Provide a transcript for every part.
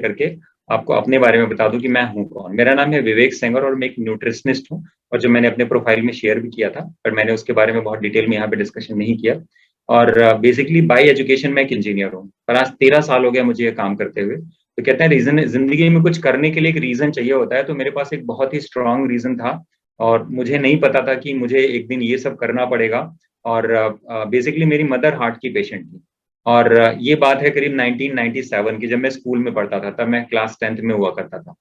करके आपको अपने बारे में बता दूं कि मैं हूँ कौन। मेरा नाम है विवेक सेंगर और मैं एक न्यूट्रिशनिस्ट हूँ, और जो मैंने अपने प्रोफाइल में शेयर भी किया था, पर मैंने उसके बारे में बहुत डिटेल में यहाँ पे डिस्कशन नहीं किया। और बेसिकली बाय एजुकेशन मैं एक इंजीनियर हूँ, पर आज 13 साल हो गया मुझे ये काम करते हुए। तो कहते हैं रीजन, जिंदगी में कुछ करने के लिए एक रीजन चाहिए होता है, तो मेरे पास एक बहुत ही स्ट्रांग रीजन था, और मुझे नहीं पता था कि मुझे एक दिन ये सब करना पड़ेगा। और बेसिकली मेरी मदर हार्ट की पेशेंट थी, और ये बात है करीब 1997 की, जब मैं स्कूल में पढ़ता था, तब मैं क्लास 10th में हुआ करता था।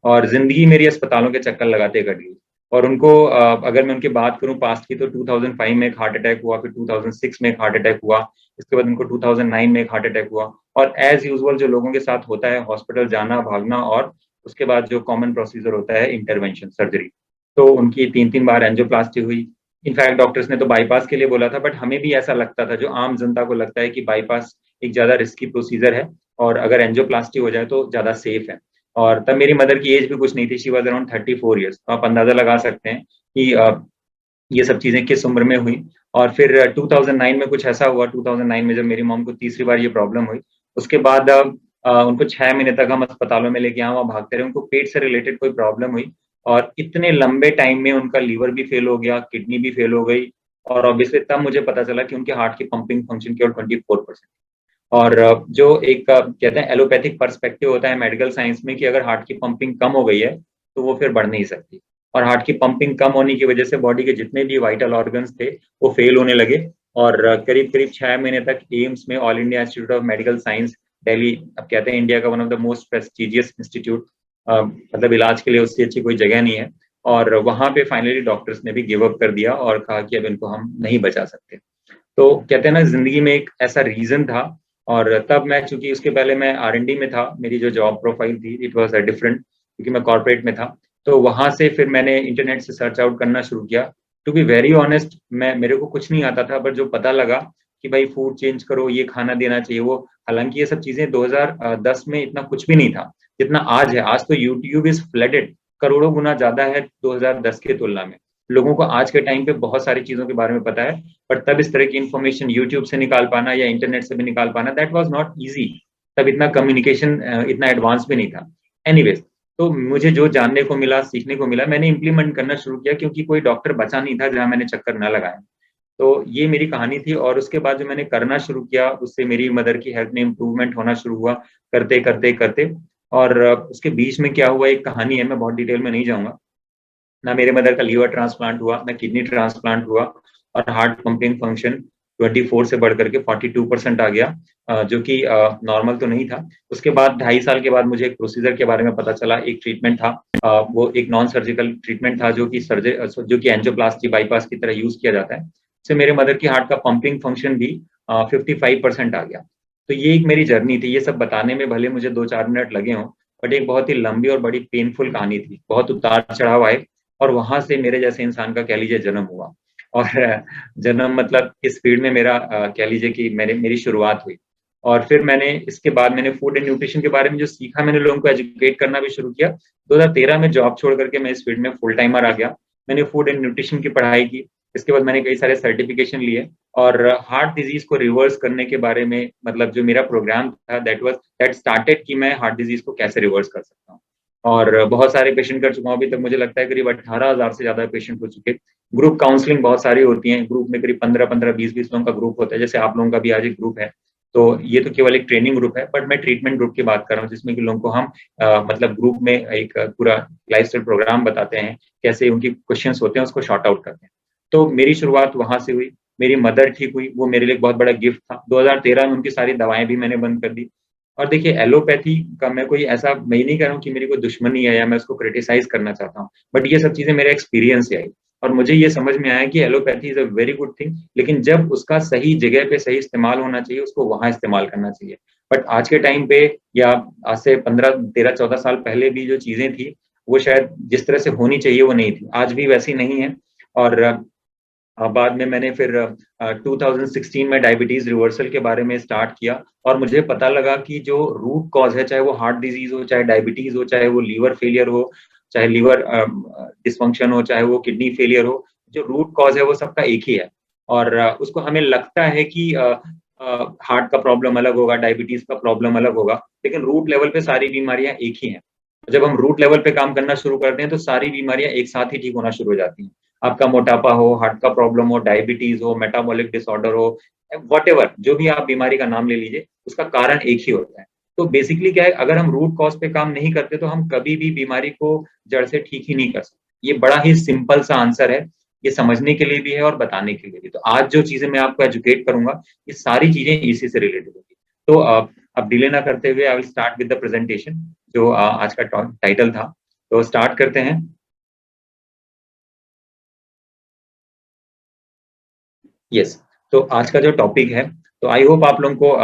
और जिंदगी मेरी अस्पतालों के चक्कर लगाते कट गई। और उनको अगर मैं उनकी बात करूं पास्ट की, तो 2005 में एक हार्ट अटैक हुआ, फिर 2006 में एक हार्ट अटैक हुआ, इसके बाद उनको 2009 में एक हार्ट अटैक हुआ। और एज यूजुअल जो लोगों के साथ होता है, हॉस्पिटल जाना, भागना, और उसके बाद जो कॉमन प्रोसीजर होता है इंटरवेंशन, सर्जरी। तो उनकी 3 3 बार एंजियोप्लास्टी हुई। इनफैक्ट डॉक्टर्स ने तो बाईपास के लिए बोला था, बट हमें भी ऐसा लगता था, जो आम जनता को लगता है कि बाईपास एक ज्यादा रिस्की प्रोसीजर है, और अगर एंजियोप्लास्टी हो जाए तो ज्यादा सेफ है। और तब मेरी मदर की एज भी कुछ नहीं थी, शी वॉज अराउंड 34 ईयर्स। तो आप अंदाजा लगा सकते हैं कि ये सब चीजें किस उम्र में हुई। और फिर 2009 में कुछ ऐसा हुआ, 2009 में जब मेरी मॉम को तीसरी बार ये प्रॉब्लम हुई, उसके बाद उनको 6 महीने तक हम अस्पतालों में लेके वहाँ भागते रहे। उनको पेट से रिलेटेड कोई प्रॉब्लम हुई, और इतने लंबे टाइम में उनका लीवर भी फेल हो गया, किडनी भी फेल हो गई। और ऑब्वियसली तब मुझे पता चला कि उनके हार्ट की पंपिंग फंक्शन केवल 24%। और जो एक कहते हैं एलोपैथिक पर्सपेक्टिव होता है मेडिकल साइंस में, कि अगर हार्ट की पंपिंग कम हो गई है तो वो फिर बढ़ नहीं सकती। और हार्ट की पंपिंग कम होने की वजह से बॉडी के जितने भी वाइटल ऑर्गन्स थे वो फेल होने लगे। और करीब करीब 6 महीने तक एम्स में, all India institute of medical science Delhi, अब कहते हैं इंडिया का one of the most prestigious institute, मतलब इलाज के लिए उससे अच्छी कोई जगह नहीं है। और वहां पे फाइनली डॉक्टर्स ने भी गिव अप कर दिया और कहा कि अब इनको हम नहीं बचा सकते। तो कहते हैं ना, जिंदगी में एक ऐसा रीजन था। और तब मैं, चूंकि उसके पहले मैं R&D में था, मेरी जो जॉब प्रोफाइल थी इट वाज डिफरेंट, क्योंकि मैं कॉर्पोरेट में था। तो वहां से फिर मैंने इंटरनेट से सर्च आउट करना शुरू किया। टू बी वेरी ऑनेस्ट, मैं, मेरे को कुछ नहीं आता था, पर जो पता लगा कि भाई फूड चेंज करो, ये खाना देना चाहिए वो, हालांकि ये सब चीजें 2010 में इतना कुछ भी नहीं था जितना आज है। आज तो यूट्यूब इज फ्लडेड, करोड़ों गुना ज्यादा है 2010 के तुलना में। लोगों को आज के टाइम पे बहुत सारी चीजों के बारे में पता है, पर तब इस तरह की इन्फॉर्मेशन यूट्यूब से निकाल पाना या इंटरनेट से भी निकाल पाना, दैट वाज नॉट इजी। तब इतना कम्युनिकेशन इतना एडवांस भी नहीं था। एनीवेज, तो मुझे जो जानने को मिला, सीखने को मिला, मैंने इम्प्लीमेंट करना शुरू किया, क्योंकि कोई डॉक्टर बचा नहीं था जहां मैंने चक्कर ना लगाया। तो ये मेरी कहानी थी। और उसके बाद जो मैंने करना शुरू किया, उससे मेरी मदर की हेल्थ में इम्प्रूवमेंट होना शुरू हुआ, करते करते करते। और उसके बीच में क्या हुआ, एक कहानी है, मैं बहुत डिटेल में नहीं जाऊंगा। ना मेरे मदर का लीवर ट्रांसप्लांट हुआ, ना किडनी ट्रांसप्लांट हुआ, और हार्ट पंपिंग फंक्शन 24 से बढ़ करके 42% आ गया, जो कि नॉर्मल तो नहीं था। उसके बाद 2.5 साल के बाद मुझे एक प्रोसीजर के बारे में पता चला, एक ट्रीटमेंट था। वो एक नॉन सर्जिकल ट्रीटमेंट था, जो कि एंजियोप्लास्टी बाईपास की तरह यूज किया जाता है। इससे मेरे मदर की हार्ट का पंपिंग फंक्शन भी 55% आ गया। तो ये एक मेरी जर्नी थी। ये सब बताने में भले मुझे 2 4 मिनट लगे हों, बट एक बहुत ही लंबी और बड़ी पेनफुल कहानी थी, बहुत उतार चढ़ाव आए। और वहां से मेरे जैसे इंसान का कह लीजिए जन्म हुआ। और जन्म मतलब इस फील्ड में मेरा कह लीजिए कि मेरी शुरुआत हुई। और फिर मैंने इसके बाद मैंने फूड एंड न्यूट्रिशन के बारे में जो सीखा, मैंने लोगों को एजुकेट करना भी शुरू किया। 2013 में जॉब छोड़ करके मैं इस फील्ड में फुल टाइमर आ गया। मैंने फूड एंड न्यूट्रिशन की पढ़ाई की। इसके बाद मैंने कई सारे सर्टिफिकेशन लिए, और हार्ट डिजीज को रिवर्स करने के बारे में, मतलब जो मेरा प्रोग्राम था, दैट स्टार्टेड कि मैं हार्ट डिजीज को कैसे रिवर्स कर सकता हूँ। और बहुत सारे पेशेंट कर चुका हूँ अभी तक, मुझे लगता है करीब 18,000 से ज्यादा पेशेंट हो चुके। ग्रुप काउंसलिंग बहुत सारी होती है, ग्रुप में करीब 15 15 20 20 लोगों का ग्रुप होता है, जैसे आप लोगों का भी आज एक ग्रुप है। तो ये तो केवल एक ट्रेनिंग ग्रुप है, बट मैं ट्रीटमेंट ग्रुप की बात कर रहा हूँ, जिसमें कि लोगों को हम मतलब ग्रुप में एक पूरा लाइफस्टाइल प्रोग्राम बताते हैं, कैसे उनकी क्वेश्चंस होते हैं उसको शॉर्ट आउट करते हैं। तो मेरी शुरुआत वहां से हुई। मेरी मदर ठीक हुई, वो मेरे लिए एक बहुत बड़ा गिफ्ट था। 2013 में उनकी सारी दवाएं भी मैंने बंद कर दी। और देखिए, एलोपैथी का मैं कोई ऐसा, मैं नहीं कह रहा हूँ कि मेरी कोई दुश्मनी है या मैं उसको क्रिटिसाइज करना चाहता हूँ, बट ये सब चीजें मेरे एक्सपीरियंस से आई। और मुझे ये समझ में आया कि allopathy is a very good thing, लेकिन जब उसका सही जगह पे सही इस्तेमाल होना चाहिए, उसको वहां इस्तेमाल करना चाहिए। बट आज के टाइम पे, या आज से 15 13 14 साल पहले भी जो चीजें थी, वो शायद जिस तरह से होनी चाहिए वो नहीं थी, आज भी वैसी नहीं है। और बाद में मैंने फिर 2016 में डायबिटीज रिवर्सल के बारे में स्टार्ट किया। और मुझे पता लगा कि जो रूट कॉज है, चाहे वो हार्ट डिजीज हो, चाहे डायबिटीज हो, चाहे वो लीवर फेलियर हो, चाहे लीवर डिसफंक्शन हो, चाहे वो किडनी फेलियर हो, जो रूट कॉज है वो सबका एक ही है। और उसको हमें लगता है कि हार्ट का प्रॉब्लम अलग होगा, डायबिटीज का प्रॉब्लम अलग होगा, लेकिन रूट लेवल पे सारी बीमारियां एक ही हैं। जब हम रूट लेवल पे काम करना शुरू करते हैं तो सारी बीमारियां एक साथ ही ठीक होना शुरू हो जाती हैं। आपका मोटापा हो, हार्ट का प्रॉब्लम हो, डायबिटीज हो, मेटाबॉलिक डिसऑर्डर हो, वट जो भी आप बीमारी का नाम ले लीजिए, उसका कारण एक ही होता है। तो बेसिकली क्या है, अगर हम रूट कॉज पे काम नहीं करते तो हम कभी भी बीमारी को जड़ से ठीक ही नहीं कर सकते। ये बड़ा ही सिंपल सा आंसर है, ये समझने के लिए भी है और बताने के लिए भी। तो आज जो चीजें मैं आपको एजुकेट करूंगा, ये सारी चीजें इसी से रिलेटेड होगी। तो अब डिले ना करते हुए I will start with the presentation, जो आज का टाइटल था। तो स्टार्ट करते हैं। यस। तो आज का जो टॉपिक है, तो आई होप आप लोगों को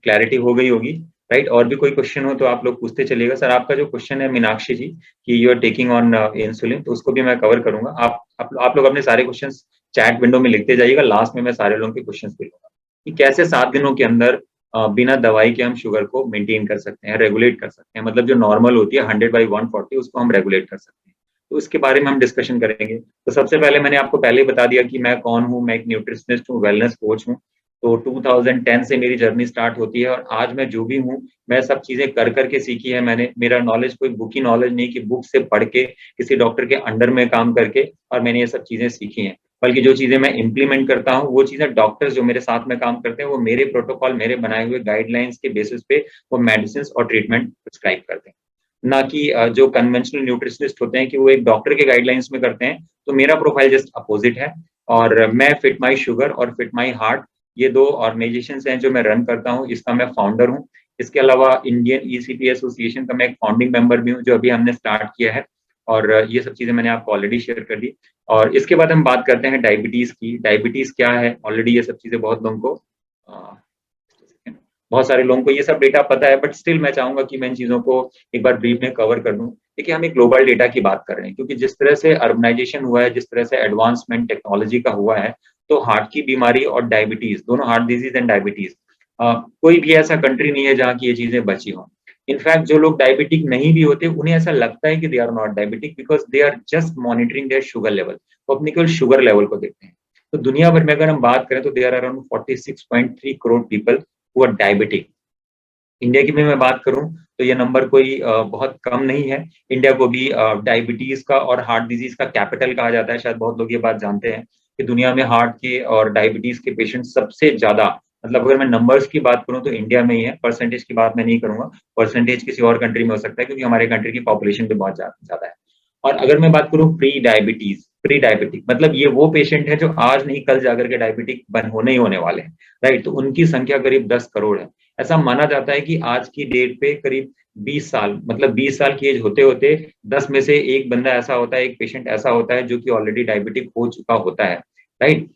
क्लैरिटी हो गई होगी, राइट। और भी कोई क्वेश्चन हो तो आप लोग पूछते चलिएगा। सर, आपका जो क्वेश्चन है मीनाक्षी जी, कि you are taking on insulin, तो उसको भी मैं कवर करूंगा। आप लोग अपने सारे क्वेश्चंस चैट विंडो में लिखते जाइएगा, लास्ट में मैं सारे लोगों के क्वेश्चंस ले लूंगा कि कैसे 7 दिनों के अंदर बिना दवाई के हम शुगर को मेंटेन कर सकते हैं, रेगुलेट कर सकते हैं। मतलब जो नॉर्मल होती है 100/140, उसको हम रेगुलेट कर सकते हैं। तो उसके बारे में हम डिस्कशन करेंगे। तो सबसे पहले मैंने आपको पहले ही बता दिया कि मैं कौन हूँ। मैं एक न्यूट्रिशनिस्ट हूँ, वेलनेस कोच हूँ। तो 2010 से मेरी जर्नी स्टार्ट होती है, और आज मैं जो भी हूँ, मैं सब चीजें कर करके सीखी है मैंने। मेरा नॉलेज कोई बुक की नॉलेज नहीं कि बुक से पढ़ के किसी डॉक्टर के अंडर में काम करके और मैंने ये सब चीजें सीखी हैं। बल्कि जो चीजें मैं इंप्लीमेंट करता हूँ, वो चीजें डॉक्टर्स जो मेरे साथ में काम करते हैं, वो मेरे प्रोटोकॉल, मेरे बनाए हुए गाइडलाइंस के बेसिस पे वो मेडिसिन और ट्रीटमेंट प्रिस्क्राइब करते हैं। ना कि जो कन्वेंशनल न्यूट्रिशनिस्ट होते हैं कि वो एक डॉक्टर के गाइडलाइंस में करते हैं। तो मेरा प्रोफाइल जस्ट अपोजिट है। और मैं फिट माई शुगर और फिट माई हार्ट, ये दो ऑर्गेनाइजेशन हैं जो मैं रन करता हूँ। इसका मैं फाउंडर हूँ। इसके अलावा इंडियन ईसीपी एसोसिएशन का मैं एक फाउंडिंग मेंबर भी हूँ, जो अभी हमने स्टार्ट किया है। और ये सब चीजें मैंने आपको ऑलरेडी शेयर कर दी। और इसके बाद हम बात करते हैं डायबिटीज की। डायबिटीज क्या है, ऑलरेडी ये सब चीजें बहुत लोगों को अ, बहुत सारे लोगों को ये सब डेटा पता है, बट स्टिल मैं चाहूंगा कि मैं इन चीजों को एक बार ब्रीफ में कवर कर दूं। देखिए, हम एक ग्लोबल डेटा की बात कर रहे हैं, क्योंकि जिस तरह से अर्बनाइजेशन हुआ है, जिस तरह से एडवांसमेंट टेक्नोलॉजी का हुआ है, तो हार्ट की बीमारी और डायबिटीज दोनों, हार्ट डिजीज एंड डायबिटीज, कोई भी ऐसा कंट्री नहीं है जहाँ की ये चीजें बची हों। इनफैक्ट जो लोग डायबिटिक नहीं भी होते, उन्हें ऐसा लगता है कि they are not diabetic, because they are just monitoring their sugar level. वो अपनी केवल शुगर लेवल को देखते हैं। तो दुनिया भर में अगर हम बात करें, तो there are around 46.3 crore people who are diabetic. India की भी मैं बात करूं, तो ये नंबर कोई बहुत कम नहीं है। इंडिया को भी डायबिटीज का और हार्ट डिजीज का कैपिटल कहा जाता है। शायद बहुत लोग ये बात जानते हैं कि दुनिया में हार्ट के और डायबिटीज के पेशेंट सबसे ज्यादा, मतलब अगर मैं नंबर्स की बात करूं तो इंडिया में ही है। परसेंटेज की बात मैं नहीं करूंगा, परसेंटेज किसी और कंट्री में हो सकता है, क्योंकि हमारे कंट्री की पॉपुलेशन भी बहुत ज्यादा है। और अगर मैं बात करूं प्री डायबिटिक, मतलब ये वो पेशेंट है जो आज नहीं कल जाकर के डायबिटिक होने ही होने वाले हैं, राइट। तो उनकी संख्या करीब 10 करोड़ है। ऐसा माना जाता है कि आज की डेट पे करीब 20 साल, मतलब 20 साल की एज होते होते 10 में से एक बंदा ऐसा होता है, एक पेशेंट ऐसा होता है जो कि ऑलरेडी डायबिटिक हो चुका होता है, राइट।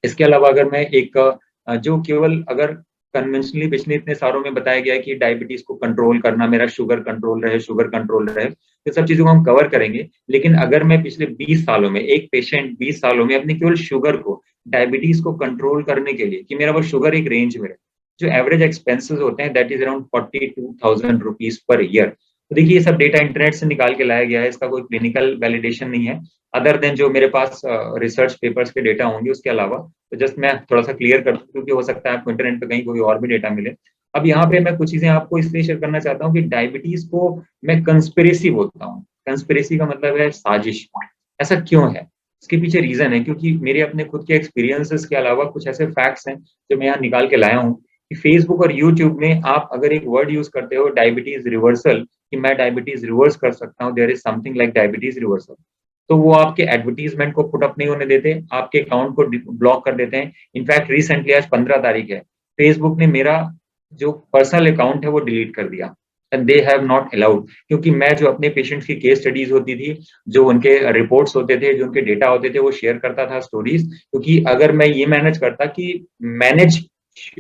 इसके अलावा अगर मैं एक जो केवल अगर कन्वेंशनली पिछले इतने सालों में बताया गया है कि डायबिटीज को कंट्रोल करना, मेरा शुगर कंट्रोल रहे, शुगर कंट्रोल रहे, तो सब चीजों को हम कवर करेंगे। लेकिन अगर मैं पिछले 20 सालों में, एक पेशेंट 20 सालों में अपनी केवल शुगर को, डायबिटीज को कंट्रोल करने के लिए, कि मेरा वो शुगर एक रेंज में रहे, जो एवरेज एक्सपेंसेस होते हैं that is around 42,000 rupees per year. तो देखिए, ये सब डेटा इंटरनेट से निकाल के लाया गया है, इसका कोई क्लिनिकल वैलिडेशन नहीं है, अदर देन जो मेरे पास रिसर्च पेपर्स के डेटा होंगे उसके अलावा। तो जस्ट मैं थोड़ा सा क्लियर कर दूं, क्योंकि हो सकता है आपको इंटरनेट पे कहीं कोई और भी डेटा मिले। अब यहाँ पे मैं कुछ चीजें आपको इसलिए शेयर करना चाहता हूँ कि डायबिटीज को मैं कंस्पिरेसी बोलता हूँ। कंस्पिरेसी का मतलब है साजिश। ऐसा क्यों है, इसके पीछे रीजन है, क्योंकि मेरे अपने खुद के एक्सपीरियंसेस के अलावा कुछ ऐसे फैक्ट्स हैं जो मैं यहाँ निकाल के लाया हूँ। कि फेसबुक और यूट्यूब में आप अगर एक वर्ड यूज करते हो, डायबिटीज रिवर्सल, कि मैं डायबिटीज रिवर्स कर सकता हूँ, there is something like diabetes reversal, तो वो आपके एडवर्टीजमेंट को पुट अप नहीं होने देते, आपके अकाउंट को ब्लॉक कर देते हैं। इनफैक्ट रिसेंटली, आज 15 तारीख है, फेसबुक ने मेरा जो पर्सनल अकाउंट है वो डिलीट कर दिया, and they have not allowed. क्योंकि मैं जो अपने पेशेंट्स की केस स्टडीज होती थी, जो उनके रिपोर्ट्स होते थे, जो उनके डेटा होते थे, वो शेयर करता था स्टोरीज। क्योंकि अगर मैं ये मैनेज करता कि मैनेज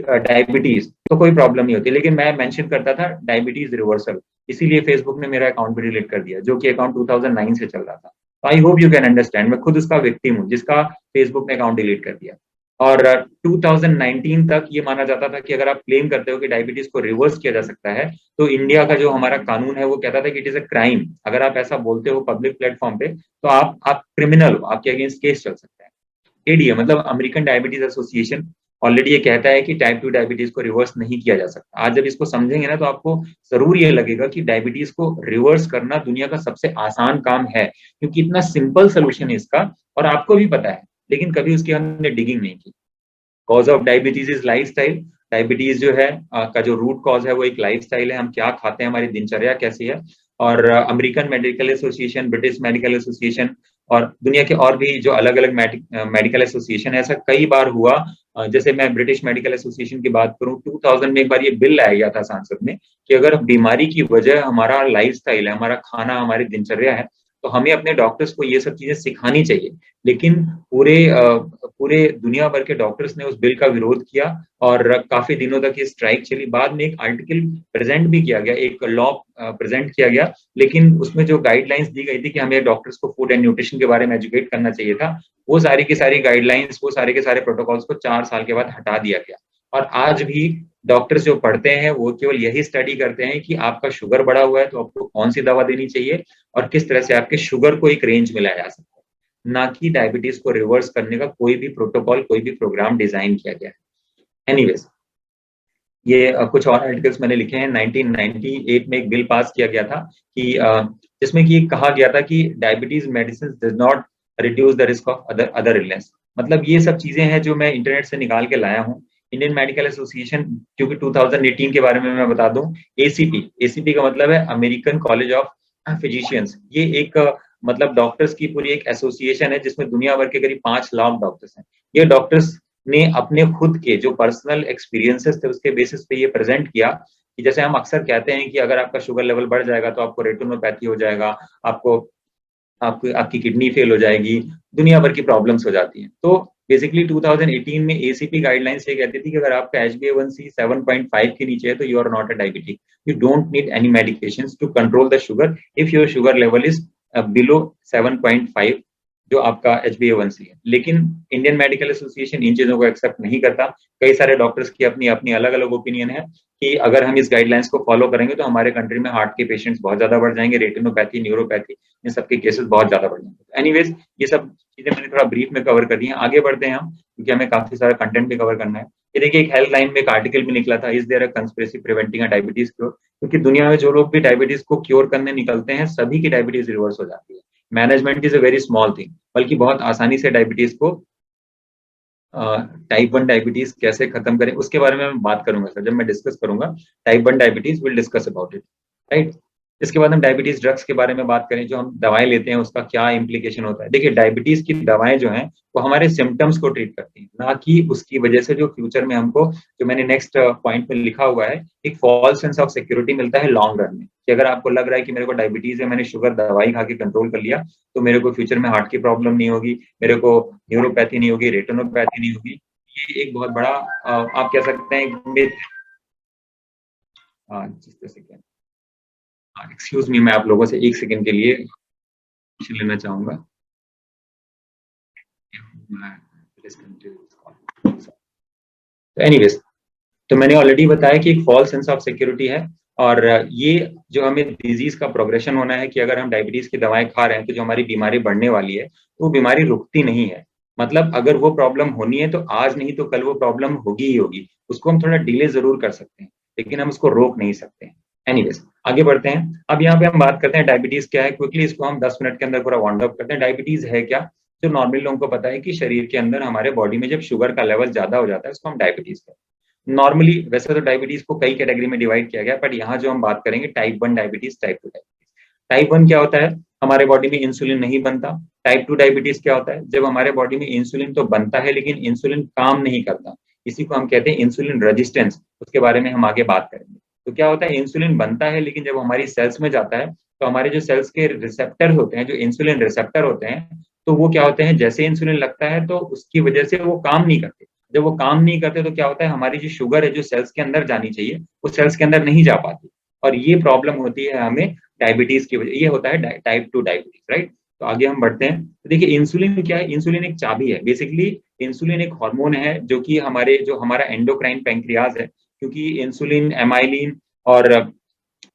डायबिटीज, तो कोई प्रॉब्लम नहीं होती, लेकिन मैं मेंशन करता था डायबिटीज रिवर्सल, इसीलिए फेसबुक ने मेरा अकाउंट भी डिलीट कर दिया, जो कि अकाउंट 2009 से चल रहा था। I hope you can understand, मैं खुद उसका विक्टिम हूँ जिसका फेसबुक ने अकाउंट डिलीट कर दिया। और 2019 तक ये माना जाता था कि अगर आप क्लेम करते हो कि डायबिटीज को रिवर्स किया जा सकता है, तो इंडिया का जो हमारा कानून है वो कहता था कि इट इज अ क्राइम। अगर आप ऐसा बोलते हो पब्लिक प्लेटफॉर्म पे, तो आप क्रिमिनल हो, आपके अगेंस्ट केस चल सकता है। एडीए मतलब अमेरिकन डायबिटीज एसोसिएशन, ऑलरेडी ये कहता है कि टाइप 2 डायबिटीज को रिवर्स नहीं किया जा सकता। आज जब इसको समझेंगे ना तो आपको जरूर ये लगेगा कि डायबिटीज को रिवर्स करना दुनिया का सबसे आसान काम है, क्योंकि इतना सिंपल सोल्यूशन है इसका और आपको भी पता है, लेकिन कभी उसकी हमने डिगिंग नहीं की। Cause of diabetes is lifestyle. Diabetes जो है का जो रूट कॉज है वो एक लाइफस्टाइल है, हम क्या खाते हैं, हमारी दिनचर्या कैसी है। और American medical association, British medical association और दुनिया के और भी जो अलग अलग मेडिकल एसोसिएशन है, ऐसा कई बार हुआ। जैसे मैं ब्रिटिश मेडिकल एसोसिएशन की बात करूं, 2000 में एक बार ये बिल लाया गया था संसद में कि अगर बीमारी की वजह हमारा लाइफस्टाइल है, हमारा खाना, हमारी दिनचर्या है, तो हमें अपने डॉक्टर्स को ये सब चीजें सिखानी चाहिए। लेकिन पूरे दुनिया भर के डॉक्टर्स ने उस बिल का विरोध किया और काफी दिनों तक ये स्ट्राइक चली। बाद में एक आर्टिकल प्रेजेंट भी किया गया, एक लॉ प्रेजेंट किया गया, लेकिन उसमें जो गाइडलाइंस दी गई थी कि हमें डॉक्टर्स को फूड एंड न्यूट्रिशन के बारे में एजुकेट करना चाहिए था, वो सारी की सारी गाइडलाइंस, वो सारे के सारे प्रोटोकॉल्स को 4 साल के बाद हटा दिया गया। और आज भी डॉक्टर्स जो पढ़ते हैं वो केवल यही स्टडी करते हैं कि आपका शुगर बढ़ा हुआ है तो आपको कौन सी दवा देनी चाहिए और किस तरह से आपके शुगर को एक रेंज में लाया जा सकता है, ना कि डायबिटीज को रिवर्स करने का कोई भी प्रोटोकॉल, कोई भी प्रोग्राम डिजाइन किया गया है। एनीवेज, ये कुछ और आर्टिकल्स मैंने लिखे हैं। 1998 में एक बिल पास किया गया था कि जिसमें कि कहा गया था कि diabetes medicine does not reduce the risk of other other illness. मतलब ये सब चीजें हैं जो मैं इंटरनेट से निकाल के लाया हूँ। इंडियन मेडिकल एसोसिएशन, क्योंकि 2018 के बारे में मैं बता दूं, एसीपी, एसीपी का मतलब है अमेरिकन कॉलेज ऑफ फिजिशियंस। ये एक मतलब डॉक्टर्स की पूरी एक एसोसिएशन है जिसमें दुनिया भर के करीब 5 लाख डॉक्टर्स हैं। ये डॉक्टर्स ने अपने खुद के जो पर्सनल एक्सपीरियंसेस थे उसके बेसिस पे ये प्रेजेंट किया कि जैसे हम अक्सर कहते हैं कि अगर आपका शुगर लेवल बढ़ जाएगा तो आपको रेटिनोपैथी हो जाएगा, आपको आपकी आपकी किडनी फेल हो जाएगी, दुनिया भर की प्रॉब्लम्स हो जाती हैं। तो बेसिकली 2018 में एसीपी गाइडलाइंस ये कहती थी कि अगर आपका HbA1c 7.5 के नीचे है तो you are not a diabetic, you don't need any medications to control the sugar if your sugar level is below 7.5, जो आपका HbA1c है। लेकिन इंडियन मेडिकल एसोसिएशन इन चीजों को एक्सेप्ट नहीं करता। कई सारे डॉक्टर्स की अपनी अपनी अलग अलग ओपिनियन है कि अगर हम इस गाइडलाइंस को फॉलो करेंगे तो हमारे कंट्री में हार्ट के पेशेंट्स बहुत ज्यादा बढ़ जाएंगे, रेटिनोपैथी, न्यूरोपैथी, इन सबके केसेस बहुत ज्यादा बढ़ जाएंगे। एनीवेज, ये सब चीजें मैंने थोड़ा ब्रीफ में कवर कर दी हैं। आगे बढ़ते हैं हम, क्योंकि हमें काफी सारा कंटेंट भी कवर करना है। ये देखिए, एक हेल्थ लाइन में एक आर्टिकल भी निकला था, is there a conspiracy preventing a diabetes cure. क्योंकि दुनिया में जो लोग भी डायबिटीज को क्योर करने निकलते हैं, सभी की डायबिटीज रिवर्स हो जाती है। Management is a very small thing, बल्कि बहुत आसानी से डायबिटीज को, टाइप 1 डायबिटीज कैसे खत्म करें उसके बारे में मैं बात करूंगा सर, जब मैं डिस्कस करूंगा type 1 diabetes, will discuss about it, right. इसके बाद हम डायबिटीज ड्रग्स के बारे में बात करें, जो हम दवाएं लेते हैं उसका क्या इम्प्लीकेशन होता है। देखिए, डायबिटीज की दवाएं जो हैं वो हमारे सिम्टम्स को ट्रीट करती हैं, ना कि उसकी वजह से जो फ्यूचर में हमको, जो मैंने नेक्स्ट पॉइंट में लिखा हुआ है, एक फॉल्स सेंस ऑफ सिक्योरिटी मिलता है लॉन्ग रन में, कि अगर आपको लग रहा है कि मेरे को डायबिटीज है, मैंने शुगर दवाई खा के कंट्रोल कर लिया, तो मेरे को फ्यूचर में हार्ट की प्रॉब्लम नहीं होगी, मेरे को न्यूरोपैथी नहीं होगी, रेटिनोपैथी नहीं होगी। ये एक बहुत बड़ा आप कह सकते हैं मिथ है। जिस तरह से क्या, एक्सक्यूज मी, मैं आप लोगों से एक सेकंड के लिए क्वेश्चन लेना चाहूंगा। तो एनीवेज, तो मैंने ऑलरेडी बताया कि एक फॉल्स सेंस ऑफ सिक्योरिटी है, और ये जो हमें डिजीज का प्रोग्रेशन होना है कि अगर हम डायबिटीज की दवाएं खा रहे हैं तो जो हमारी बीमारी बढ़ने वाली है तो वो बीमारी रुकती नहीं है। मतलब अगर वो प्रॉब्लम होनी है तो आज नहीं तो कल वो प्रॉब्लम होगी ही होगी। उसको हम थोड़ा डिले जरूर कर सकते हैं, लेकिन हम उसको रोक नहीं सकते हैं। एनीवेज, आगे बढ़ते हैं। अब यहाँ पे हम बात करते हैं डायबिटीज क्या है, क्विकली इसको हम 10 मिनट के अंदर पूरा वाउंड अप करते हैं। डायबिटीज है क्या? जो नॉर्मल लोगों को पता है कि शरीर के अंदर हमारे बॉडी में जब शुगर का लेवल ज्यादा हो जाता है उसको हम डायबिटीज कहते हैं। नॉर्मली वैसे तो डायबिटीज को कई कैटेगरी में डिवाइड किया गया, बट यहाँ जो हम बात करेंगे type 1 diabetes, type 2 diabetes. Type 1 क्या होता है? हमारे बॉडी में इंसुलिन नहीं बनता। टाइप 2 डायबिटीज क्या होता है? जब हमारे बॉडी में इंसुलिन तो बनता है लेकिन इंसुलिन काम नहीं करता, इसी को हम कहते हैं इंसुलिन रेजिस्टेंस। उसके बारे में हम आगे बात करेंगे। तो क्या होता है, इंसुलिन बनता है लेकिन जब हमारी सेल्स में जाता है तो हमारे जो सेल्स के रिसेप्टर होते हैं, जो इंसुलिन रिसेप्टर होते हैं, तो वो क्या होते हैं, जैसे इंसुलिन लगता है तो उसकी वजह से वो काम नहीं करते। जब वो काम नहीं करते तो क्या होता है, हमारी जो शुगर है जो सेल्स के अंदर जानी चाहिए वो सेल्स के अंदर नहीं जा पाती, और ये प्रॉब्लम होती है हमें डायबिटीज की वजह। ये होता है टाइप 2 डायबिटीज, राइट। तो आगे हम बढ़ते हैं। तो देखिए, इंसुलिन क्या है? इंसुलिन एक चाबी है। बेसिकली इंसुलिन एक हार्मोन है जो कि हमारा एंडोक्राइन पैंक्रियाज है, क्योंकि इंसुलिन, एमाइलिन और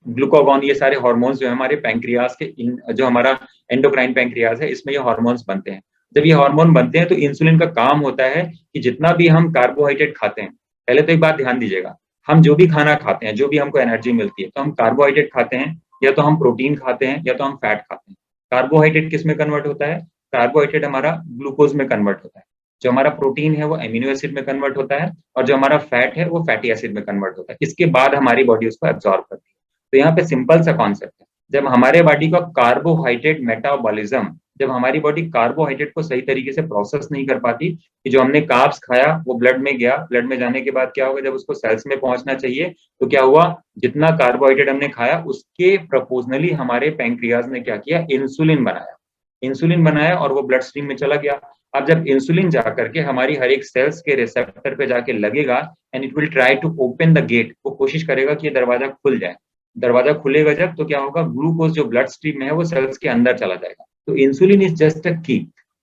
ग्लूकागॉन, ये सारे हार्मोन्स जो है हमारे पैंक्रियाज के जो हमारा एंडोक्राइन पैंक्रियाज है इसमें ये हार्मोन्स बनते हैं। जब ये हार्मोन बनते हैं तो इंसुलिन का काम होता है कि जितना भी हम कार्बोहाइड्रेट खाते हैं, पहले तो एक बात ध्यान दीजिएगा, हम जो भी खाना खाते हैं, जो भी हमको एनर्जी मिलती है, तो हम कार्बोहाइड्रेट खाते हैं, या तो हम प्रोटीन खाते हैं, या तो हम फैट खाते हैं। कार्बोहाइड्रेट किस में कन्वर्ट होता है? कार्बोहाइड्रेट हमारा ग्लूकोज में कन्वर्ट होता है। जो हमारा प्रोटीन है वो एमिनो एसिड में कन्वर्ट होता है, और जो हमारा फैट है वो फैटी एसिड में कन्वर्ट होता है। इसके बाद हमारी बॉडी उसको एब्जॉर्ब करती है। तो यहाँ पे सिंपल सा कॉन्सेप्ट है, जब हमारे बॉडी का कार्बोहाइड्रेट मेटाबॉलिज्म, जब हमारी बॉडी कार्बोहाइड्रेट को सही तरीके से प्रोसेस नहीं कर पाती, कि जो हमने कार्ब्स खाया वो ब्लड में गया, ब्लड में जाने के बाद क्या होगा, जब उसको सेल्स में पहुंचना चाहिए, तो क्या हुआ, जितना कार्बोहाइड्रेट हमने खाया उसके प्रोपोर्शनली हमारे पैंक्रियाज ने क्या किया, इंसुलिन बनाया। इंसुलिन बनाया और वो ब्लड स्ट्रीम में चला गया। अब जब इंसुलिन जाकर के हमारी हर एक सेल्स के रिसेप्टर पे जाके लगेगा, and it will try to open the gate, वो कोशिश करेगा कि ये दरवाजा खुल जाए। दरवाजा खुलेगा जब, तो क्या होगा, ग्लूकोज जो ब्लड स्ट्रीम में है वो सेल्स के अंदर चला जाएगा। तो इंसुलिन इज जस्ट अ की।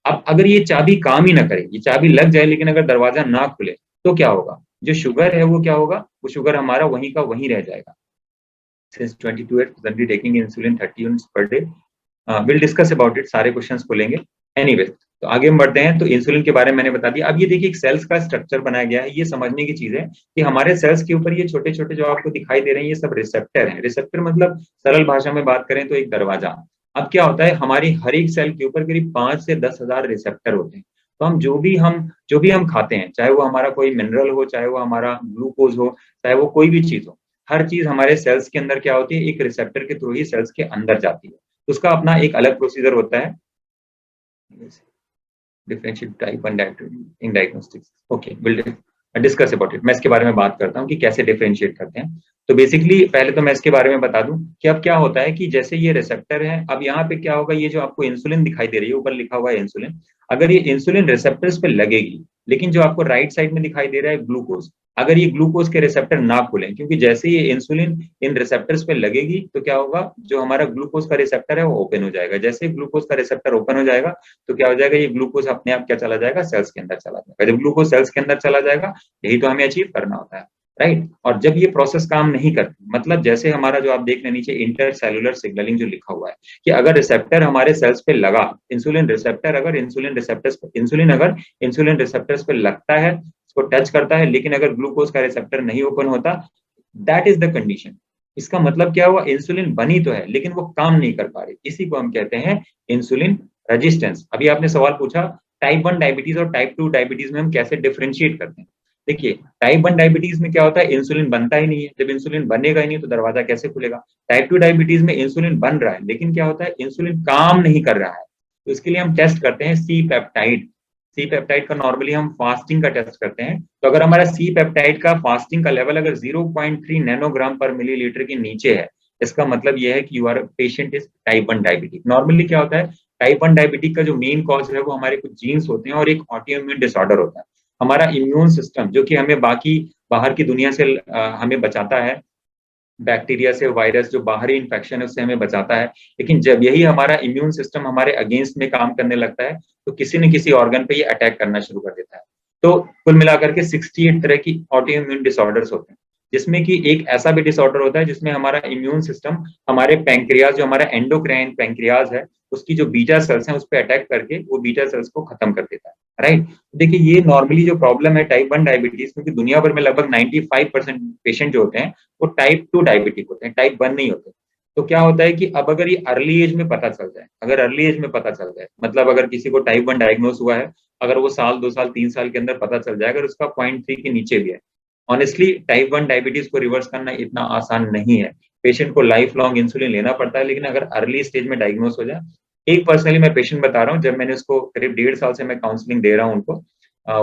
अब अगर ये चाबी काम ही ना करे, ये चाबी लग जाए लेकिन अगर दरवाजा ना खुले, तो क्या होगा, जो शुगर है वो क्या होगा, वो शुगर हमारा वहीं का वहीं रह जाएगा। Since 22 years presently taking insulin 30 units per day. Will discuss about it, सारे क्वेश्चंस खोलेंगे। एनीवेज, तो आगे हम बढ़ते हैं। तो इंसुलिन के बारे में मैंने बता दिया। अब ये देखिए, एक सेल्स का स्ट्रक्चर बनाया गया है। ये समझने की चीज है कि हमारे सेल्स के ऊपर ये छोटे छोटे जो आपको दिखाई दे रहे हैं, ये सब रिसेप्टर हैं। रिसेप्टर मतलब सरल भाषा में बात करें तो एक दरवाजा। अब क्या होता है, हमारी हर एक सेल के ऊपर करीब 5 से 10 हजार रिसेप्टर होते हैं। तो हम जो भी हम खाते हैं, चाहे वो हमारा कोई मिनरल हो, चाहे वो हमारा ग्लूकोज हो, चाहे वो कोई भी चीज हो, हर चीज हमारे सेल्स के अंदर क्या होती है, एक रिसेप्टर के थ्रू ही सेल्स के अंदर जाती है। उसका अपना एक अलग प्रोसीजर होता है। Differentiate type and in diagnostics, okay, will discuss about it. मैं इसके बारे में बात करता हूँ कि कैसे डिफरेंशिएट करते हैं। तो बेसिकली पहले तो मैं इसके बारे में बता दूं कि अब क्या होता है कि जैसे ये रिसेप्टर है, अब यहाँ पे क्या होगा, ये जो आपको इंसुलिन दिखाई दे रही है, ऊपर लिखा हुआ है इंसुलिन, अगर ये इंसुलिन रिसेप्टर्स पे लगेगी, लेकिन जो आपको राइट साइड में दिखाई दे रहा है ग्लूकोज, अगर ये ग्लूकोज के रिसेप्टर ना खुलें, क्योंकि जैसे ये इंसुलिन इन रिसेप्टर्स पे लगेगी, तो क्या होगा, जो हमारा ग्लूकोज का रिसेप्टर है वो ओपन हो जाएगा। जैसे ग्लूकोज का रिसेप्टर ओपन हो जाएगा, तो क्या हो जाएगा, ये ग्लूकोज अपने आप क्या चला जाएगा, सेल्स के अंदर चला जाएगा। जब ग्लूकोज सेल्स के अंदर चला जाएगा, यही तो हमें अचीव करना होता है, राइट। और जब ये प्रोसेस काम नहीं करती, मतलब जैसे हमारा जो आप देख रहे हैं नीचे इंटर सेलुलर सिग्नलिंग जो लिखा हुआ है, कि अगर रिसेप्टर हमारे सेल्स पे लगा, इंसुलिन रिसेप्टर अगर इंसुलिन रिसेप्टर्स पे लगता है, उसको टच करता है, लेकिन अगर ग्लूकोज का रिसेप्टर नहीं ओपन होता, दैट इज द कंडीशन। इसका मतलब क्या हुआ, इंसुलिन बनी तो है लेकिन वो काम नहीं कर पा रही। इसी को हम कहते हैं इंसुलिन रेजिस्टेंस। अभी आपने सवाल पूछा टाइप 1 डायबिटीज और टाइप 2 डायबिटीज में हम कैसे डिफरेंशिएट करते हैं। देखिए, टाइप 1 डायबिटीज में क्या होता है, इंसुलिन बनता ही नहीं है। जब इंसुलिन बनेगा ही नहीं तो दरवाजा कैसे खुलेगा। टाइप 2 डायबिटीज में इंसुलिन बन रहा है, लेकिन क्या होता है, इंसुलिन काम नहीं कर रहा है। तो इसके लिए हम टेस्ट करते हैं सी पेप्टाइड। सी पेप्टाइड का नॉर्मली हम फास्टिंग का टेस्ट करते हैं। तो अगर हमारा सी पेप्टाइड का फास्टिंग का लेवल अगर 0.3 नैनोग्राम पर मिलीलीटर के नीचे है, इसका मतलब यह है कि you are patient is type 1 diabetic. Normally क्या होता है, टाइप 1 डायबिटिक का जो मेन कॉज है वो हमारे कुछ जीन्स होते हैं और एक ऑटोइम्यून डिसऑर्डर होता है। हमारा इम्यून सिस्टम जो कि हमें बाकी बाहर की दुनिया से हमें बचाता है, बैक्टीरिया से, वायरस जो बाहरी इंफेक्शन है उससे हमें बचाता है, लेकिन जब यही हमारा इम्यून सिस्टम हमारे अगेंस्ट में काम करने लगता है, तो किसी न किसी ऑर्गन पे ये अटैक करना शुरू कर देता है। तो कुल मिलाकर के 68 तरह की ऑटो इम्यून डिसऑर्डर्स होते हैं, जिसमें कि एक ऐसा भी डिसऑर्डर होता है जिसमें हमारा इम्यून सिस्टम हमारे पैंक्रियाज, जो हमारा एंडोक्राइन पैंक्रियाज है, उसकी जो बीटा सेल्स हैं उस पर अटैक करके वो बीटा सेल्स को खत्म कर देता है, राइट। देखिए, ये नॉर्मली जो प्रॉब्लम है टाइप 1 डायबिटीज, क्योंकि दुनिया भर में लगभग 95% पेशेंट जो होते हैं वो टाइप 2 डायबिटिक होते हैं, टाइप 1 नहीं होते। तो क्या होता है कि अब अगर ये अर्ली एज में पता चल जाए, अगर अर्ली एज में पता चल जाए, मतलब अगर किसी को टाइप 1 डायग्नोस हुआ है, अगर वो साल 2 साल 3 साल के अंदर पता चल जाए, अगर उसका 0.3 के नीचे भी है, ऑनेस्टली टाइप 1 डायबिटीज को रिवर्स करना इतना आसान नहीं है। पेशेंट को लाइफ लॉन्ग इंसुलिन लेना पड़ता है, लेकिन अगर अर्ली स्टेज में डायग्नोस हो जाए, एक पर्सनली मैं पेशेंट बता रहा हूँ, जब मैंने उसको करीब 1.5 साल से मैं काउंसलिंग दे रहा हूँ उनको,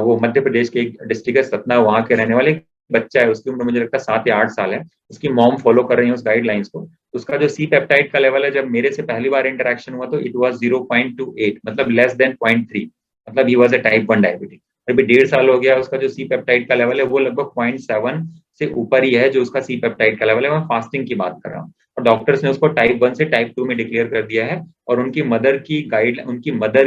वो मध्य प्रदेश के एक डिस्ट्रिक्ट है सतना, वहाँ के रहने वाले बच्चा है, उसकी उम्र मुझे लगता है 7 या 8 साल है। उसकी मॉम फॉलो कर रही है उस गाइडलाइंस को। उसका जो सी पेप्टाइड का लेवल है, जब मेरे से पहली बार इंटरेक्शन हुआ तो इट वाज 0.28, मतलब लेस देन 0.3, मतलब he was a type 1 diabetic. अभी 1.5 साल हो गया, उसका जो सी पेप्टाइड का लेवल है वो लगभग 0.7 से ऊपर ही है, जो उसका सी पेप्टाइड का लेवल है। मैं फास्टिंग की बात कर रहा हूँ, और डॉक्टर्स ने उसको टाइप 1 से टाइप 2 में डिक्लेयर कर दिया है। और उनकी मदर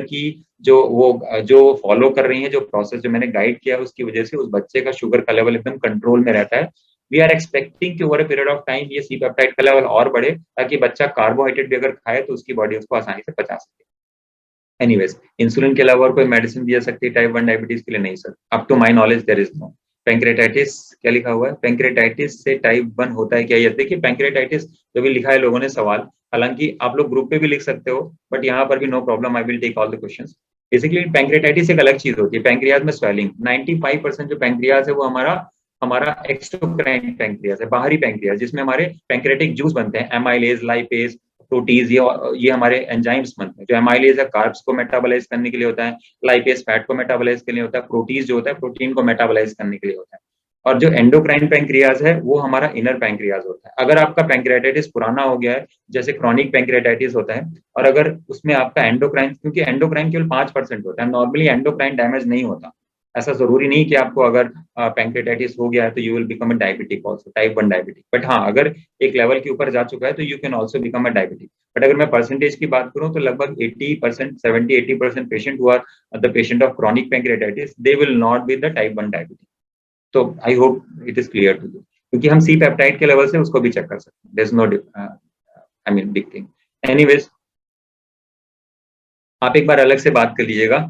की जो फॉलो कर रही है, जो प्रोसेस जो मैंने गाइड किया है, उसकी वजह से उस बच्चे का शुगर का लेवल एकदम कंट्रोल में रहता है। वी आर एक्सपेक्टिंग कि over a period of time ये सी पेप्टाइड का लेवल और बढ़े, ताकि बच्चा कार्बोहाइड्रेट भी अगर खाए तो उसकी बॉडी उसको आसानी से पचा सके। एनीवेज, इंसुलिन के अलावा और कोई मेडिसिन दी जा सकती है टाइप 1 डायबिटीज के लिए? नहीं sir, up to my knowledge there is no. Pancreatitis क्या लिखा हुआ है? पैंक्रेटाइटिस से टाइप 1 होता है क्या? ये देखिए पैंक्रेटाइटिस जो भी लिखा है लोगों ने सवाल, हालांकि आप लोग ग्रुप पे भी लिख सकते हो, बट यहाँ पर भी no problem, I will take all the questions. Basically pancreatitis एक अलग चीज होती है, पैंक्रियाज में स्वेलिंग। 95% जो पैंक्रियाज है वो हमारा हमारा एक्सोक्राइन पैंक्रियाज है, बाहरी पैंक्रियाज, जिसमें हमारे पैंक्रेटिक जूस बनते हैं, एमाइलेज, लाइपेज, प्रोटीज, ये हमारे एंजाइम्स बनते हैं। जो एमाइलेज है कार्ब्स को मेटाबोलाइज करने के लिए होता है, लाइपेज फैट को मेटाबोलाइज करने के लिए होता है, प्रोटीज जो होता है प्रोटीन को मेटाबोलाइज करने के लिए होता है। और जो एंडोक्राइन पैंक्रियाज है वो हमारा इनर पैंक्रियाज होता है। अगर आपका पैंक्रेटाइटिस पुराना हो गया है, जैसे क्रॉनिक पैंक्रेटाइटिस होता है, और अगर उसमें आपका एंडोक्राइन, क्योंकि एंडोक्राइन केवल 5% होता है, नॉर्मली एंडोक्राइन डैमेज नहीं होता। ऐसा जरूरी नहीं कि आपको अगर पैंक्रेटाइटिस हो गया है तो you will become a diabetic also, type 1 diabetic. But हाँ, अगर एक लेवल के ऊपर जा चुका है तो you can also become a diabetic. But अगर मैं परसेंटेज की बात करूं तो लगभग 80%, 70-80% पेशेंट हुआ the patient of chronic pancreatitis, they will not be the type 1 diabetic. तो I hope it is clear to you, क्योंकि हम सी पेप्टाइड के लेवल से उसको भी चेक कर सकते हैं, there is no I mean big thing. Anyways, आप एक बार अलग से बात कर लीजिएगा।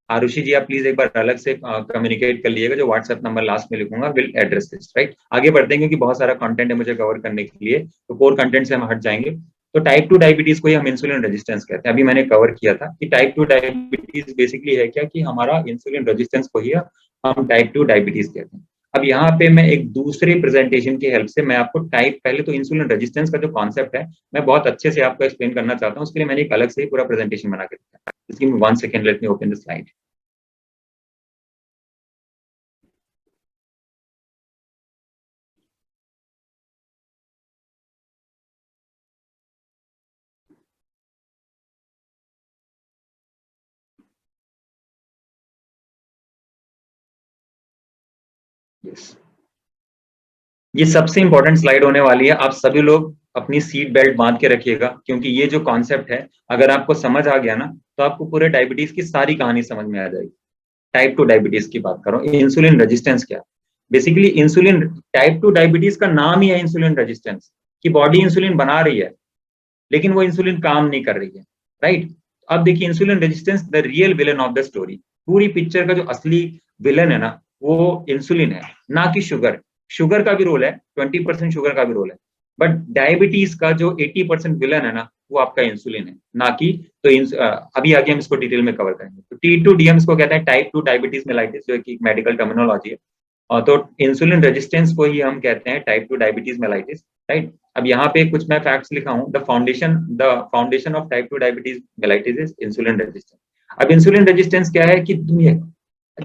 आरुषि जी, आप प्लीज एक बार अलग से कम्युनिकेट कर लीजिएगा, जो व्हाट्सएप नंबर लास्ट में लिखूंगा विल एड्रेस दिस, राइट। आगे बढ़ते हैं क्योंकि बहुत सारा कंटेंट है मुझे कवर करने के लिए, तो कोर कंटेंट से हम हट जाएंगे। तो टाइप 2 डायबिटीज को ही हम इंसुलिन रेजिस्टेंस कहते हैं। अभी मैंने कवर किया था कि टाइप 2 डायबिटीज बेसिकली है क्या, कि हमारा इंसुलिन रेजिस्टेंस को ही हम टाइप 2 डायबिटीज कहते हैं। अब यहाँ पे मैं एक दूसरे प्रेजेंटेशन की हेल्प से मैं आपको टाइप, पहले तो इंसुलिन रेजिस्टेंस का जो कॉन्सेप्ट है मैं बहुत अच्छे से आपको एक्सप्लेन करना चाहता हूँ। उसके लिए मैंने एक अलग से ही पूरा प्रेजेंटेशन बना के दिया है। Just give me 1 second, let me open the slide. Yes. ये सबसे इंपॉर्टेंट स्लाइड होने वाली है। आप सभी लोग अपनी सीट बेल्ट बांध के रखिएगा, क्योंकि ये जो कॉन्सेप्ट है अगर आपको समझ आ गया ना तो आपको पूरे डायबिटीज की सारी कहानी समझ में आ जाएगी। टाइप 2 डायबिटीज की बात करो, इंसुलिन रेजिस्टेंस क्या? बेसिकली इंसुलिन, टाइप 2 डायबिटीज का नाम ही है इंसुलिन रेजिस्टेंस, कि बॉडी इंसुलिन बना रही है लेकिन वो इंसुलिन काम नहीं कर रही है, राइट। अब देखिए, insulin resistance the real villain of the story. पूरी पिक्चर का जो असली विलन है ना वो इंसुलिन है, ना कि शुगर। शुगर का भी रोल है, 20% शुगर का भी रोल है, बट डायबिटीज का जो 80% विलन है ना वो आपका इंसुलिन है, ना कि। तो अभी आगे हम इसको डिटेल में कवर करेंगे। तो T2DM को कहते हैं टाइप 2 डायबिटीज मेलाइटिस, जो एक मेडिकल टर्मिनोलॉजी है। तो इंसुलिन रेजिस्टेंस को ही हम कहते हैं टाइप 2 डायबिटीज मेलाइटिस, राइट। अब यहाँ पे कुछ मैं फैक्ट्स लिखा हूँ। The foundation of type 2 diabetes mellitus is insulin resistance. अब इंसुलिन रेजिस्टेंस क्या है कि दुनिया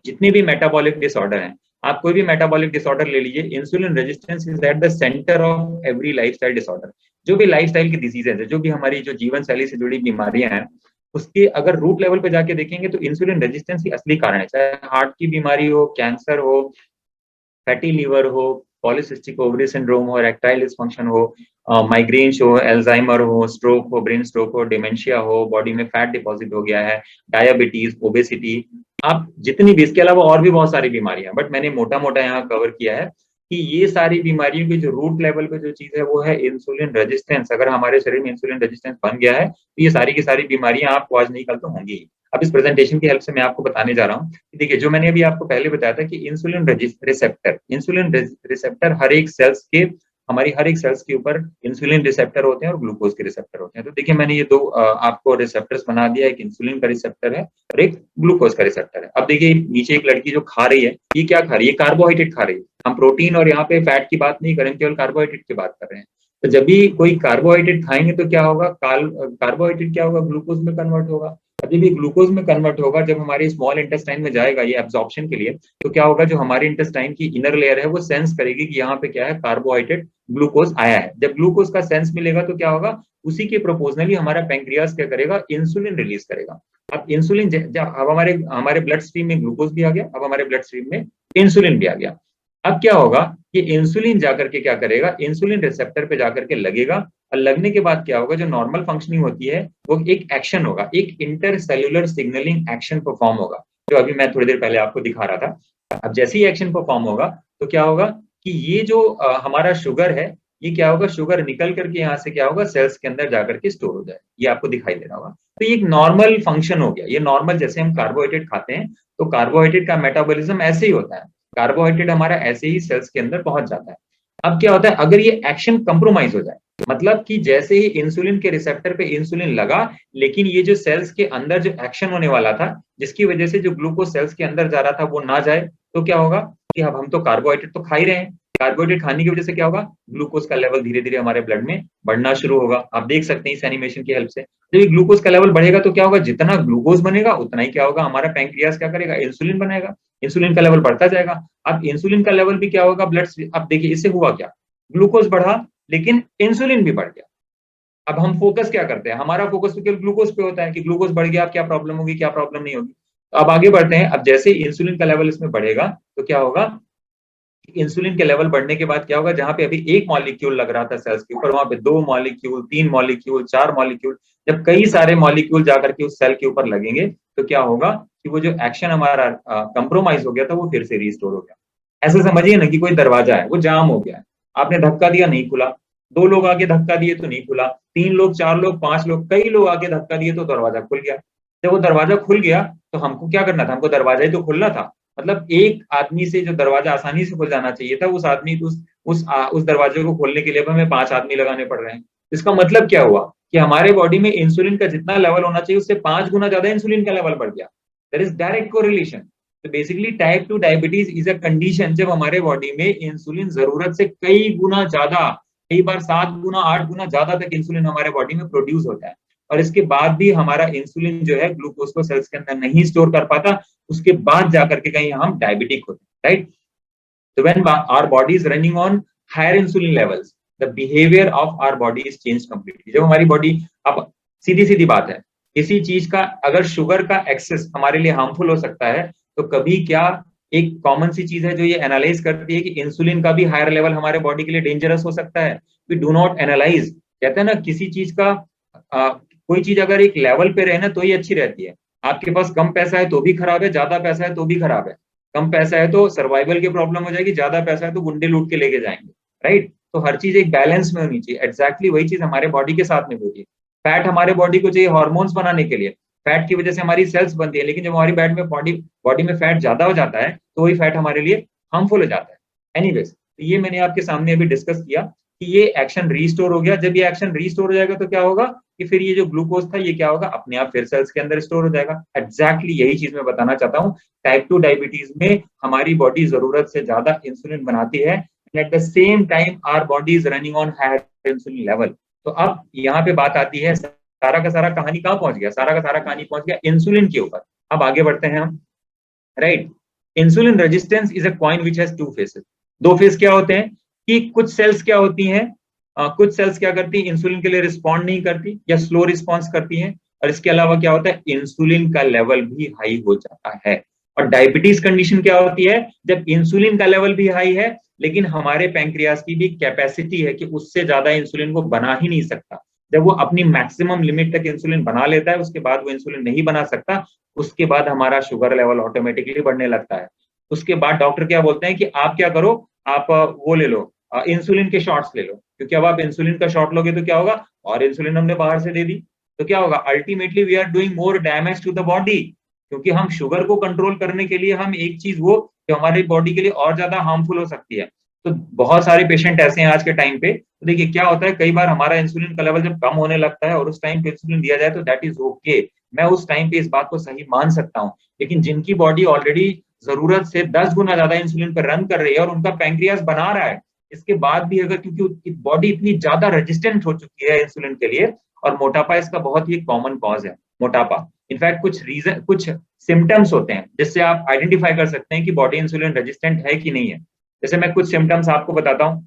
जितने भी मेटाबॉलिक डिसऑर्डर हैं, आप कोई भी मेटाबॉलिक डिसऑर्डर ले लीजिए, insulin resistance is at the centre of every lifestyle disorder. जो भी लाइफस्टाइल की डिजीजेज है, जो भी हमारी जो जीवन शैली से जुड़ी बीमारियां हैं, उसके अगर रूट लेवल पे जाके देखेंगे तो इंसुलिन रेजिस्टेंस ही असली कारण है। चाहे हार्ट की बीमारी हो, कैंसर हो, फैटी लीवर हो, पॉलीसिस्टिक ओवरी सिंड्रोम हो, इरेक्टाइल डिसफंक्शन हो, माइग्रेन हो, एल्जाइमर हो, स्ट्रोक हो, ब्रेन स्ट्रोक हो, डिमेंशिया हो, बॉडी में फैट डिपॉजिट हो गया है, डायबिटीज, ओबेसिटी, आप जितनी भी, इसके अलावा और भी बहुत सारी बीमारियां, बट मैंने मोटा मोटा यहाँ कवर किया है कि ये सारी बीमारियों की जो रूट लेवल पे जो चीज है वो है इंसुलिन रेजिस्टेंस। अगर हमारे शरीर में इंसुलिन रेजिस्टेंस बन गया है तो ये सारी की सारी बीमारियां आपको आज नहीं कल तो होंगी। अब इस प्रेजेंटेशन की हेल्प से मैं आपको बताने जा रहा हूँ। देखिए, जो मैंने अभी आपको पहले बताया था कि इंसुलिन रिसेप्टर हर एक सेल्स के, हमारी हर एक सेल्स के ऊपर इंसुलिन रिसेप्टर होते हैं और ग्लूकोज के रिसेप्टर होते हैं। तो देखिए, मैंने ये दो आपको रिसेप्टर्स बना दिया, एक इंसुलिन का रिसेप्टर है और एक ग्लूकोज का रिसेप्टर है। अब देखिए, नीचे एक लड़की जो खा रही है, ये क्या खा रही है? कार्बोहाइड्रेट खा रही है। हम प्रोटीन और यहाँ पे फैट की बात नहीं करें, केवल कार्बोहाइड्रेट की बात कर रहे हैं। तो जब भी कोई कार्बोहाइड्रेट खाएंगे तो क्या होगा, कार्बोहाइड्रेट क्या होगा, ग्लूकोज में कन्वर्ट होगा। जब भी ग्लूकोज में कन्वर्ट होगा, जब हमारे स्मॉल इंटेस्टाइन में जाएगा ये एब्जॉर्प्शन के लिए, तो क्या होगा, जो हमारे इंटेस्टाइन की इनर लेयर है वो सेंस करेगी कि यहाँ पे क्या है, कार्बोहाइड्रेट, ग्लूकोज आया है। जब ग्लूकोज का सेंस मिलेगा तो क्या होगा, उसी के प्रोपोर्शनली हमारा पैंक्रियाज क्या करेगा, इंसुलिन रिलीज करेगा। अब इंसुलिन, अब हमारे हमारे ब्लड स्ट्रीम में ग्लूकोज भी आ गया, अब हमारे ब्लड स्ट्रीम में इंसुलिन भी आ गया। अब क्या होगा कि इंसुलिन जाकर के क्या करेगा, इंसुलिन रिसेप्टर पे जाकर के लगेगा, और लगने के बाद क्या होगा, जो नॉर्मल फंक्शनिंग होती है वो एक एक्शन होगा, एक इंटरसेल्युलर सिग्नलिंग एक्शन परफॉर्म होगा, जो अभी मैं थोड़ी देर पहले आपको दिखा रहा था। अब जैसे ही एक्शन परफॉर्म होगा तो क्या होगा कि ये जो हमारा शुगर है ये क्या होगा, शुगर निकल करके यहाँ से क्या होगा, सेल्स के अंदर जाकर के स्टोर हो जाए, ये आपको दिखाई दे रहा होगा। तो ये एक नॉर्मल फंक्शन हो गया, ये नॉर्मल, जैसे हम कार्बोहाइड्रेट खाते हैं तो कार्बोहाइड्रेट का मेटाबॉलिज्म ऐसे ही होता है, कार्बोहाइड्रेट हमारा ऐसे ही सेल्स के अंदर पहुंच जाता है। अब क्या होता है, अगर ये एक्शन कंप्रोमाइज हो जाए, मतलब कि जैसे ही इंसुलिन के रिसेप्टर पे इंसुलिन लगा, लेकिन ये जो सेल्स के अंदर जो एक्शन होने वाला था, जिसकी वजह से जो ग्लूकोज सेल्स के अंदर जा रहा था वो ना जाए, तो क्या होगा कि अब हम तो कार्बोहाइड्रेट तो खा ही रहे हैं, कार्बोहाइड्रेट खाने की वजह से क्या होगा, ग्लूकोज का लेवल धीरे धीरे हमारे ब्लड में बढ़ना शुरू होगा। आप देख सकते हैं इस एनिमेशन की हेल्प से, जब ये ग्लूकोज का लेवल बढ़ेगा तो क्या होगा, जितना ग्लूकोज बनेगा उतना ही क्या होगा, हमारा पैंक्रियास क्या करेगा, इंसुलिन बनाएगा, इंसुलिन का लेवल बढ़ता जाएगा। अब इंसुलिन का लेवल भी क्या होगा ब्लड से, अब देखिए इससे हुआ क्या, ग्लूकोज बढ़ा लेकिन इंसुलिन भी बढ़ गया। अब हम फोकस क्या करते हैं, हमारा फोकस तो केवल ग्लूकोज पे होता है कि ग्लूकोज बढ़ गया, अब क्या प्रॉब्लम होगी, क्या प्रॉब्लम नहीं होगी। तो अब आगे बढ़ते हैं, अब जैसे इंसुलिन का लेवल इसमें बढ़ेगा तो क्या होगा, इंसुलिन के लेवल बढ़ने के बाद क्या होगा, जहां पे अभी एक मॉलिक्यूल लग रहा था सेल्स के ऊपर, वहां पे 2 मॉलिक्यूल, 3 मॉलिक्यूल, 4 मॉलिक्यूल, जब कई सारे मॉलिक्यूल जाकर के उस सेल के ऊपर लगेंगे तो क्या होगा कि वो जो एक्शन हमारा कंप्रोमाइज हो गया था वो फिर से रिस्टोर हो गया। ऐसे समझिए ना कि कोई दरवाजा है वो जाम हो गया है, आपने धक्का दिया नहीं खुला, 2 लोग आके धक्का दिए तो नहीं खुला, 3 लोग, 4 लोग, 5 लोग, कई लोग आके धक्का दिए तो दरवाजा खुल गया। जब वो दरवाजा खुल गया तो हमको क्या करना था, हमको दरवाजा ही तो खोलना था, मतलब एक आदमी से जो दरवाजा आसानी से खुल जाना चाहिए था, उस आदमी उस दरवाजे को खोलने के लिए हमें 5 आदमी लगाने पड़ रहे हैं। इसका मतलब क्या हुआ कि हमारे बॉडी में इंसुलिन का जितना लेवल होना चाहिए उससे 5 गुना ज्यादा इंसुलिन का लेवल बढ़ गया। There is direct correlation. तो basically type 2 diabetes is a condition जब हमारे बॉडी में इंसुलिन जरूरत से कई गुना ज्यादा, कई बार 7 गुना 8 गुना ज्यादा तक इंसुलिन हमारे बॉडी में प्रोड्यूस होता है, और इसके बाद भी हमारा इंसुलिन जो है ग्लूकोज को सेल्स के अंदर नहीं स्टोर कर पाता, उसके बाद जाकर के कहीं हम डायबिटिक होते हैं, right. So when our body is running on higher insulin levels, the behavior of our body is changed completely. जब हमारी बॉडी, अब सीधी सीधी बात है, किसी चीज का अगर शुगर का एक्सेस हमारे लिए हार्मफुल हो सकता है, तो कभी क्या, एक कॉमन सी चीज है जो ये एनालाइज करती है कि इंसुलिन का भी हायर लेवल हमारे बॉडी के लिए डेंजरस हो सकता है। वी डू नॉट एनालाइज, कहते हैं ना किसी चीज का कोई चीज अगर एक लेवल पे रहे ना तो ही अच्छी रहती है। आपके पास कम पैसा है तो भी खराब है, ज्यादा पैसा है तो भी खराब है। कम पैसा है तो सर्वाइवल की प्रॉब्लम हो जाएगी, ज्यादा पैसा है तो गुंडे लूट के लेके जाएंगे, राइट। तो हर चीज एक बैलेंस में होनी चाहिए, एग्जैक्टली वही चीज हमारे बॉडी के साथ में होती है। फैट हमारे बॉडी को चाहिए हार्मोन्स बनाने के लिए, फैट की वजह से हमारी सेल्स बनती है, लेकिन जब हमारी बॉडी में फैट ज्यादा हो जाता है तो वही फैट हमारे लिए हार्मफुल हो जाता है। एनीवेज, तो ये मैंने आपके सामने अभी डिस्कस किया कि ये एक्शन रीस्टोर हो गया। जब ये एक्शन रीस्टोर हो जाएगा तो क्या होगा कि फिर ये जो ग्लूकोज था ये क्या होगा, अपने आप फिर सेल्स के अंदर स्टोर हो जाएगा। एग्जैक्टली यही चीज मैं बताना चाहता हूँ। टाइप 2 डायबिटीज में हमारी बॉडी जरूरत से ज्यादा इंसुलिन बनाती है, and at the same time our body is running on higher insulin level. तो अब यहाँ पे बात आती है, सारा का सारा कहानी कहाँ पहुंच गया, सारा का सारा कहानी पहुंच गया इंसुलिन के ऊपर। अब आगे बढ़ते हैं हम, right. Insulin resistance is a coin which has 2 faces. 2 face क्या होते हैं कि कुछ सेल्स क्या होती हैं, कुछ सेल्स क्या करती हैं, इंसुलिन के लिए रिस्पॉन्ड नहीं करती या स्लो रिस्पॉन्स करती हैं, और इसके अलावा क्या होता है, इंसुलिन का लेवल भी हाई हो जाता है। और डायबिटीज कंडीशन क्या होती है, जब इंसुलिन का लेवल भी हाई है लेकिन हमारे पैंक्रियास की भी कैपेसिटी है कि उससे ज्यादा इंसुलिन को बना ही नहीं सकता। जब वो अपनी मैक्सिमम लिमिट तक इंसुलिन बना लेता है, उसके बाद वो इंसुलिन नहीं बना सकता, उसके बाद हमारा शुगर लेवल ऑटोमेटिकली बढ़ने लगता है। उसके बाद डॉक्टर क्या बोलते हैं कि आप क्या करो, आप वो ले लो, इंसुलिन के शॉट्स ले लो, क्योंकि अब आप इंसुलिन का शॉट लोगे तो क्या होगा, और इंसुलिन हमने बाहर से दे दी तो क्या होगा, ultimately we are doing more damage to the body. क्योंकि हम शुगर को कंट्रोल करने के लिए हम एक चीज वो जो हमारी बॉडी के लिए और ज्यादा हार्मफुल हो सकती है। तो बहुत सारे पेशेंट ऐसे हैं आज के टाइम पे। तो देखिए क्या होता है, कई बार हमारा इंसुलिन का लेवल जब कम होने लगता है और उस टाइम पे इंसुलिन दिया जाए तो दैट इज ओके, मैं उस टाइम पे इस बात को सही मान सकता हूँ। लेकिन जिनकी बॉडी ऑलरेडी जरूरत से 10 गुना ज्यादा इंसुलिन पर रन कर रही है और उनका पैंक्रियास बना रहा है, इसके बाद भी अगर, क्योंकि बॉडी इतनी ज्यादा रेजिस्टेंट हो चुकी है इंसुलिन के लिए, और मोटापा इसका बहुत ही कॉमन कॉज है, मोटापा। इनफैक्ट कुछ सिम्टम्स होते हैं जिससे आप आइडेंटिफाई कर सकते हैं कि बॉडी इंसुलिन रेजिस्टेंट है कि नहीं है। जैसे मैं कुछ सिम्टम्स आपको बताता हूँ।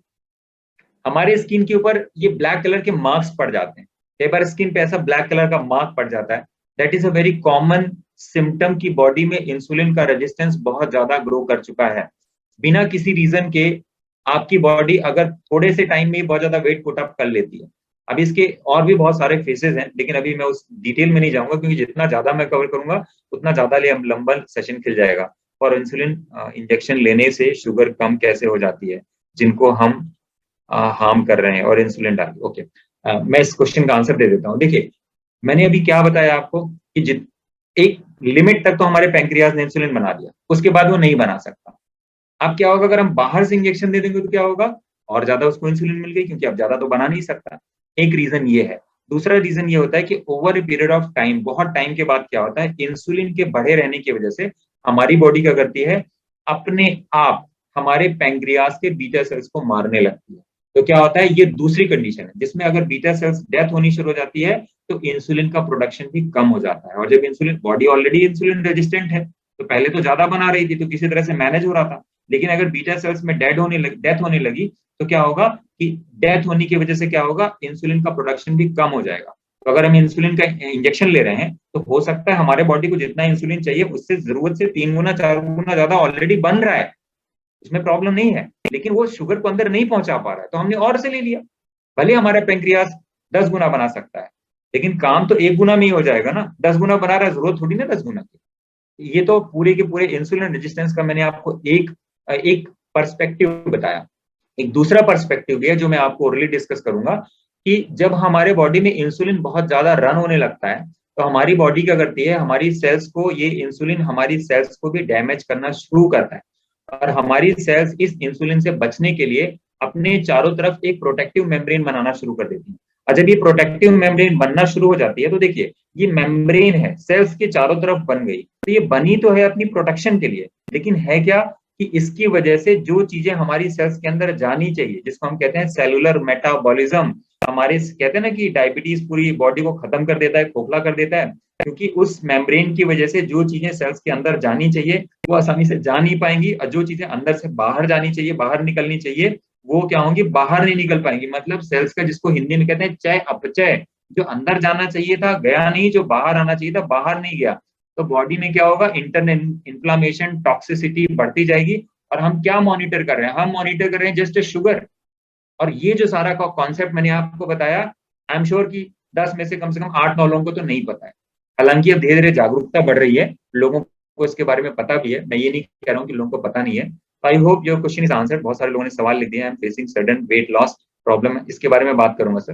हमारे स्किन के ऊपर ये ब्लैक कलर के मार्क्स पड़ जाते हैं, कई बार स्किन पे ऐसा ब्लैक कलर का मार्क पड़ जाता है। That is a very common symptom की बॉडी में इंसुलिन का रेजिस्टेंस बहुत ज्यादा ग्रो कर चुका है। बिना किसी रीजन के आपकी बॉडी अगर थोड़े से टाइम में ही बहुत ज्यादा वेट पुट अप कर लेती है। अब इसके और भी बहुत सारे फेसेस हैं, लेकिन अभी मैं उस डिटेल में नहीं जाऊंगा, क्योंकि जितना ज्यादा मैं कवर करूंगा उतना ज्यादा लंबा सेशन खिल जाएगा। और इंसुलिन इंजेक्शन लेने से शुगर कम कैसे हो जाती है, जिनको हम हार्म कर रहे हैं और इंसुलिन डाल ओके। मैं इस क्वेश्चन का आंसर दे देता हूँ। देखिए, मैंने अभी क्या बताया आपको कि एक लिमिट तक तो हमारे पैंक्रियाज ने इंसुलिन बना दिया, उसके बाद वो नहीं बना सकता। अब क्या होगा, अगर हम बाहर से इंजेक्शन दे देंगे तो क्या होगा, और ज्यादा उसको इंसुलिन मिल गई, क्योंकि अब ज्यादा तो बना नहीं सकता। एक रीजन ये है। दूसरा रीजन ये होता है कि over a period of time, बहुत टाइम के बाद क्या होता है, इंसुलिन के बढ़े रहने की वजह से हमारी बॉडी क्या करती है, अपने आप हमारे पैंक्रियाज के बीटा सेल्स को मारने लगती है। तो क्या होता है, ये दूसरी कंडीशन है जिसमें अगर बीटा सेल्स डेथ होनी शुरू हो जाती है तो इंसुलिन का प्रोडक्शन भी कम हो जाता है। और जब insulin, body already insulin resistant है, तो पहले तो ज्यादा बना रही थी तो किसी तरह से मैनेज हो रहा था, लेकिन अगर बीटा सेल्स में डेथ होने लगी तो क्या होगा कि डेथ होने की वजह से क्या होगा, इंसुलिन का प्रोडक्शन भी कम हो जाएगा। तो अगर हम इंसुलिन का इंजेक्शन ले रहे हैं तो हो सकता है हमारे बॉडी को जितना इंसुलिन चाहिए उससे जरूरत से 3 गुना 4 गुना ज्यादा ऑलरेडी बन रहा है, उसमें प्रॉब्लम नहीं है, लेकिन वो शुगर को अंदर नहीं पहुंचा पा रहा है तो हमने और से ले लिया। भले हमारा पेंक्रियास 10 गुना बना सकता है, लेकिन काम तो 1 गुना में ही हो जाएगा ना, 10 गुना बना रहा है, जरूरत थोड़ी ना 10 गुना की। ये तो पूरे के पूरे इंसुलिन रेजिस्टेंस का मैंने आपको एक एक पर्सपेक्टिव बताया। एक दूसरा पर्सपेक्टिव भी है जो मैं आपको ओरली डिस्कस करूंगा, कि जब हमारे बॉडी में इंसुलिन बहुत ज्यादा रन होने लगता है तो हमारी बॉडी क्या करती है, हमारी सेल्स को, ये इंसुलिन हमारी सेल्स को भी डैमेज करना शुरू करता है। और हमारी सेल्स इस इंसुलिन से बचने के लिए अपने चारों तरफ एक प्रोटेक्टिव मेम्ब्रेन बनाना शुरू कर देती है। और जब ये प्रोटेक्टिव मेम्ब्रेन बनना शुरू हो जाती है तो देखिए, ये मेम्ब्रेन है सेल्स के चारों तरफ बन गई, तो ये बनी तो है अपनी प्रोटेक्शन के लिए, लेकिन है क्या कि इसकी वजह से जो चीजें हमारी सेल्स के अंदर जानी चाहिए, जिसको हम कहते हैं सेलुलर मेटाबॉलिज्म, हमारे कहते हैं ना कि डायबिटीज पूरी बॉडी को खत्म कर देता है, खोखला कर देता है, क्योंकि उस मेम्ब्रेन की वजह से जो चीजें सेल्स के अंदर जानी चाहिए वो आसानी से जा नहीं पाएंगी, और जो चीजें अंदर से बाहर जानी चाहिए, बाहर निकलनी चाहिए, वो क्या होंगी, बाहर नहीं निकल पाएंगी। मतलब सेल्स का, जिसको हिंदी में कहते हैं चय अपचय, जो अंदर जाना चाहिए था गया नहीं, जो बाहर आना चाहिए था बाहर नहीं गया। तो बॉडी में क्या होगा, इंटरनल इन्फ्लामेशन, टॉक्सिसिटी बढ़ती जाएगी। और हम क्या मॉनिटर कर रहे हैं, हम मॉनिटर कर रहे हैं जस्ट शुगर। और ये जो सारा का कॉन्सेप्ट मैंने आपको बताया, आई एम श्योर कि 10 में से कम 8-9 लोगों को तो नहीं पता है। हालांकि अब धीरे धीरे जागरूकता बढ़ रही है, लोगों को इसके बारे में पता भी है, मैं ये नहीं कह रहा हूँ कि लोगों को पता नहीं है। I hope your question is answered. बहुत सारे लोगों ने सवाल लिख दिया, I am facing sudden weight loss problem, इसके बारे में बात करूंगा सर।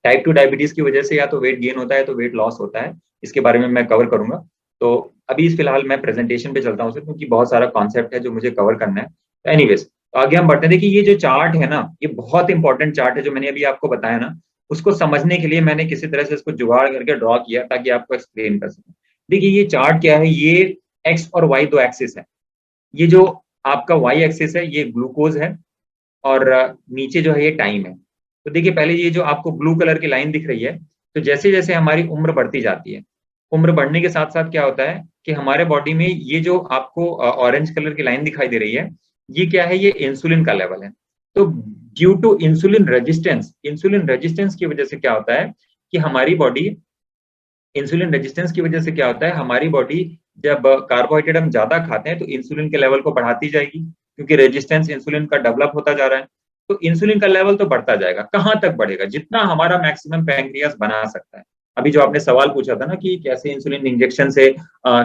टाइप 2 डायबिटीज की वजह से या तो वेट गेन होता है तो वेट लॉस होता है, इसके बारे में मैं कवर करूंगा। तो अभी फिलहाल मैं प्रेजेंटेशन पे चलता हूँ सर, क्योंकि बहुत सारा कॉन्सेप्ट है जो मुझे कवर करना है। एनीवेज, तो आगे हम बढ़ते हैं। देखिए, ये जो चार्ट है ना, ये बहुत इंपॉर्टेंट चार्ट है जो मैंने अभी आपको बताया ना, उसको समझने के लिए मैंने किसी तरह से इसको जुगाड़ करके ड्रॉ किया ताकि आपको एक्सप्लेन कर सकूं। देखिए, ये चार्ट क्या है, ये एक्स और वाई दो एक्सिस है। ये जो आपका वाई एक्सिस है ये ग्लूकोज है, और नीचे जो है ये टाइम है। तो देखिए, पहले ये जो आपको ब्लू कलर की लाइन दिख रही है, तो जैसे जैसे हमारी उम्र बढ़ती जाती है, उम्र बढ़ने के साथ साथ क्या होता है कि हमारे बॉडी में ये जो आपको ऑरेंज कलर की लाइन दिखाई दे रही है, ये क्या है, ये इंसुलिन का लेवल है। तो ड्यू टू इंसुलिन रेजिस्टेंस की वजह से क्या होता है कि हमारी बॉडी, इंसुलिन रेजिस्टेंस की वजह से क्या होता है, हमारी बॉडी जब कार्बोहाइड्रेट हम ज्यादा खाते हैं तो इंसुलिन के लेवल को बढ़ाती जाएगी, क्योंकि रेजिस्टेंस इंसुलिन का डेवलप होता जा रहा है। तो इंसुलिन का लेवल तो बढ़ता जाएगा, कहां तक बढ़ेगा, जितना हमारा मैक्सिमम पैंक्रियास बना सकता है। अभी जो आपने सवाल पूछा था ना कि कैसे इंसुलिन इंजेक्शन से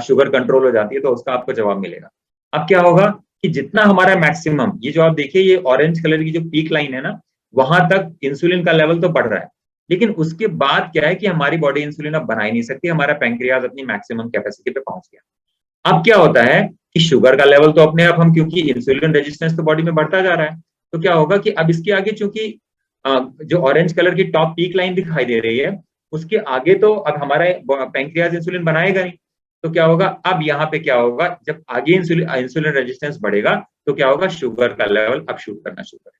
शुगर कंट्रोल हो जाती है, तो उसका आपको जवाब मिलेगा। अब क्या होगा कि जितना हमारा मैक्सिमम, ये जो आप देखिए ये ऑरेंज कलर की जो पीक लाइन है ना, वहां तक इंसुलिन का लेवल तो बढ़ रहा है, लेकिन उसके बाद क्या है कि हमारी बॉडी इंसुलिन अब बना ही नहीं सकती, हमारा पैंक्रियाज अपनी मैक्सिमम कैपेसिटी पे पहुंच गया। अब क्या होता है कि शुगर का लेवल तो अपने आप, हम क्योंकि इंसुलिन रेजिस्टेंस तो बॉडी में बढ़ता जा रहा है, तो क्या होगा कि अब इसके आगे चूंकि जो ऑरेंज कलर की टॉप पीक लाइन दिखाई दे रही है, उसके आगे तो अब हमारा पैंक्रियाज इंसुलिन बनाएगा नहीं। तो क्या होगा, अब यहाँ पे क्या होगा, जब आगे इंसुलिन रेजिस्टेंस बढ़ेगा तो क्या होगा, शुगर का लेवल अब शूट करना शुरू करेगा।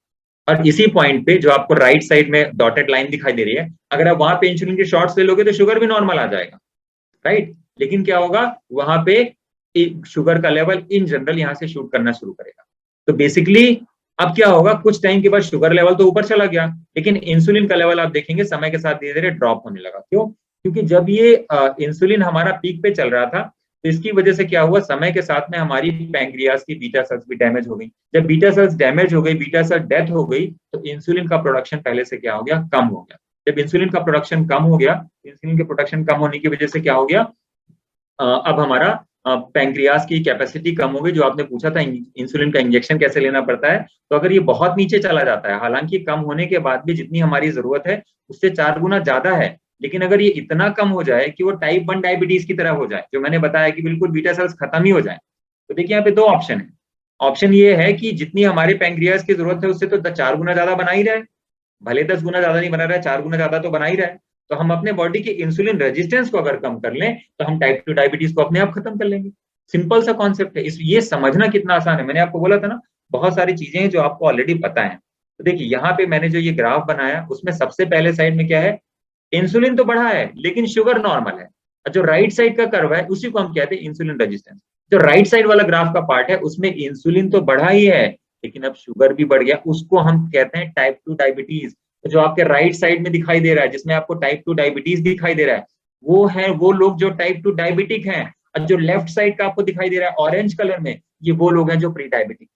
और इसी पॉइंट पे जो आपको राइट साइड में डॉटेड लाइन दिखाई दे रही है, अगर आप वहां पे इंसुलिन के शॉट्स ले लोगे तो शुगर भी नॉर्मल आ जाएगा, राइट। लेकिन क्या होगा, वहां पे शुगर का लेवल इन जनरल यहां से शूट करना शुरू करेगा। तो बेसिकली अब क्या होगा, कुछ टाइम के बाद शुगर लेवल तो ऊपर चला गया, लेकिन इंसुलिन का लेवल आप देखेंगे समय के साथ धीरे धीरे ड्रॉप होने लगा। क्यों? क्योंकि जब ये इंसुलिन हमारा पीक पे चल रहा था, तो इसकी वजह से क्या हुआ, समय के साथ में हमारी पैंक्रियाज की बीटा सेल्स भी डैमेज हो गई। जब बीटा सेल्स डैमेज हो गई, बीटा सेल डेथ हो गई, तो इंसुलिन का प्रोडक्शन पहले से क्या हो गया, कम हो गया। जब इंसुलिन का प्रोडक्शन कम हो गया, इंसुलिन के प्रोडक्शन कम होने की वजह से क्या हो गया, अब हमारा पैंक्रियाज की कैपेसिटी कम हो गई, जो आपने पूछा था इंसुलिन का इंजेक्शन कैसे लेना पड़ता है, तो अगर ये बहुत नीचे चला जाता है, हालांकि कम होने के बाद भी जितनी हमारी जरूरत है उससे 4 गुना ज्यादा है, लेकिन अगर ये इतना कम हो जाए कि वो टाइप 1 डायबिटीज की तरह हो जाए, जो मैंने बताया कि बिल्कुल बीटा सेल्स खत्म ही हो जाए, तो देखिए यहाँ पे 2 ऑप्शन है। ऑप्शन ये है कि जितनी हमारे पैंक्रियाज की जरूरत है उससे तो 4 गुना ज्यादा बना ही रहा है, भले 10 गुना ज्यादा नहीं बना रहा है, 4 गुना ज्यादा तो बना ही रहा है। तो हम अपने बॉडी की इंसुलिन रेजिस्टेंस को अगर कम कर लें तो हम टाइप 2 डायबिटीज को अपने आप खत्म कर लेंगे। सिंपल सा कॉन्सेप्ट है, इस ये समझना कितना आसान है। मैंने आपको बोला था ना, बहुत सारी चीजें हैं जो आपको ऑलरेडी पता है। तो देखिए यहाँ पे मैंने जो ये ग्राफ बनाया उसमें सबसे पहले साइड में क्या है, इंसुलिन तो बढ़ा है लेकिन शुगर नॉर्मल है। और जो राइट साइड का कर्व है उसी को हम कहते हैं इंसुलिन रेजिस्टेंस। जो राइट साइड वाला ग्राफ का पार्ट है उसमें इंसुलिन तो बढ़ा ही है लेकिन अब शुगर भी बढ़ गया, उसको हम कहते हैं टाइप 2 डायबिटीज। तो जो आपके राइट साइड में दिखाई दे रहा है जिसमें आपको टाइप 2 डायबिटीज दिखाई दे रहा है, वो है वो लोग जो टाइप 2 डायबिटिक हैं। और जो लेफ्ट साइड का आपको दिखाई दे रहा है ऑरेंज कलर में, ये वो लोग हैं जो प्री डायबिटिक,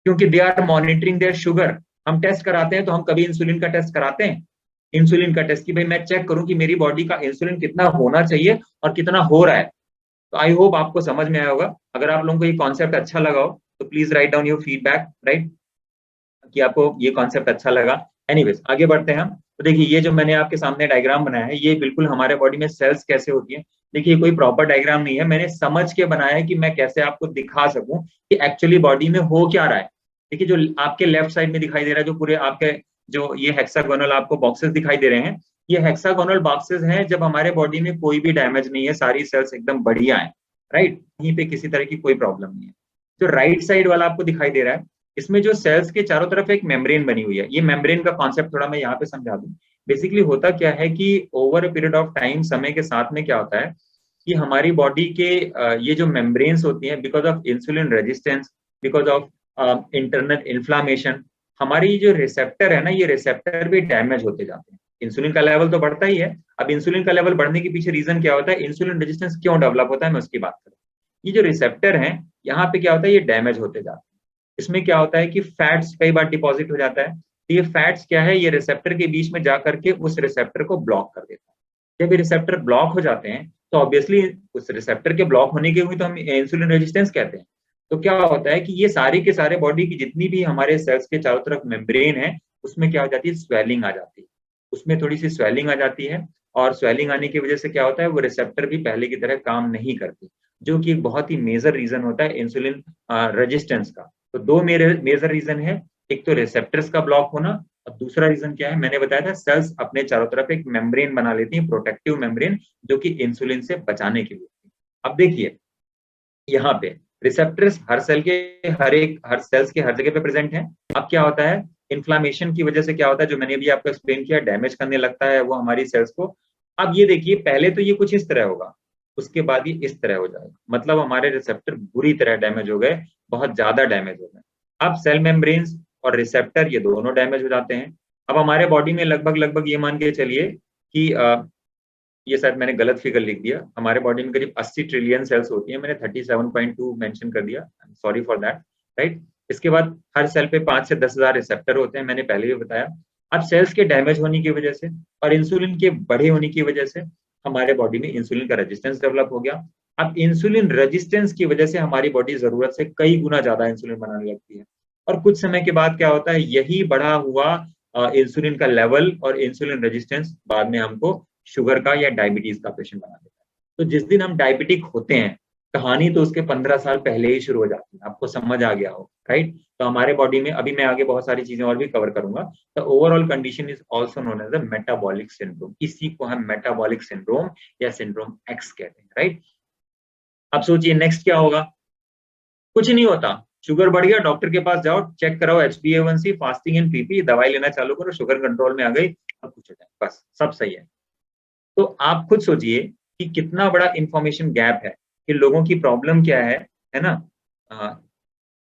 क्योंकि they are monitoring their sugar. हम टेस्ट कराते हैं तो हम कभी इंसुलिन का टेस्ट कराते हैं, इंसुलिन का टेस्ट, कि भाई मैं चेक करूं कि मेरी बॉडी का इंसुलिन कितना होना चाहिए और कितना हो रहा है। तो आई होप आपको समझ में आया होगा। अगर आप लोगों को ये कॉन्सेप्ट अच्छा लगा हो तो please write down your feedback, right, कि आपको ये कॉन्सेप्ट अच्छा लगा। एनीवेज आगे बढ़ते हैं हम। तो देखिए ये जो मैंने आपके सामने डायग्राम बनाया है, ये बिल्कुल हमारे बॉडी में सेल्स कैसे होती है। देखिए कोई प्रॉपर डायग्राम नहीं है, मैंने समझ के बनाया है कि मैं कैसे आपको दिखा सकूं कि एक्चुअली बॉडी में हो क्या रहा है। देखिए जो आपके लेफ्ट साइड में दिखाई दे रहा है, जो पूरे आपके जो ये हेक्सागोनल आपको बॉक्सेस दिखाई दे रहे हैं, ये हेक्सागोनल बॉक्सेस हैं जब हमारे बॉडी में कोई भी डैमेज नहीं है, सारी सेल्स एकदम बढ़िया है, राइट, यहीं पे किसी तरह की कोई प्रॉब्लम नहीं है। जो राइट साइड वाला आपको दिखाई दे रहा है, इसमें जो सेल्स के चारों तरफ एक मेम्ब्रेन बनी हुई है। ये मेम्ब्रेन का कॉन्सेप्ट थोड़ा मैं यहाँ पे समझा दूं। बेसिकली होता क्या है कि over a period of time, समय के साथ में क्या होता है कि हमारी बॉडी के ये जो मेम्ब्रेन्स होती हैं, because of insulin resistance, because of internal inflammation, हमारी जो रिसेप्टर है ना, ये रिसेप्टर भी डैमेज होते जाते हैं। इंसुलिन का लेवल तो बढ़ता ही है, अब इंसुलिन का लेवल बढ़ने के पीछे रीजन क्या होता है, इंसुलिन रेजिस्टेंस क्यों डेवलप होता है, मैं उसकी बात करूँ। ये जो रिसेप्टर है यहाँ पे क्या होता है, ये डैमेज होते जाते हैं। इसमें क्या होता है कि फैट्स कई बार डिपॉजिट हो जाता है, तो ये फैट्स क्या है, ये रिसेप्टर के बीच में जाकर के उस रिसेप्टर को ब्लॉक कर देता है। जब ये रिसेप्टर ब्लॉक हो जाते हैं तो ऑब्वियसली उस रिसेप्टर के ब्लॉक होने के हुई तो हम इंसुलिन रेजिस्टेंस कहते हैं। तो क्या होता है कि ये सारे के सारे बॉडी की जितनी भी हमारे सेल्स के चारों तरफ मेम्ब्रेन है, उसमें क्या हो जाती है, स्वेलिंग आ जाती है, उसमें थोड़ी सी स्वेलिंग आ जाती है। और स्वेलिंग आने की वजह से क्या होता है, वो रिसेप्टर भी पहले की तरह काम नहीं करती, जो कि एक बहुत ही मेजर रीजन होता है इंसुलिन रेजिस्टेंस का। तो 2 मेजर रीजन है, एक तो रिसेप्टर्स का ब्लॉक होना, और दूसरा रीजन क्या है, मैंने बताया था सेल्स अपने चारों तरफ एक मेम्ब्रेन बना लेती हैं, प्रोटेक्टिव मेम्ब्रेन, जो कि इंसुलिन से बचाने के लिए। अब देखिए यहाँ पे रिसेप्टर्स हर सेल के हर सेल्स के हर जगह पे प्रेजेंट है। अब क्या होता है, इन्फ्लामेशन की वजह से क्या होता है, जो मैंने अभी आपको एक्सप्लेन किया, डैमेज करने लगता है वो हमारी सेल्स को। अब ये देखिए पहले तो ये कुछ इस तरह होगा, उसके बाद ये इस तरह हो जाएगा, मतलब हमारे रिसेप्टर बुरी तरह डैमेज हो गए, बहुत ज्यादा डैमेज हो गए। अब सेल मेम्ब्रेन्स और रिसेप्टर ये दोनों डैमेज हो जाते हैं। अब हमारे बॉडी में लगभग लगभग ये मान के चलिए कि ये शायद मैंने गलत फिगर लिख दिया, हमारे बॉडी में करीब 80 ट्रिलियन सेल्स होती हैं, मैंने 37.2 मेंशन कर दिया, सॉरी फॉर दैट, राइट। इसके बाद हर सेल पे 5 से 10,000 रिसेप्टर होते हैं, मैंने पहले भी बताया। अब सेल्स के डैमेज होने की वजह से और इंसुलिन के बढ़े होने की वजह से हमारे बॉडी में इंसुलिन का रेजिस्टेंस डेवलप हो गया। अब इंसुलिन रेजिस्टेंस की वजह से हमारी बॉडी जरूरत से कई गुना ज्यादा इंसुलिन बनाने लगती है, और कुछ समय के बाद क्या होता है, यही बढ़ा हुआ इंसुलिन का लेवल और इंसुलिन रेजिस्टेंस बाद में हमको शुगर का या डायबिटीज का पेशेंट बना देता है। तो जिस दिन हम डायबिटिक होते हैं, कहानी तो उसके 15 साल पहले ही शुरू हो जाती है, आपको समझ आ गया हो, राइट। तो हमारे बॉडी में अभी मैं आगे बहुत सारी चीजें और भी कवर करूंगा। तो overall condition is also known as a metabolic syndrome, इसी को हम मेटाबॉलिक सिंड्रोम या सिंड्रोम एक्स कहते हैं, राइट। अब सोचिए नेक्स्ट क्या होगा, कुछ नहीं होता, शुगर बढ़ गया, डॉक्टर के पास जाओ, चेक कराओ HbA1c, फास्टिंग एंड पीपी, दवाई लेना चालू करो, शुगर कंट्रोल में आ गई, अब कुछ हो जाए, बस सब सही है। तो आप खुद सोचिए कि कितना बड़ा इंफॉर्मेशन गैप है, कि लोगों की प्रॉब्लम क्या है ना।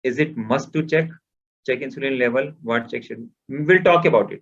Is it must to check insulin level, what check should, will talk about it.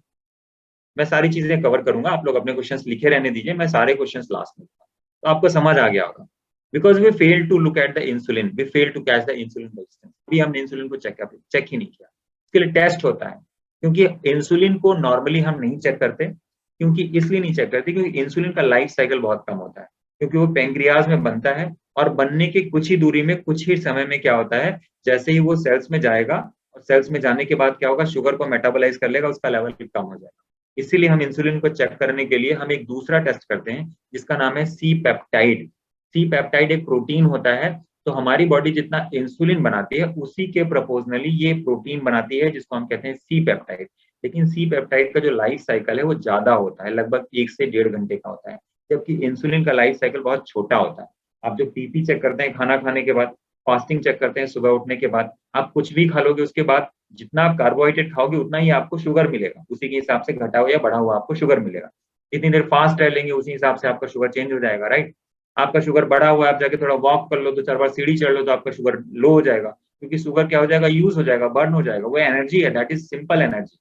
मैं सारी चीजें कवर करूंगा, आप लोग अपने क्वेश्चंस लिखे रहने दीजिए, मैं सारे क्वेश्चंस लास्ट में दूंगा, तो आपको समझ आ गया होगा। Because we fail to look at the insulin, we fail to catch the insulin resistance, अभी हमने इंसुलिन को चेक ही नहीं किया। इसके लिए टेस्ट होता है, क्योंकि इंसुलिन को नॉर्मली हम नहीं चेक करते, क्योंकि इसलिए नहीं चेक करते क्योंकि इंसुलिन का लाइफ साइकिल बहुत कम होता है। क्योंकि वो पेंक्रियाज में बनता है और बनने के कुछ ही दूरी में, कुछ ही समय में क्या होता है, जैसे ही वो सेल्स में जाएगा और सेल्स में जाने के बाद क्या होगा, शुगर को मेटाबोलाइज कर लेगा, उसका लेवल कम हो जाएगा। इसीलिए हम इंसुलिन को चेक करने के लिए हम एक दूसरा टेस्ट करते हैं जिसका नाम है सी पेप्टाइड। सी पेप्टाइड एक प्रोटीन होता है, तो हमारी बॉडी जितना इंसुलिन बनाती है उसी के प्रोपोर्शनली ये प्रोटीन बनाती है जिसको हम कहते हैं सी पेप्टाइड। लेकिन सी पेप्टाइड का जो लाइफ साइकिल है वो ज्यादा होता है, लगभग 1 से 1.5 घंटे का होता है, जबकि इंसुलिन का लाइफ साइकिल बहुत छोटा होता है। आप जो पीपी चेक करते हैं खाना खाने के बाद, फास्टिंग चेक करते हैं सुबह उठने के बाद, आप कुछ भी खा लोगे उसके बाद जितना आप कार्बोहाइड्रेट खाओगे उतना ही आपको शुगर मिलेगा, उसी के हिसाब से घटा हुआ या बढ़ा हुआ आपको शुगर मिलेगा। जितनी देर फास्ट रह लेंगे उसी हिसाब से आपका शुगर चेंज हो जाएगा, राइट। आपका शुगर बढ़ा हुआ है, आप जाके थोड़ा वॉक कर लो, 2-4 बार सीढ़ी चढ़ लो, तो आपका शुगर लो हो जाएगा, क्योंकि शुगर क्या हो जाएगा, यूज हो जाएगा, बर्न हो जाएगा, वो एनर्जी है, that is simple energy.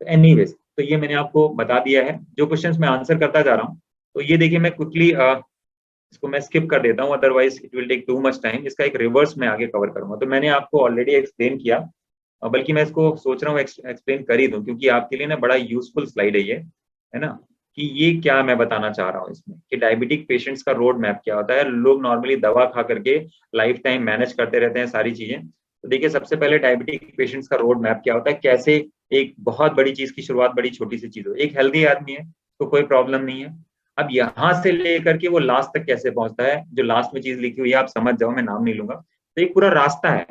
Anyways, तो ये मैंने आपको बता दिया है। जो क्वेश्चंस मैं आंसर करता जा रहा हूँ, तो ये देखिए मैं क्विकली इसको मैं स्किप कर देता हूँ, otherwise it will take too much time. इसका एक रिवर्स में आगे कवर करूंगा। तो मैंने आपको ऑलरेडी एक्सप्लेन किया, बल्कि मैं इसको सोच रहा हूँ एक्सप्लेन कर ही दूं, क्योंकि आपके लिए ना बड़ा यूजफुल स्लाइड है ये, है ना, कि ये क्या मैं बताना चाह रहा हूँ इसमें, कि डायबिटिक पेशेंट्स का रोड मैप क्या होता है। लोग नॉर्मली दवा खा करके लाइफ टाइम मैनेज करते रहते हैं सारी चीजें। तो देखिए सबसे पहले डायबिटिक पेशेंट्स का रोड मैप क्या होता है, कैसे एक बहुत बड़ी चीज की शुरुआत बड़ी छोटी सी चीज हो। एक हेल्दी आदमी है तो कोई प्रॉब्लम नहीं है, अब यहां से लेकर के वो लास्ट तक कैसे पहुंचता है, जो लास्ट में चीज लिखी हुई है आप समझ जाओ, मैं नाम नहीं लूंगा। तो एक पूरा रास्ता है,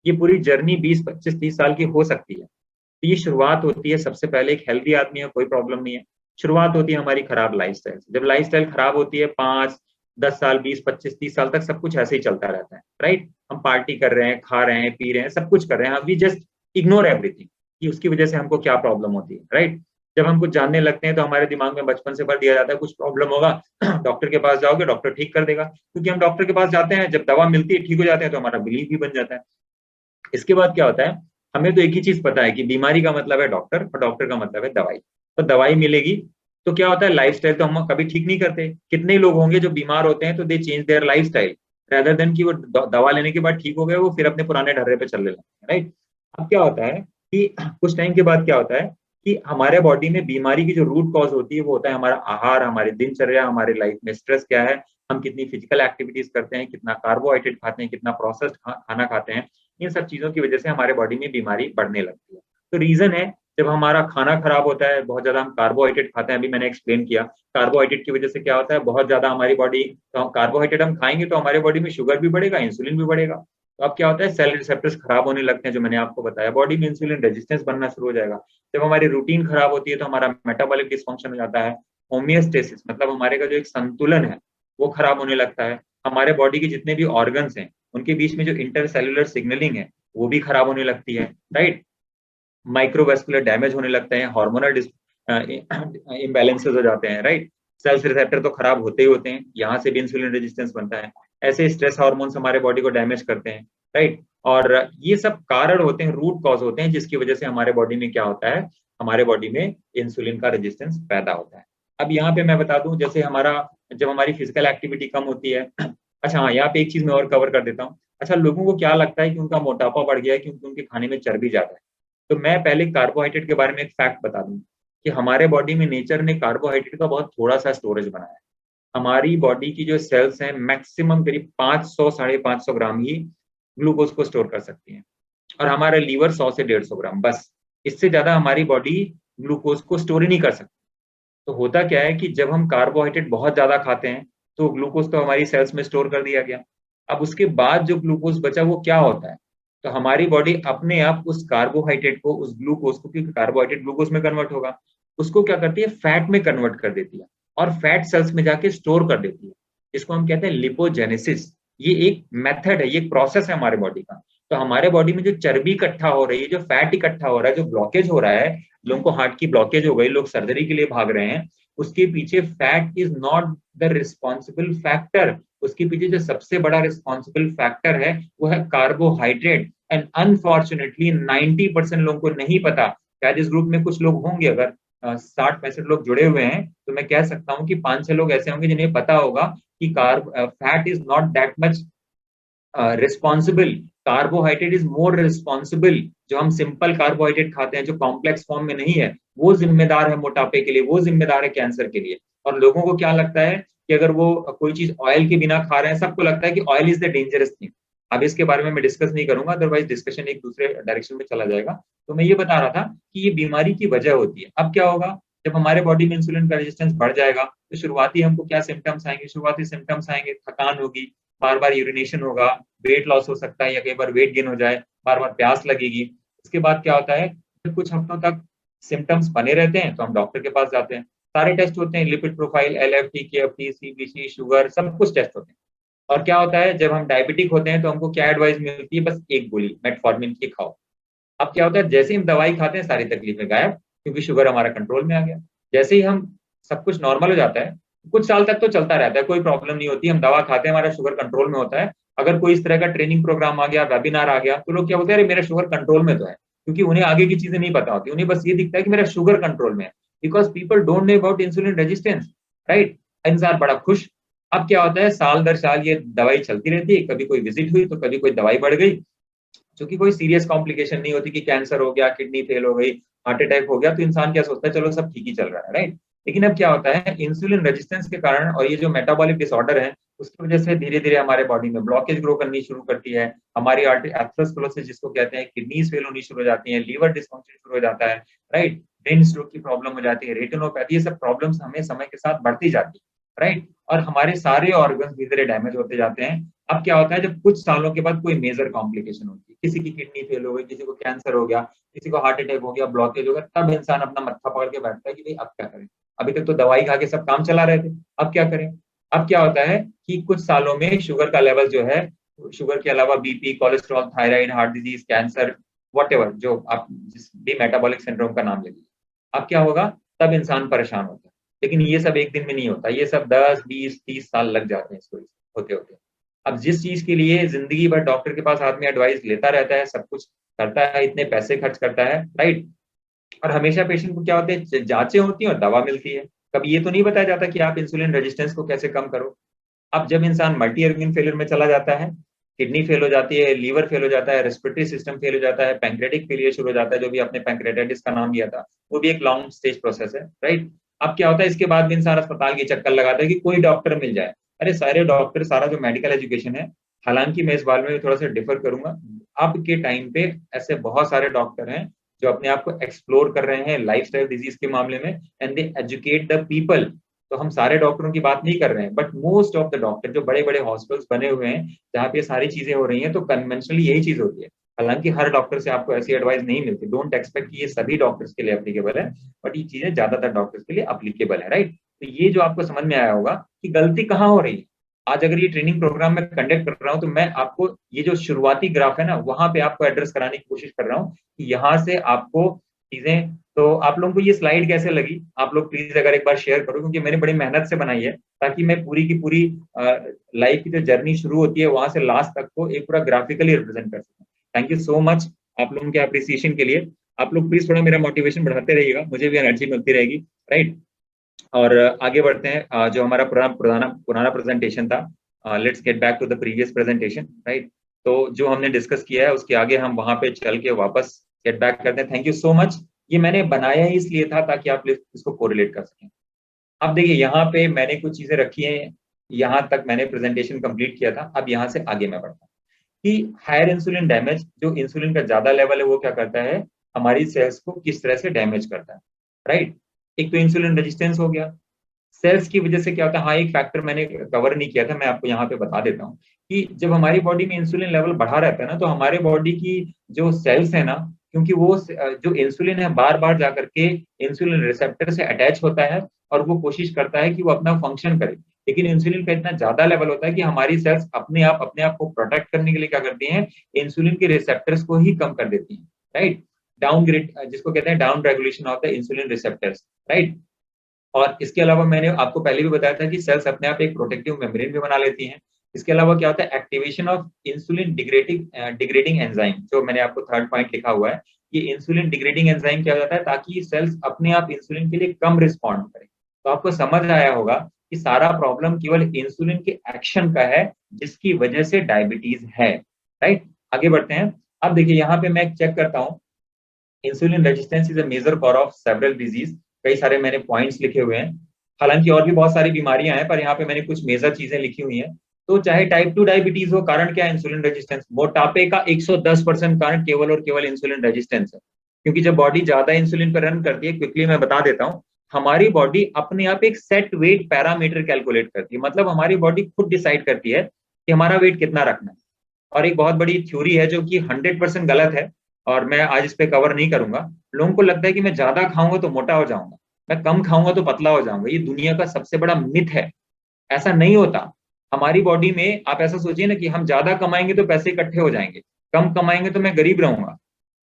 ये पूरी जर्नी 20, 25, 30 साल की हो सकती है। तो ये शुरुआत होती है सबसे पहले, एक हेल्दी आदमी है कोई प्रॉब्लम नहीं है, शुरुआत होती है हमारी खराब लाइफस्टाइल से। जब लाइफस्टाइल खराब होती है 5, 10 साल, 20, 25, 30 साल तक सब कुछ ऐसे ही चलता रहता है, राइट। हम पार्टी कर रहे हैं, खा रहे हैं, पी रहे हैं, सब कुछ कर रहे हैं, वी जस्ट इग्नोर एवरीथिंग कि उसकी वजह से हमको क्या प्रॉब्लम होती है, राइट। जब हम कुछ जानने लगते हैं तो हमारे दिमाग में बचपन से भर दिया जाता है कुछ प्रॉब्लम होगा डॉक्टर के पास जाओगे, डॉक्टर ठीक कर देगा, क्योंकि हम डॉक्टर के पास जाते हैं, जब दवा मिलती है, ठीक हो जाते हैं, तो हमारा बिलीफ भी बन जाता है। इसके बाद क्या होता है, हमें तो एक ही चीज पता है कि बीमारी का मतलब है डॉक्टर और डॉक्टर का मतलब है दवाई। तो दवाई मिलेगी, तो क्या होता है, लाइफस्टाइल तो हम कभी ठीक नहीं करते। कितने लोग होंगे जो बीमार होते हैं तो दे change their lifestyle, rather than कि वो दवा लेने के बाद ठीक हो गए, वो फिर अपने पुराने ढर्रे पे चलने लगते हैं, राइट। अब क्या होता है कि कुछ टाइम के बाद क्या होता है कि हमारे बॉडी में बीमारी की जो रूट कॉज होती है वो होता है हमारा आहार, हमारी दिनचर्या, हमारे लाइफ में स्ट्रेस क्या है, हम कितनी फिजिकल एक्टिविटीज करते हैं, कितना कार्बोहाइड्रेट खाते हैं, कितना प्रोसेस्ड खाना खाते हैं। इन सब चीजों की वजह से हमारे बॉडी में बीमारी बढ़ने लगती है। तो रीजन है, जब हमारा खाना खराब होता है, बहुत ज्यादा हम कार्बोहाइड्रेट खाते हैं, अभी मैंने एक्सप्लेन किया, कार्बोहाइड्रेट की वजह से क्या होता है, बहुत ज्यादा हमारी बॉडी, तो हम कार्बोहाइड्रेट हम खाएंगे तो हमारे बॉडी में शुगर भी बढ़ेगा, इंसुलिन भी बढ़ेगा। तो अब क्या होता है, सेल रिसेप्टर्स खराब होने लगते हैं, जो मैंने आपको बताया, बॉडी में इंसुलिन रेजिस्टेंस बनना शुरू हो जाएगा। जब हमारी रूटीन खराब होती है तो हमारा मेटाबॉलिक डिसफंक्शन हो जाता है, होमियोस्टेसिस मतलब हमारे का जो एक संतुलन है वो खराब होने लगता है। हमारे बॉडी के जितने भी ऑर्गन्स हैं उनके बीच में जो इंटरसेल्युलर सिग्नलिंग है वो भी खराब होने लगती है, राइट। माइक्रोवेस्कुलर डैमेज होने लगते हैं, हार्मोनल इम्बैलेंसेस हो जाते हैं, राइट। सेल्स रिसेप्टर तो खराब होते ही होते हैं, यहाँ से भी इंसुलिन रेजिस्टेंस बनता है। ऐसे स्ट्रेस हार्मोन्स हमारे बॉडी को डैमेज करते हैं, राइट। और ये सब कारण होते हैं, रूट कॉज होते हैं, जिसकी वजह से हमारे बॉडी में क्या होता है, हमारे बॉडी में इंसुलिन का रेजिस्टेंस पैदा होता है। अब यहाँ पे मैं बता दूं, जैसे हमारा, जब हमारी फिजिकल एक्टिविटी कम होती है अच्छा हाँ, यहाँ पे एक चीज मैं और कवर कर देता हूँ। अच्छा, लोगों को क्या लगता है कि उनका मोटापा बढ़ गया है क्योंकि उनके खाने में चर्बी ज्यादा है। तो मैं पहले कार्बोहाइड्रेट के बारे में एक फैक्ट बता दूं कि हमारे बॉडी में नेचर ने कार्बोहाइड्रेट का बहुत थोड़ा सा स्टोरेज बनाया है। हमारी बॉडी की जो सेल्स हैं मैक्सिमम करीब 500 550 ग्राम ही ग्लूकोज को स्टोर कर सकती हैं, और हमारा लीवर 100 से 150 ग्राम, बस। इससे ज्यादा हमारी बॉडी ग्लूकोज को स्टोर ही नहीं कर सकती। तो होता क्या है कि जब हम कार्बोहाइड्रेट बहुत ज्यादा खाते हैं तो ग्लूकोज तो हमारी सेल्स में स्टोर कर दिया गया। अब उसके बाद जो ग्लूकोज बचा वो क्या होता है, तो हमारी बॉडी अपने आप उस कार्बोहाइड्रेट को, उस ग्लूकोज को, क्योंकि कार्बोहाइड्रेट ग्लूकोज में कन्वर्ट होगा, उसको क्या करती है, फैट में कन्वर्ट कर देती है और फैट सेल्स में जाके स्टोर कर देती है। इसको हम कहते हैं लिपोजेनेसिस। ये एक मेथड है, ये एक प्रोसेस है हमारे बॉडी का। तो हमारे बॉडी में जो चर्बी इकट्ठा हो रही है, जो फैट इकट्ठा हो रहा है, जो ब्लॉकेज हो रहा है, लोगों को हार्ट की ब्लॉकेज हो गई, लोग सर्जरी के लिए भाग रहे हैं, उसके पीछे fat is not the responsible factor. उसके पीछे जो सबसे बड़ा रिस्पॉन्सिबल फैक्टर है वो है कार्बोहाइड्रेट। एंड अनफॉर्चुनेटली 90% लोगों को नहीं पता। शायद इस ग्रुप में कुछ लोग होंगे, अगर 60-65 लोग जुड़े हुए हैं तो मैं कह सकता हूँ कि 5-6 लोग ऐसे होंगे जिन्हें पता होगा कि fat is not that much responsible, carbohydrate is more responsible. जो हम सिंपल कार्बोहाइड्रेट खाते हैं जो कॉम्प्लेक्स फॉर्म में नहीं है, वो जिम्मेदार है मोटापे के लिए, वो जिम्मेदार है कैंसर के लिए। और लोगों को क्या लगता है कि अगर वो कोई चीज ऑयल के बिना खा रहे हैं, सबको लगता है कि oil is the dangerous thing. अब इसके बारे में मैं डिस्कस नहीं करूंगा, अदरवाइज डिस्कशन एक दूसरे डायरेक्शन में चला जाएगा। तो मैं ये बता रहा था कि ये बीमारी की वजह होती है। अब क्या होगा, जब हमारे बॉडी में इंसुलिन का रेजिस्टेंस बढ़ जाएगा तो शुरुआती हमको क्या सिम्टम्स आएंगे, शुरुआती सिम्टम्स आएंगे थकान होगी, बार बार यूरिनेशन होगा, वेट लॉस हो सकता है या कई बार वेट गेन हो जाए, बार बार प्यास लगेगी। इसके बाद क्या होता है, जब कुछ हफ्तों तक सिम्टम्स बने रहते हैं तो हम डॉक्टर के पास जाते हैं, सारे टेस्ट होते हैं, lipid profile, LFT, KFT, CBC, sugar, सब कुछ टेस्ट होते हैं। और क्या होता है, जब हम डायबिटिक होते हैं तो हमको क्या एडवाइस मिलती है, बस एक गोली मेटफॉर्मिन की खाओ। अब क्या होता है, जैसे ही हम दवाई खाते हैं सारी तकलीफें गायब, क्योंकि शुगर हमारा कंट्रोल में आ गया। जैसे ही हम सब कुछ नॉर्मल हो जाता है, कुछ साल तक तो चलता रहता है, कोई प्रॉब्लम नहीं होती, हम दवा खाते हैं, हमारा शुगर कंट्रोल में होता है। अगर कोई इस तरह का ट्रेनिंग प्रोग्राम आ गया, वेबिनार आ गया, तो लोग क्या बोलते हैं, अरे मेरा शुगर कंट्रोल में तो है, क्योंकि उन्हें आगे की चीजें नहीं पता होती, उन्हें बस ये दिखता है कि मेरा शुगर कंट्रोल में है, because people don't know about insulin resistance, right. इंसान बड़ा खुश। अब क्या होता है, साल दर साल ये दवाई चलती रहती है, कभी कोई विजिट हुई तो कभी कोई दवाई बढ़ गई, क्योंकि कोई सीरियस कॉम्प्लिकेशन नहीं होती कि कैंसर हो गया, किडनी फेल हो गई, हार्ट अटैक हो गया, तो इंसान क्या सोचता है, चलो सब ठीक ही चल रहा है, राइट। लेकिन अब क्या होता है, इंसुलिन रेजिस्टेंस के कारण और ये जो मेटाबॉलिक डिसऑर्डर है, उसकी वजह से धीरे धीरे हमारे बॉडी में ब्लॉकेज ग्रो करनी शुरू करती है, हमारी एथेरोस्क्लेरोसिस जिसको कहते हैं, किडनीज फेल होनी शुरू हो जाती है, लीवर डिस्फंक्शन शुरू हो जाता है, राइट, ब्रेन स्ट्रोक की प्रॉब्लम हो जाती है, रेटिनोपैथी, ये सब प्रॉब्लम्स हमें समय के साथ बढ़ती जाती है, राइट। और हमारे सारे ऑर्गन धीरे धीरे डैमेज होते जाते हैं। अब क्या होता है, जब कुछ सालों के बाद कोई मेजर कॉम्प्लिकेशन होती है, किसी की किडनी फेल हो गई, किसी को कैंसर हो गया, किसी को हार्ट अटैक हो गया, ब्लॉकेज हो गया, तब इंसान अपना मत्था पकड़ के बैठता है कि भाई अब क्या करें, अभी तक तो दवाई खा के सब काम चला रहे थे, अब क्या करें। अब क्या होता है कि कुछ सालों में शुगर का लेवल जो है, शुगर के अलावा BP, cholesterol, thyroid, heart disease, cancer, what जो आप जिस भी मेटाबॉलिक सिंड्रोम का नाम ले लीजिए, अब क्या होगा, तब इंसान परेशान होता है। लेकिन ये सब एक दिन में नहीं होता, ये सब 10, 20, 30 साल लग जाते हैं इसको होते होते। अब जिस चीज के लिए जिंदगी भर डॉक्टर के पास आदमी एडवाइस लेता रहता है, सब कुछ करता है, इतने पैसे खर्च करता है, राइट, और हमेशा पेशेंट को क्या होते हैं, जांचें होती हैं और दवा मिलती है, कभी ये तो नहीं बताया जाता कि आप इंसुलिन रेजिस्टेंस को कैसे कम करो। अब जब इंसान मल्टी ऑर्गन फेलियर में चला जाता है, किडनी फेल हो जाती है, लीवर फेल हो जाता है, रेस्पिरेटरी सिस्टम फेल हो जाता है, पैंक्रेटिक फेलियर शुरू हो जाता है, जो भी आपने पैंक्रेटाइटिस का नाम लिया था, वो भी एक लॉन्ग स्टेज प्रोसेस है, राइट। अब क्या होता है, इसके बाद भी इंसान अस्पताल के चक्कर लगाता है कि कोई डॉक्टर मिल जाए। अरे सारे डॉक्टर, सारा जो मेडिकल एजुकेशन है, हालांकि मैं इस बारे में थोड़ा सा डिफर करूंगा, अब के टाइम पे ऐसे बहुत सारे डॉक्टर हैं जो अपने आप को एक्सप्लोर कर रहे हैं लाइफस्टाइल डिजीज के मामले में, and they educate the people. तो हम सारे डॉक्टरों की बात नहीं कर रहे हैं, but most of the doctor, जो बड़े बड़े हॉस्पिटल्स बने हुए हैं जहाँ पे सारी चीजें हो रही हैं, तो कन्वेंशनली यही चीज होती है। हालांकि हर डॉक्टर से आपको ऐसी एडवाइस नहीं मिलती, डोंट एक्सपेक्ट कि ये सभी डॉक्टर्स के लिए एप्लीकेबल है, बट ये चीजें ज्यादातर डॉक्टर्स के लिए एप्लीकेबल है, राइट। तो ये जो आपको समझ में आया होगा कि गलती कहाँ हो रही है, आज अगर ये ट्रेनिंग प्रोग्राम में कंडक्ट कर रहा हूँ, तो मैं आपको ये जो शुरुआती ग्राफ है ना, वहां पे आपको एड्रेस कराने की कोशिश कर रहा हूँ कि यहाँ से आपको चीजें। तो आप लोगों को ये स्लाइड कैसे लगी, आप लोग प्लीज अगर एक बार शेयर करो, क्योंकि मैंने बड़ी मेहनत से बनाई है, ताकि मैं पूरी की पूरी लाइफ की जो जर्नी शुरू होती है वहां से लास्ट तक को एक पूरा ग्राफिकली रिप्रेजेंट कर सकूं। थैंक यू सो मच आप लोगों के अप्रिसिएशन के लिए। आप लोग प्लीज थोड़ा मेरा मोटिवेशन बढ़ाते रहिएगा, मुझे भी एनर्जी मिलती रहेगी, राइट। और आगे बढ़ते हैं, जो हमारा पुराना पुराना पुराना प्रेजेंटेशन था, let's get back to the previous presentation, right. तो जो हमने डिस्कस किया है उसके आगे हम वहां पे चल के वापस गेट बैक करते हैं। Thank you so much. ये मैंने बनाया ही इसलिए था ताकि आप इसको कोरिलेट कर सकें। अब देखिए यहाँ पे मैंने कुछ चीजें रखी हैं, यहाँ तक मैंने प्रेजेंटेशन कंप्लीट किया था, अब यहाँ से आगे मैं बढ़ता हूँ कि हायर इंसुलिन डैमेज, जो इंसुलिन का ज्यादा लेवल है वो क्या करता है, हमारी सेल्स को किस तरह से डैमेज करता है, राइट। एक तो इंसुलिन रेजिस्टेंस हो गया, सेल्स की वजह से क्या होता है, हाँ एक फैक्टर मैंने कवर नहीं किया था, मैं आपको यहाँ पे बता देता हूँ कि जब हमारी बॉडी में इंसुलिन लेवल बढ़ा रहता है ना, तो हमारे बॉडी की जो सेल्स है ना, क्योंकि वो जो इंसुलिन है बार बार जाकर के इंसुलिन रिसेप्टर से अटैच होता है और वो कोशिश करता है कि वो अपना फंक्शन करे। लेकिन इंसुलिन का इतना ज्यादा लेवल होता है कि हमारी सेल्स अपने आप को प्रोटेक्ट करने के लिए क्या करती हैं, इंसुलिन के रिसेप्टर्स को ही कम कर देती हैं, राइट। डाउन ग्रेड, जिसको कहते हैं down regulation of the insulin receptors, right. और इसके अलावा मैंने आपको पहले भी बताया था कि सेल्स अपने आप एक प्रोटेक्टिव मेम्ब्रेन भी बना लेती हैं। इसके अलावा क्या होता है, activation of insulin degrading enzyme, जो मैंने आपको थर्ड पॉइंट लिखा हुआ है, ये इंसुलिन डिग्रेडिंग एंजाइम क्या हो जाता है, ताकि सेल्स अपने आप इंसुलिन के लिए कम रिस्पॉन्ड करें। तो आपको समझ आया होगा कि सारा प्रॉब्लम केवल इंसुलिन के एक्शन का है, जिसकी वजह से डायबिटीज है, राइट। आगे बढ़ते हैं। अब देखिए यहाँ पे मैं चेक करता हूँ, insulin resistance is a major cause of several disease, कई सारे मैंने पॉइंट्स लिखे हुए हैं। हालांकि और भी बहुत सारी बीमारियां हैं, पर यहाँ पे मैंने कुछ मेजर चीजें लिखी हुई हैं। तो चाहे टाइप 2 डायबिटीज हो, कारण क्या है? Insulin resistance. मोटापे का 110% कारण केवल और केवल इंसुलिन रेजिस्टेंस है। क्योंकि जब बॉडी ज्यादा इंसुलिन पर रन करती है, क्विकली मैं बता देता हूँ, हमारी बॉडी अपने आप एक सेट वेट पैरामीटर कैलकुलेट करती है। मतलब हमारी बॉडी खुद डिसाइड करती है कि हमारा वेट कितना रखना है। और एक बहुत बड़ी थ्योरी है जो कि 100% गलत है, और मैं आज इस पे कवर नहीं करूंगा। लोगों को लगता है कि मैं ज्यादा खाऊंगा तो मोटा हो जाऊंगा, मैं कम खाऊंगा तो पतला हो जाऊंगा। ये दुनिया का सबसे बड़ा मिथ है। ऐसा नहीं होता। हमारी बॉडी में आप ऐसा सोचिए ना कि हम ज्यादा कमाएंगे तो पैसे इकट्ठे हो जाएंगे, कम कमाएंगे तो मैं गरीब रहूंगा।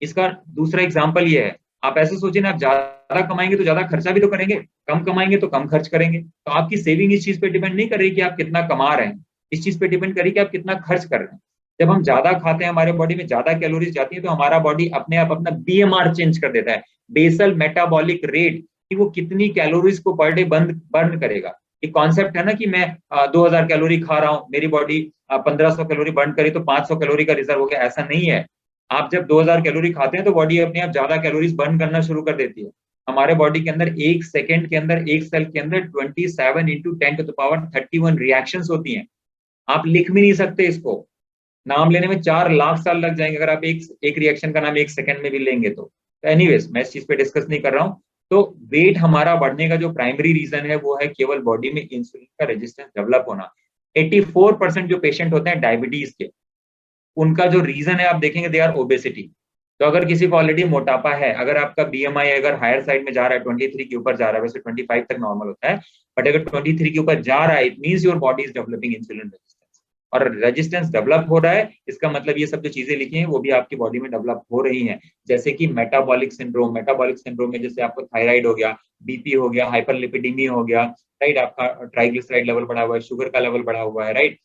इसका दूसरा एग्जाम्पल ये है, आप ऐसे सोचिए ना, आप ज्यादा कमाएंगे तो ज्यादा खर्चा भी तो करेंगे, कम कमाएंगे तो कम खर्च करेंगे। तो आपकी सेविंग इस चीज पे डिपेंड नहीं कर रही कि आप कितना कमा रहे हैं, इस चीज पे डिपेंड करी कि आप कितना खर्च कर रहे हैं। जब हम ज्यादा खाते हैं, हमारे बॉडी में ज्यादा कैलोरीज जाती है, तो हमारा बॉडी अपने आप अपना बीएमआर चेंज कर देता है, बेसल मेटाबॉलिक रेट, कि वो कितनी कैलोरीज को पर डे बर्न करेगा। एक कॉन्सेप्ट है ना कि मैं 2000 कैलोरी खा रहा हूँ, मेरी बॉडी 1500 कैलोरी बर्न करी तो 500 कैलोरी का रिजर्व हो गया। ऐसा नहीं है। आप जब 2000 कैलोरी खाते हैं तो बॉडी अपने आप ज्यादा कैलोरीज बर्न करना शुरू कर देती है। हमारे बॉडी के अंदर एक सेकंड के अंदर, एक सेल के अंदर 27 into 10 to the power 31 reactions होती हैं। आप लिख भी नहीं सकते इसको। नाम लेने में 4 लाख साल लग जाएंगे अगर आप एक रिएक्शन का नाम एक सेकंड में भी लेंगे तो। एनीवेज, मैं इस चीज पे डिस्कस नहीं कर रहा हूँ। तो वेट हमारा बढ़ने का जो प्राइमरी रीजन है वो है केवल बॉडी में इंसुलिन का रेजिस्टेंस डेवलप होना। 84% जो पेशेंट होते हैं डायबिटीज के, उनका जो रीजन है आप देखेंगे, दे आर ओबेसिटी। तो अगर किसी को ऑलरेडी मोटापा है, अगर आपका बीएमआई अगर हायर साइड में जा रहा है, 23 के ऊपर जा रहा है, वैसे 25 तक नॉर्मल होता है, बट अगर 23 के ऊपर जा रहा है, it means your body is developing insulin resistance. और रेजिस्टेंस डेवलप हो रहा है, इसका मतलब ये सब जो चीजें लिखी हैं वो भी आपकी बॉडी में डेवलप हो रही हैं। जैसे कि मेटाबॉलिक सिंड्रोम, मेटाबॉलिक सिंड्रोम में जैसे आपको थायराइड हो गया, बीपी हो गया, हाइपरलिपिडेमिया हो गया, राइट, आपका ट्राइग्लिसराइड लेवल बढ़ा हुआ है, शुगर का लेवल बढ़ा हुआ है, राइट,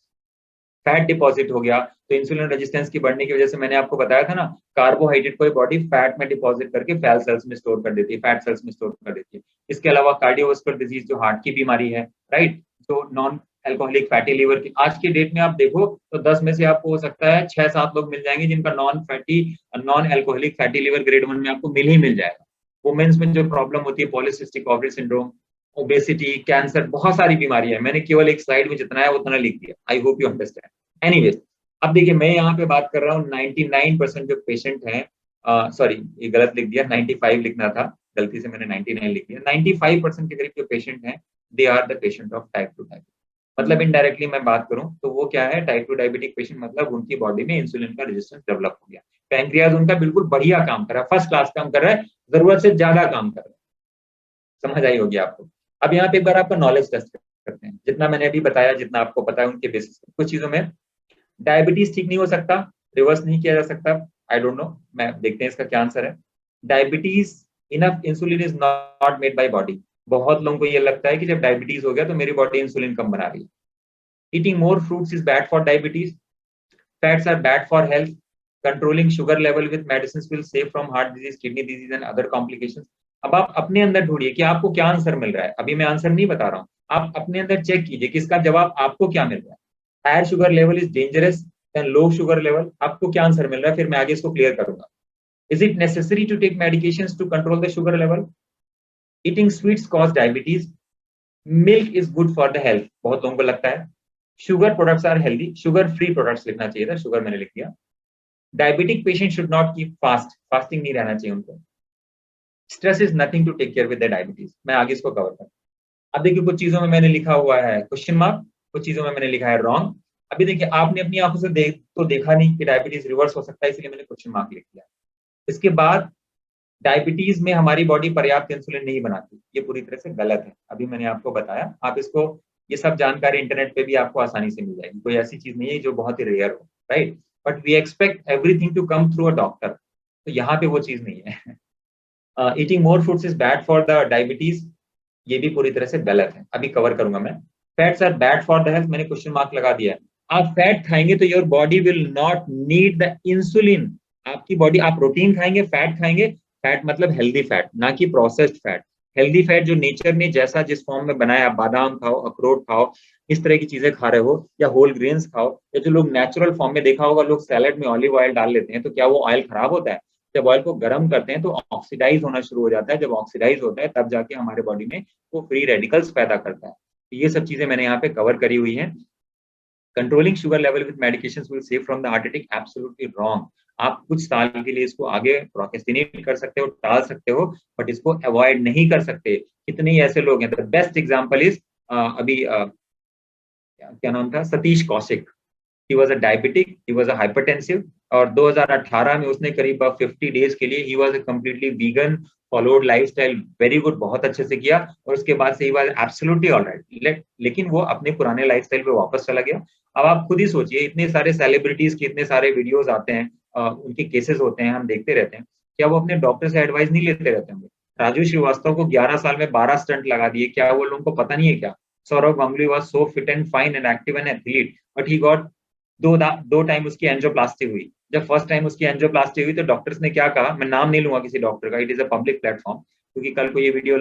फैट डिपॉजिट हो गया। तो इंसुलिन रेजिस्टेंस की बढ़ने की वजह से मैंने आपको बताया था ना, कार्बोहाइड्रेट को बॉडी फैट में डिपॉजिट करके फैट सेल्स में स्टोर कर देती है, फैट सेल्स में स्टोर कर देती है। इसके अलावा कार्डियोवास्कुलर डिजीज जो हार्ट की बीमारी है, राइट, जो नॉन अल्कोहलिक फैटी लिवर की, आज की डेट में आप देखो तो 10 में से आपको हो सकता है 6-7 लोग मिल जाएंगे जिनका non alcoholic fatty liver grade 1 में आपको मिल जाएगा। वुमेन्स में जो प्रॉब्लम होती है, polycystic ovary syndrome, obesity, cancer, बहुत सारी बीमारियां, मैंने केवल एक स्लाइड में जितना है उतना लिख दिया। I hope you understand. Anyways, अब देखिए मैं यहाँ पे बात कर रहा हूँ 99% जो पेशेंट हैं, सॉरी ये गलत लिख दिया, 95 लिखना था, गलती से मैंने 99 लिख दिया। 95% के करीब जो पेशेंट हैं, they are the patient of type 2 diabetes. मतलब इनडायरेक्टली मैं बात करूं तो वो क्या है, टाइप 2 डायबिटिक पेशेंट मतलब उनकी बॉडी में इंसुलिन का रेजिस्टेंस डेवलप हो गया। पैंक्रियाज उनका बिल्कुल बढ़िया काम कर रहा है, फर्स्ट क्लास काम कर रहा है, जरूरत से ज्यादा काम कर रहा है। समझ आई होगी आपको। अब यहाँ पे एक बार आपका नॉलेज टेस्ट करते हैं, जितना मैंने अभी बताया, जितना आपको पता है उनके बेसिस पे। कुछ चीजों में डायबिटीज ठीक नहीं हो सकता, रिवर्स नहीं किया जा सकता, आई डोंट नो, मैं देखते हैं इसका क्या आंसर है। Diabetes, enough insulin is not made by body. बहुत लोगों को ये लगता है कि जब डायबिटीज हो गया तो मेरी बॉडी इंसुलिन कम बना रही है। Eating more fruits is bad for diabetes. Fats are bad for health. Controlling sugar level with medicine will save from heart disease, kidney disease and other complications. अब आप अपने अंदर ढूंढिए कि आपको क्या आंसर मिल रहा है। अभी मैं आंसर नहीं बता रहा हूँ, आप अपने अंदर चेक कीजिए कि इसका जवाब आपको क्या मिल रहा है। Higher sugar level is dangerous than low sugar level. आपको क्या आंसर मिल रहा है, फिर मैं आगे इसको क्लियर करूंगा। Is it necessary to take medications to control the sugar level? Eating sweets cause diabetes. Milk is good for the health, बहुत लोगों को लगता है। Sugar products are healthy, sugar free products लिखना चाहिए था, शुगर मैंने लिख दिया। Diabetic patient should not keep fast, fasting नहीं रहना चाहिए उनको। Stress is nothing to take care with the diabetes. मैं आगे इसको कवर करूँ। अब देखिए कुछ चीजों में मैंने लिखा हुआ है क्वेश्चन मार्क, कुछ चीजों में मैंने लिखा है रॉन्ग। अभी देखिए आपने अपनी आंखों से देखा नहीं कि डायबिटीज रिवर्स हो सकता है, इसलिए मैंने क्वेश्चन मार्क लिख दिया। इसके बाद डायबिटीज में हमारी बॉडी पर्याप्त इंसुलिन नहीं बनाती, ये पूरी तरह से गलत है। अभी मैंने आपको बताया, आप इसको, ये सब जानकारी इंटरनेट पे भी आपको आसानी से मिल जाएगी, कोई ऐसी चीज नहीं है जो बहुत ही रेयर हो, right, but we expect everything to come through a doctor, तो यहाँ पे वो चीज नहीं है। Eating more fruits is bad for the diabetes, ये भी पूरी तरह से गलत है, अभी कवर करूंगा मैं। Fats are bad for the health, मैंने क्वेश्चन मार्क लगा दिया है। आप फैट खाएंगे तो your body will not need the insulin. आपकी बॉडी, आप प्रोटीन खाएंगे, फैट खाएंगे, फैट मतलब हेल्दी फैट, ना कि प्रोसेस्ड फैट। हेल्दी फैट जो नेचर ने जैसा जिस फॉर्म में बनाया, बादाम खाओ, अखरोट खाओ, इस तरह की चीजें खा रहे हो, या होल ग्रेन्स खाओ, या जो लोग नेचुरल फॉर्म में देखा होगा, लोग सैलेड में ऑलिव ऑयल डाल लेते हैं, तो क्या वो ऑयल खराब होता है? जब ऑयल को गर्म करते हैं तो ऑक्सीडाइज होना शुरू हो जाता है, जब ऑक्सीडाइज होता है तब जाके हमारे बॉडी में वो फ्री रेडिकल्स पैदा करता है। तो ये सब चीजें मैंने यहाँ पे कवर करी हुई हैं। Controlling sugar level with medications will save from the heart attack, absolutely wrong. आप कुछ साल के लिए इसको आगे प्रोक्रेस्टिनेट कर सकते हो, टाल सकते हो, बट इसको अवॉइड नहीं कर सकते। कितने ही ऐसे लोग हैं, द बेस्ट एग्जांपल इज अभी क्या नाम था, Satish Kaushik. He was a diabetic, he was a hypertensive, और 2018 में उसने करीब 50 डेज के लिए he was a completely vegan, followed lifestyle very good, बहुत अच्छे से किया, और उसके बाद से ही वॉज एब्सोल्युटली ऑलराइट। लेकिन वो अपने पुराने लाइफस्टाइल पे वापस चला गया। अब आप खुद ही सोचिए, इतने सारे सेलिब्रिटीज के इतने सारे वीडियोज आते हैं, उनके केसेस होते हैं, हम देखते रहते हैं, क्या वो अपने डॉक्टर से एडवाइस नहीं लेते रहते होंगे? राजू श्रीवास्तव को 11 साल में 12 स्टंट लगा दिए, क्या वो लोगों को पता नहीं है क्या? Saurabh Ganguly was so fit and fine and active and athlete, but he got दो टाइम उसकी एंजियोप्लास्टी हुई। जब फर्स्ट टाइम उसकी एंजियोप्लास्टी हुई तो डॉक्टर्स ने क्या कहा, मैं नाम नहीं लूंगा किसी डॉक्टर का, it is a public platform, क्योंकि कल को ये वीडियो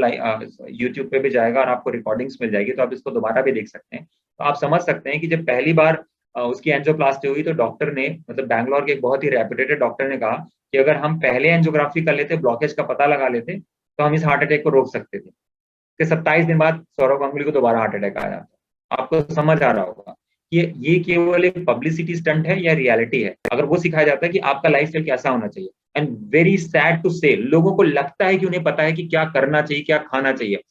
यूट्यूब पे भी जाएगा और आपको रिकॉर्डिंग्स मिल जाएगी, तो आप इसको दोबारा भी देख सकते हैं। तो आप समझ सकते हैं कि जब पहली बार उसकी एंजियोप्लास्टी हुई तो डॉक्टर ने, मतलब बैंगलोर के एक बहुत ही रेपुटेटेड डॉक्टर ने कहा कि अगर हम पहले एंजियोग्राफी कर लेते, ब्लॉकेज का पता लगा लेते, तो हम इस हार्ट अटैक को रोक सकते थे। फिर 27 दिन बाद सौरभ गांगुली को दोबारा हार्ट अटैक आ जाता। आपको समझ आ रहा होगा कि ये केवल एक पब्लिसिटी स्टंट है या रियलिटी है। अगर वो सिखाया जाता है कि आपका लाइफस्टाइल कैसा होना चाहिए, एंड वेरी सैड टू से, लोगों को लगता है कि उन्हें पता है कि क्या करना चाहिए, क्या खाना चाहिए,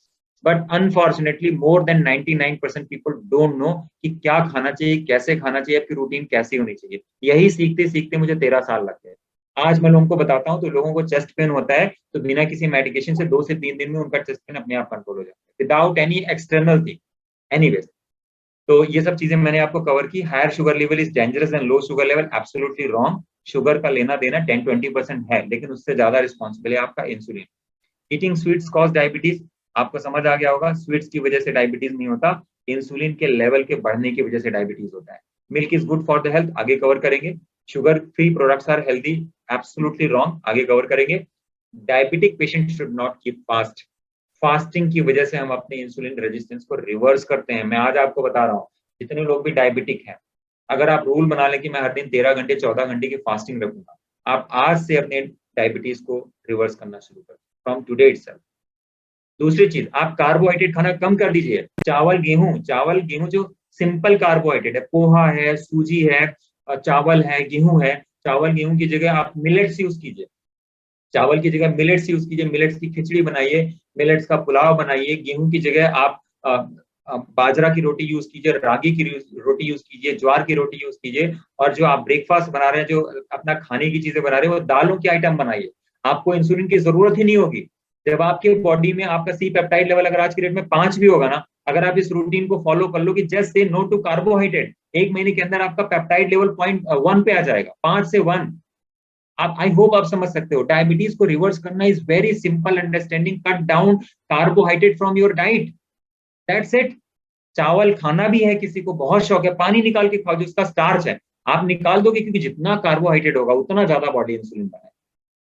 but unfortunately more than 99% people don't know कि क्या खाना चाहिए, कैसे खाना चाहिए, आपकी रूटीन कैसी होनी चाहिए। यही सीखते सीखते मुझे 13 साल लग गए। आज मैं लोगों को बताता हूँ तो लोगों को चेस्ट पेन होता है तो बिना किसी मेडिकेशन से 2 से 3 दिन में उनका चेस्ट पेन अपने आप कंट्रोल हो जाता है, without any external thing. Anyways, तो ये सब चीजें मैंने आपको कवर की। Higher sugar level is dangerous and low sugar level absolutely wrong. Sugar का लेना देना 10-20% है, लेकिन उससे ज्यादा रिस्पॉन्सिबल है आपका insulin. Eating sweets cause diabetes, आपको समझ आ गया होगा, स्वीट्स की वजह से डायबिटीज नहीं होता, इंसुलिन के लेवल के बढ़ने की वजह से डायबिटीज होता है। Milk is good for the health, आगे कवर करेंगे। Sugar free products are healthy, absolutely wrong, आगे कवर करेंगे। Diabetic patient should not keep fast, fasting की वजह से हम अपने इंसुलिन रेजिस्टेंस को रिवर्स करते हैं। मैं आज आपको बता रहा हूँ, जितने लोग भी डायबिटिक हैं, अगर आप रूल बना लें कि मैं हर दिन 13 घंटे 14 घंटे की फास्टिंग रखूंगा, आप आज से अपने डायबिटीज को रिवर्स करना शुरू करें, फ्रॉम टुडे इटसेल्फ। दूसरी चीज, आप कार्बोहाइड्रेट खाना कम कर दीजिए। चावल गेहूं जो सिंपल कार्बोहाइड्रेट है, पोहा है, सूजी है, चावल है, गेहूं है, चावल गेहूं की जगह आप मिलेट्स यूज कीजिए। चावल की जगह मिलेट्स यूज कीजिए, मिलेट्स की खिचड़ी बनाइए, मिलेट्स का पुलाव बनाइए। गेहूं की जगह आप बाजरा की रोटी यूज कीजिए, रागी की रोटी यूज कीजिए, ज्वार की रोटी यूज कीजिए। और जो आप ब्रेकफास्ट बना रहे हैं, जो अपना खाने की चीजें बना रहे हैं, वो दालों की आइटम बनाइए। आपको इंसुलिन की जरूरत ही नहीं होगी। जब आपके बॉडी में आपका सी पेप्टाइड लेवल अगर आज की डेट में 5 भी होगा ना, अगर आप इस रूटीन को फॉलो कर लो कि just say no to carbohydrate, 1 महीने के अंदर आपका पेप्टाइड लेवल 0.1 पे आ जाएगा, 5 से 1। आप, आई होप आप समझ सकते हो, डायबिटीज को रिवर्स करना is very simple understanding, cut down carbohydrate from your diet, that's it. चावल खाना भी है, किसी को बहुत शौक है, पानी निकाल के खाओ, जो उसका स्टार्च है आप निकाल दोगे, क्योंकि जितना कार्बोहाइड्रेट होगा उतना ज्यादा बॉडी इंसुलिन बनाएगा,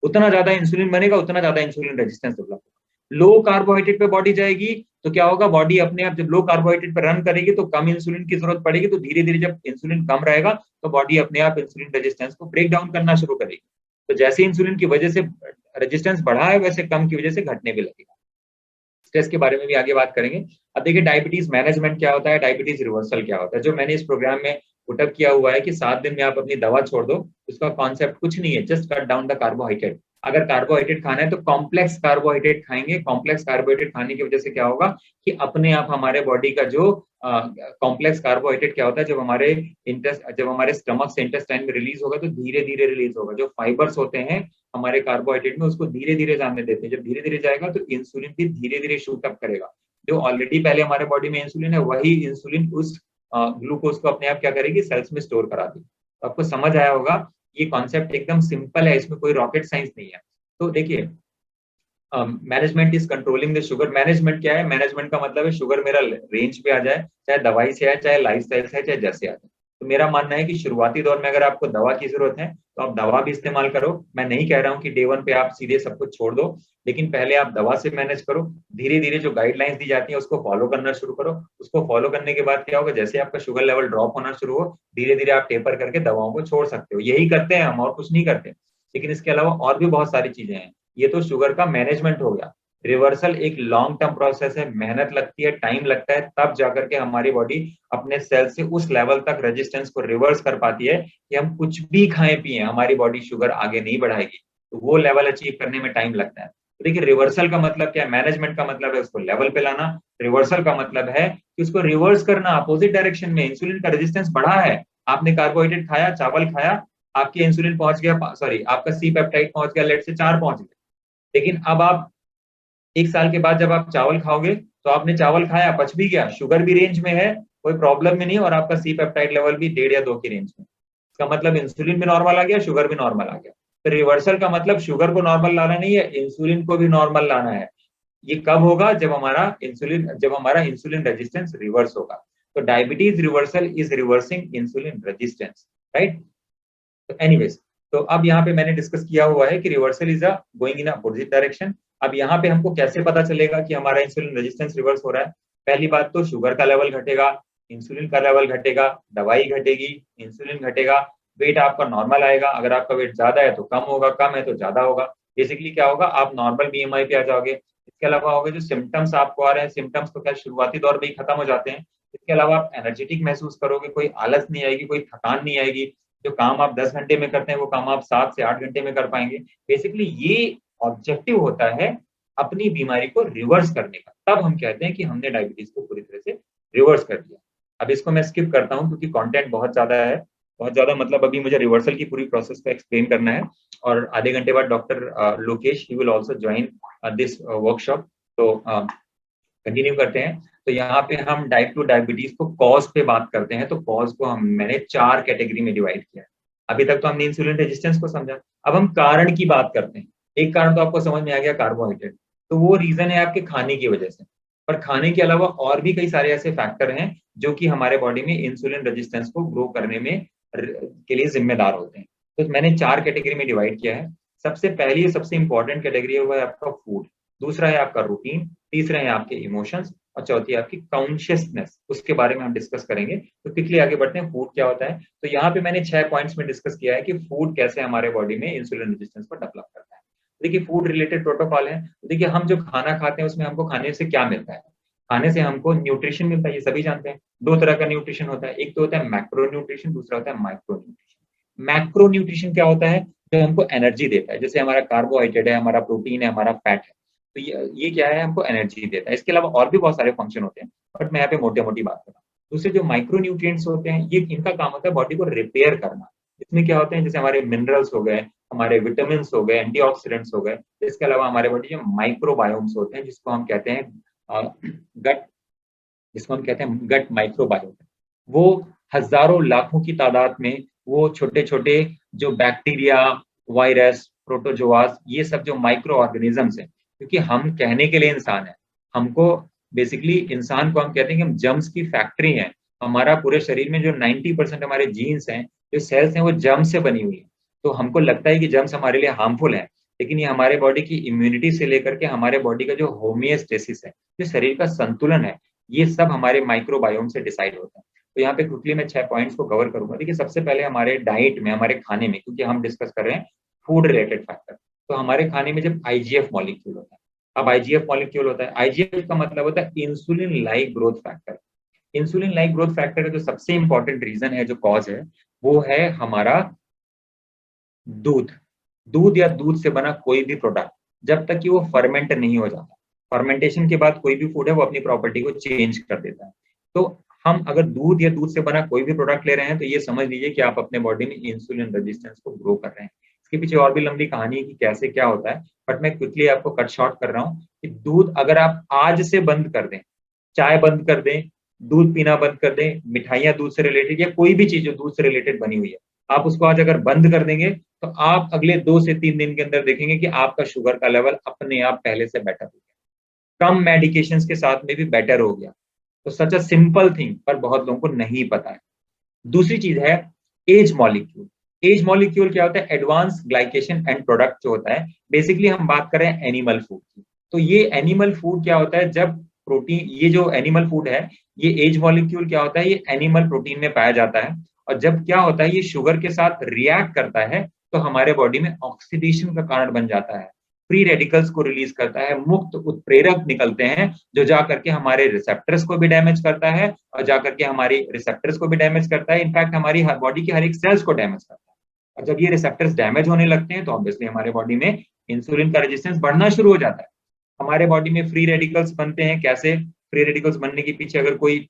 उतना ज्यादा इंसुलिन बनेगा, उतना ज्यादा इंसुलिन रेजिस्टेंस डेवलप होगा। लो कार्बोहाइड्रेट पे बॉडी जाएगी तो क्या होगा, बॉडी अपने आप जब लो कार्बोहाइड्रेट पे रन करेगी तो कम इंसुलिन की जरूरत पड़ेगी, तो धीरे धीरे जब इंसुलिन कम रहेगा तो बॉडी अपने आप इंसुलिन रेजिस्टेंस को ब्रेक डाउन करना शुरू करेगी। तो जैसे इंसुलिन की वजह से रेजिस्टेंस बढ़ा है, वैसे कम की वजह से घटने भी लगेगा। स्ट्रेस के बारे में भी आगे बात करेंगे। अब देखिए, डायबिटीज मैनेजमेंट क्या होता है, डायबिटीज रिवर्सल क्या होता है। जो मैंने इस प्रोग्राम में पुटअप किया हुआ है कि 7 दिन में आप अपनी दवा छोड़ दो, उसका कॉन्सेप्ट कुछ नहीं है, just cut down the carbohydrate. अगर कार्बोहाइड्रेट खाना है तो कॉम्प्लेक्स कार्बोहाइड्रेट खाएंगे। कॉम्प्लेक्स कार्बोहाइड्रेट खाने की वजह से क्या होगा कि अपने आप हमारे बॉडी का जो कॉम्प्लेक्स कार्बोहाइड्रेट क्या होता है, जब हमारे स्टमक से इंटेस्टाइन में रिलीज होगा तो धीरे धीरे रिलीज होगा। जो फाइबर्स होते हैं हमारे कार्बोहाइड्रेट में, उसको धीरे धीरे जाने देते हैं। जब धीरे धीरे जाएगा तो इंसुलिन भी धीरे धीरे शूट अप करेगा। जो ऑलरेडी पहले हमारे बॉडी में इंसुलिन है, वही इंसुलिन उस ग्लूकोज को अपने आप क्या करेगी, सेल्स में स्टोर करा देगी। तो आपको समझ आया होगा, ये कॉन्सेप्ट एकदम सिंपल है, इसमें कोई रॉकेट साइंस नहीं है। तो देखिए, management is controlling the sugar. Management क्या है, मैनेजमेंट का मतलब है शुगर मेरा रेंज पे आ जाए, चाहे दवाई से आए, चाहे लाइफस्टाइल से आए, चाहे जैसे आ जाए। तो मेरा मानना है कि शुरुआती दौर में अगर आपको दवा की जरूरत है तो आप दवा भी इस्तेमाल करो। मैं नहीं कह रहा हूँ कि डे 1 पे आप सीधे सब कुछ छोड़ दो, लेकिन पहले आप दवा से मैनेज करो। धीरे धीरे जो गाइडलाइंस दी जाती है उसको फॉलो करना शुरू करो। उसको फॉलो करने के बाद क्या होगा, जैसे आपका शुगर लेवल ड्रॉप होना शुरू हो, धीरे धीरे आप टेपर करके दवाओं को छोड़ सकते हो। यही करते हैं हम, और कुछ नहीं करते। लेकिन इसके अलावा और भी बहुत सारी चीजें हैं। ये तो शुगर का मैनेजमेंट हो गया। रिवर्सल एक लॉन्ग टर्म प्रोसेस है, मेहनत लगती है, टाइम लगता है, तब जाकर के हमारी बॉडी अपने सेल से उस लेवल तक रेजिस्टेंस को रिवर्स कर पाती है कि हम कुछ भी खाएं पिए हमारी बॉडी शुगर आगे नहीं बढ़ाएगी। तो वो लेवल अचीव करने में टाइम लगता है। तो देखिए, रिवर्सल का मतलब क्या है? मैनेजमेंट का मतलब है उसको लेवल पे लाना। रिवर्सल का मतलब है कि उसको रिवर्स करना अपोजिट डायरेक्शन में। इंसुलिन का रेजिस्टेंस बढ़ा है, आपने कार्बोहाइड्रेट खाया, चावल खाया, आपके इंसुलिन पहुंच गया, सॉरी आपका सी पेप्टाइड पहुंच गया, लेट से 4 पहुंच गया। लेकिन अब आप 1 साल के बाद जब आप चावल खाओगे तो आपने चावल खाया, पच भी गया, शुगर भी रेंज में है, कोई प्रॉब्लम में नहीं, और आपका सी पेप्टाइड लेवल भी 1.5 या 2 की रेंज में। इसका मतलब इंसुलिन भी नॉर्मल आ गया, शुगर भी नॉर्मल आ गया। तो रिवर्सल का मतलब शुगर को नॉर्मल लाना नहीं है, इंसुलिन को भी नॉर्मल लाना है। ये कब होगा? जब हमारा इंसुलिन रेजिस्टेंस रिवर्स होगा। तो diabetes reversal is reversing insulin resistance, right? तो एनीवेज, तो अब यहाँ पे मैंने डिस्कस किया हुआ है कि reversal is a going in opposite direction. अब यहाँ पे हमको कैसे पता चलेगा कि हमारा इंसुलिन रेजिस्टेंस रिवर्स हो रहा है? पहली बात तो शुगर का लेवल घटेगा, इंसुलिन का लेवल घटेगा, दवाई घटेगी, इंसुलिन घटेगा, वेट आपका नॉर्मल आएगा। अगर आपका वेट ज्यादा है तो कम होगा, कम है तो ज्यादा होगा। बेसिकली क्या होगा? आप नॉर्मल बीएमआई पे आ जाओगे। इसके अलावा होगा जो सिम्टम्स आपको आ रहे हैं, सिम्टम्स तो क्या शुरुआती दौर में ही खत्म हो जाते हैं। इसके अलावा आप एनर्जेटिक महसूस करोगे, कोई आलस नहीं आएगी, कोई थकान नहीं आएगी। जो काम आप 10 घंटे में करते हैं वो काम आप 7 से 8 घंटे में कर पाएंगे। बेसिकली ये ऑब्जेक्टिव होता है अपनी बीमारी को रिवर्स करने का। तब हम कहते हैं कि हमने डायबिटीज को पूरी तरह से रिवर्स कर दिया। अब इसको मैं स्किप करता हूँ क्योंकि कंटेंट बहुत ज्यादा है, बहुत ज्यादा, मतलब अभी मुझे रिवर्सल की पूरी प्रोसेस को एक्सप्लेन करना है। और आधे घंटे बाद doctor Lokesh he will also join this workshop. तो कंटिन्यू करते हैं। तो यहाँ पे हम टाइप 2 डायबिटीज को कॉज पे बात करते हैं। तो कॉज को मैंने 4 कैटेगरी में डिवाइड किया है। अभी तक तो हमने इंसुलिन रेजिस्टेंस को समझा, अब हम कारण की बात करते हैं। एक कारण तो आपको समझ में आ गया, कार्बोहाइड्रेट। तो वो रीजन है आपके खाने की वजह से। पर खाने के अलावा और भी कई सारे ऐसे फैक्टर हैं जो कि हमारे बॉडी में इंसुलिन रेजिस्टेंस को ग्रो करने में के लिए जिम्मेदार होते हैं। तो मैंने 4 कैटेगरी में डिवाइड किया है। सबसे पहली, सबसे इंपॉर्टेंट कैटेगरी है वो है आपका फूड। दूसरा है आपका रूटीन, तीसरा है आपके इमोशंस, और चौथी है आपकी कॉन्शियसनेस। उसके बारे में हम डिस्कस करेंगे। तो क्विकली आगे बढ़ते हैं, फूड क्या होता है। तो यहाँ पे मैंने 6 पॉइंट्स में डिस्कस किया है कि फूड कैसे हमारे बॉडी में इंसुलिन रेजिस्टेंस को डेवलप करता है। देखिए, फूड रिलेटेड प्रोटोकॉल है। तो देखिए, हम जो खाना खाते हैं उसमें हमको खाने से क्या मिलता है? खाने से हमको न्यूट्रिशन मिलता है, ये सभी जानते हैं। 2 तरह का न्यूट्रिशन होता है, एक तो होता है मैक्रो न्यूट्रिशन, दूसरा होता है माइक्रो न्यूट्रिशन। मैक्रो न्यूट्रिशन क्या होता है? जो हमको एनर्जी देता है, जैसे हमारा कार्बोहाइड्रेट है, हमारा प्रोटीन है, हमारा फैट है। तो ये क्या है? हमको एनर्जी देता है। इसके अलावा और भी बहुत सारे फंक्शन होते हैं, बट मैं यहाँ पे मोटी-मोटी बात कर रहा हूँ। दूसरे जो माइक्रो न्यूट्रिएंट्स होते हैं, ये इनका काम होता है बॉडी को रिपेयर करना। इसमें क्या होते हैं? जैसे हमारे मिनरल्स हो गए, हमारे विटामिन्स हो गए, एंटीऑक्सीडेंट्स हो गए। इसके अलावा हमारे बॉडी में माइक्रोबायोम्स होते हैं, जिसको हम कहते हैं गट जिसको हम कहते हैं गट माइक्रोबायोम। वो हजारों लाखों की तादाद में वो छोटे-छोटे जो बैक्टीरिया, वायरस, प्रोटोजोआस, ये सब जो माइक्रो ऑर्गेनिजम्स हैं, क्योंकि हम कहने के लिए इंसान है। हमको बेसिकली इंसान को हम कहते हैं कि हम जर्म्स की फैक्ट्री हैं। हमारा पूरे शरीर में जो 90% हमारे जीन्स हैं, जो सेल्स हैं, वो जर्म्स से बनी हुई है। तो हमको लगता है कि जर्म्स हमारे लिए हार्मफुल हैं, लेकिन ये हमारे बॉडी की इम्यूनिटी से लेकर के हमारे बॉडी का जो होमियोस्टेसिस है, जो शरीर का संतुलन है, ये सब हमारे माइक्रोबायोम से डिसाइड होता है। तो यहाँ पे क्विकली मैं 6 पॉइंट्स को कवर करूंगा। देखिए, सबसे पहले हमारे डाइट में, हमारे खाने में, क्योंकि हम डिस्कस कर रहे हैं फूड रिलेटेड फैक्टर, तो हमारे खाने में जब आईजीएफ मॉलिक्यूल होता है। अब आईजीएफ मॉलिक्यूल होता है, आईजीएफ का मतलब होता है insulin like growth factor. Insulin like growth factor का जो सबसे इंपॉर्टेंट रीजन है, जो कॉज है, वो है हमारा दूध। दूध या दूध से बना कोई भी प्रोडक्ट, जब तक कि वो फर्मेंट नहीं हो जाता, फर्मेंटेशन के बाद कोई भी फूड है वो अपनी प्रॉपर्टी को चेंज कर देता है। तो हम अगर दूध या दूध से बना कोई भी प्रोडक्ट ले रहे हैं, तो ये समझ लीजिए कि आप अपने बॉडी में इंसुलिन रेजिस्टेंस को ग्रो कर रहे हैं। इसके पीछे और भी लंबी कहानी है कि कैसे क्या होता है, बट मैं क्विकली आपको कट शॉर्ट कर रहा हूँ कि दूध अगर आप आज से बंद कर दें, चाय बंद कर दें, दूध पीना बंद कर दें, मिठाइयाँ दूध से रिलेटेड या कोई भी चीज़ जो दूध से रिलेटेड बनी हुई है, आप उसको आज अगर बंद कर देंगे, तो आप अगले 2 से 3 दिन के अंदर देखेंगे कि आपका शुगर का लेवल अपने आप पहले से बेटर हो गया। कम मेडिकेशंस के साथ में भी बेटर हो गया। तो सच अ सिंपल थिंग, पर बहुत लोगों को नहीं पता है। दूसरी चीज़ है एज मॉलिक्यूल। एज मॉलिक्यूल क्या होता है? एडवांस ग्लाइकेशन एंड प्रोडक्ट जो होता है, बेसिकली हम बात कर रहे हैं एनिमल फूड की। तो ये एनिमल फूड क्या होता है? जब प्रोटीन, ये जो एनिमल फूड है, ये एज मॉलिक्यूल क्या होता है? ये एनिमल प्रोटीन में पाया जाता है। और जब क्या होता है, ये शुगर के साथ रिएक्ट करता है, तो हमारे बॉडी में ऑक्सीडेशन का कारण बन जाता है, फ्री रेडिकल्स को रिलीज करता है, मुक्त उत्प्रेरक निकलते हैं जो जा करके हमारे रिसेप्टर्स को भी डैमेज करता है और जा करके हमारी रिसेप्टर्स को भी डैमेज करता है, इनफैक्ट हमारी बॉडी की हर एक सेल्स को डैमेज करता है। और जब ये रिसेप्टर्स डैमेज होने लगते हैं तो ऑब्वियसली हमारे बॉडी में इंसुलिन का रेजिस्टेंस बढ़ना शुरू हो जाता है। हमारे बॉडी में फ्री रेडिकल्स बनते हैं कैसे? फ्री रेडिकल्स बनने के पीछे अगर कोई